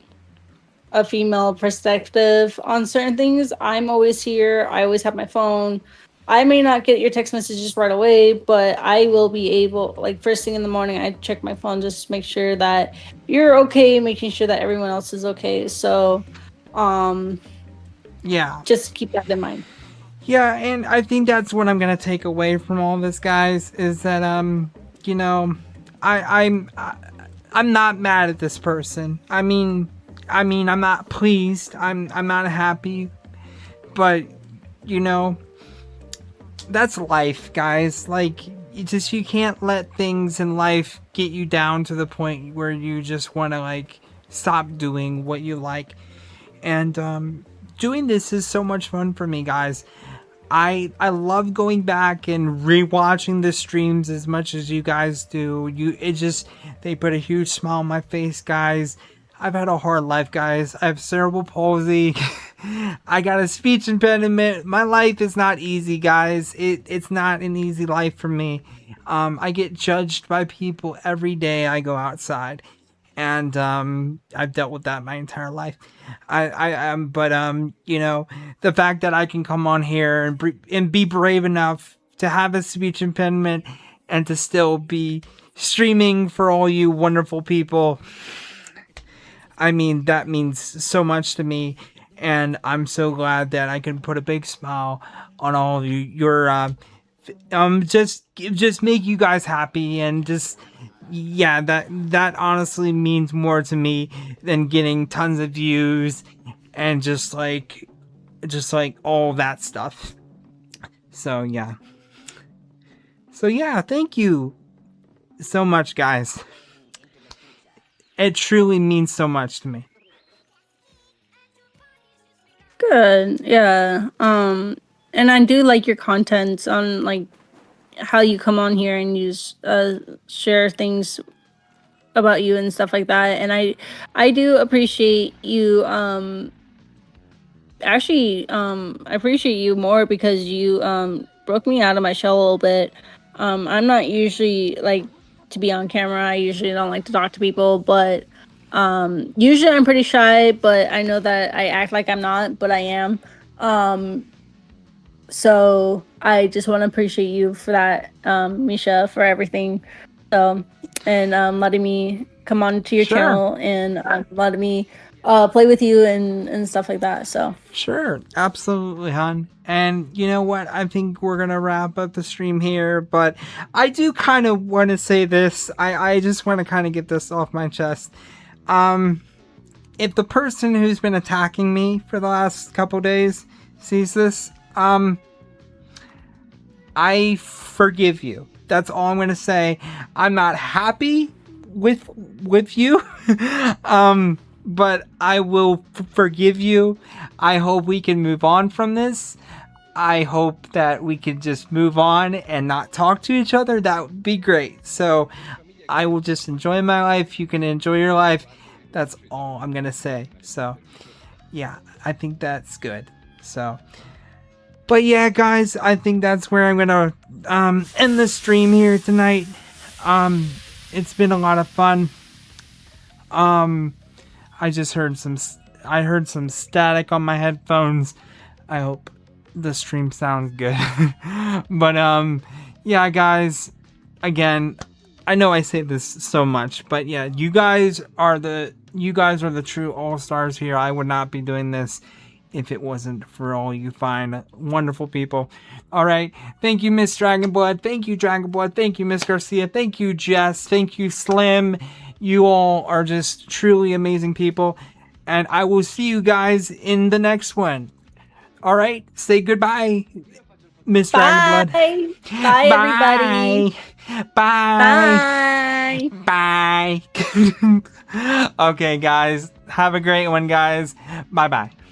Speaker 2: a female perspective on certain things. I'm always here. I always have my phone. I may not get your text messages right away, but I will be able, like, first thing in the morning, I check my phone just to make sure that you're okay, making sure that everyone else is okay. So,
Speaker 1: Yeah.
Speaker 2: just keep that in mind.
Speaker 1: Yeah, and I think that's what I'm gonna take away from all this, guys, is that you know, I'm not mad at this person. I mean, I'm not pleased. I'm not happy, but you know, that's life, guys. Like, you can't let things in life get you down to the point where you just want to like stop doing what you like. And doing this is so much fun for me, guys. I love going back and rewatching the streams as much as you guys do. They put a huge smile on my face, guys. I've had a hard life, guys. I have cerebral palsy. I got a speech impediment. My life is not easy, guys. It's not an easy life for me. I get judged by people every day I go outside, and I've dealt with that my entire life. But you know, the fact that I can come on here and be brave enough to have a speech impediment and to still be streaming for all you wonderful people, I mean, that means so much to me, and I'm so glad that I can put a big smile on all of you. Just make you guys happy, and just, yeah, that honestly means more to me than getting tons of views and just like all that stuff. So yeah. Thank you so much, guys. It truly means so much to me.
Speaker 2: Good. Yeah. And I do like your content on, like, how you come on here and you share things about you and stuff like that. And I do appreciate you actually I appreciate you more because you broke me out of my shell a little bit. I'm not usually like to be on camera. I usually don't like to talk to people, but usually I'm pretty shy, but I know that I act like I'm not, but I am. So I just want to appreciate you for that, Misha, for everything. So, and letting me come on to your
Speaker 1: Sure.
Speaker 2: channel and letting me play with you and stuff like that. So
Speaker 1: Sure, absolutely, hon. And you know what? I think we're gonna wrap up the stream here, but I do kind of want to say this. I just want to kind of get this off my chest. If the person who's been attacking me for the last couple days sees this, I forgive you. That's all I'm gonna say. I'm not happy with you, but I will forgive you. I hope we can move on from this. I hope that we can just move on and not talk to each other. That would be great. So I will just enjoy my life. You can enjoy your life. That's all I'm gonna say. So yeah, I think that's good. So, but yeah, guys, I think that's where I'm gonna end the stream here tonight. It's been a lot of fun. I just heard some static on my headphones. I hope the stream sounds good. But yeah, guys, again, I know I say this so much, but yeah, you guys are the true all-stars here. I would not be doing this if it wasn't for all you fine, wonderful people. All right. Thank you, Miss Dragonblood. Thank you, Dragonblood. Thank you, Miss Garcia. Thank you, Jess. Thank you, Slim. You all are just truly amazing people. And I will see you guys in the next one. All right. Say goodbye. Mr.
Speaker 2: Bye.
Speaker 1: Underblood.
Speaker 2: Bye, everybody.
Speaker 1: Bye.
Speaker 2: Bye.
Speaker 1: Bye. Okay, guys. Have a great one, guys. Bye bye.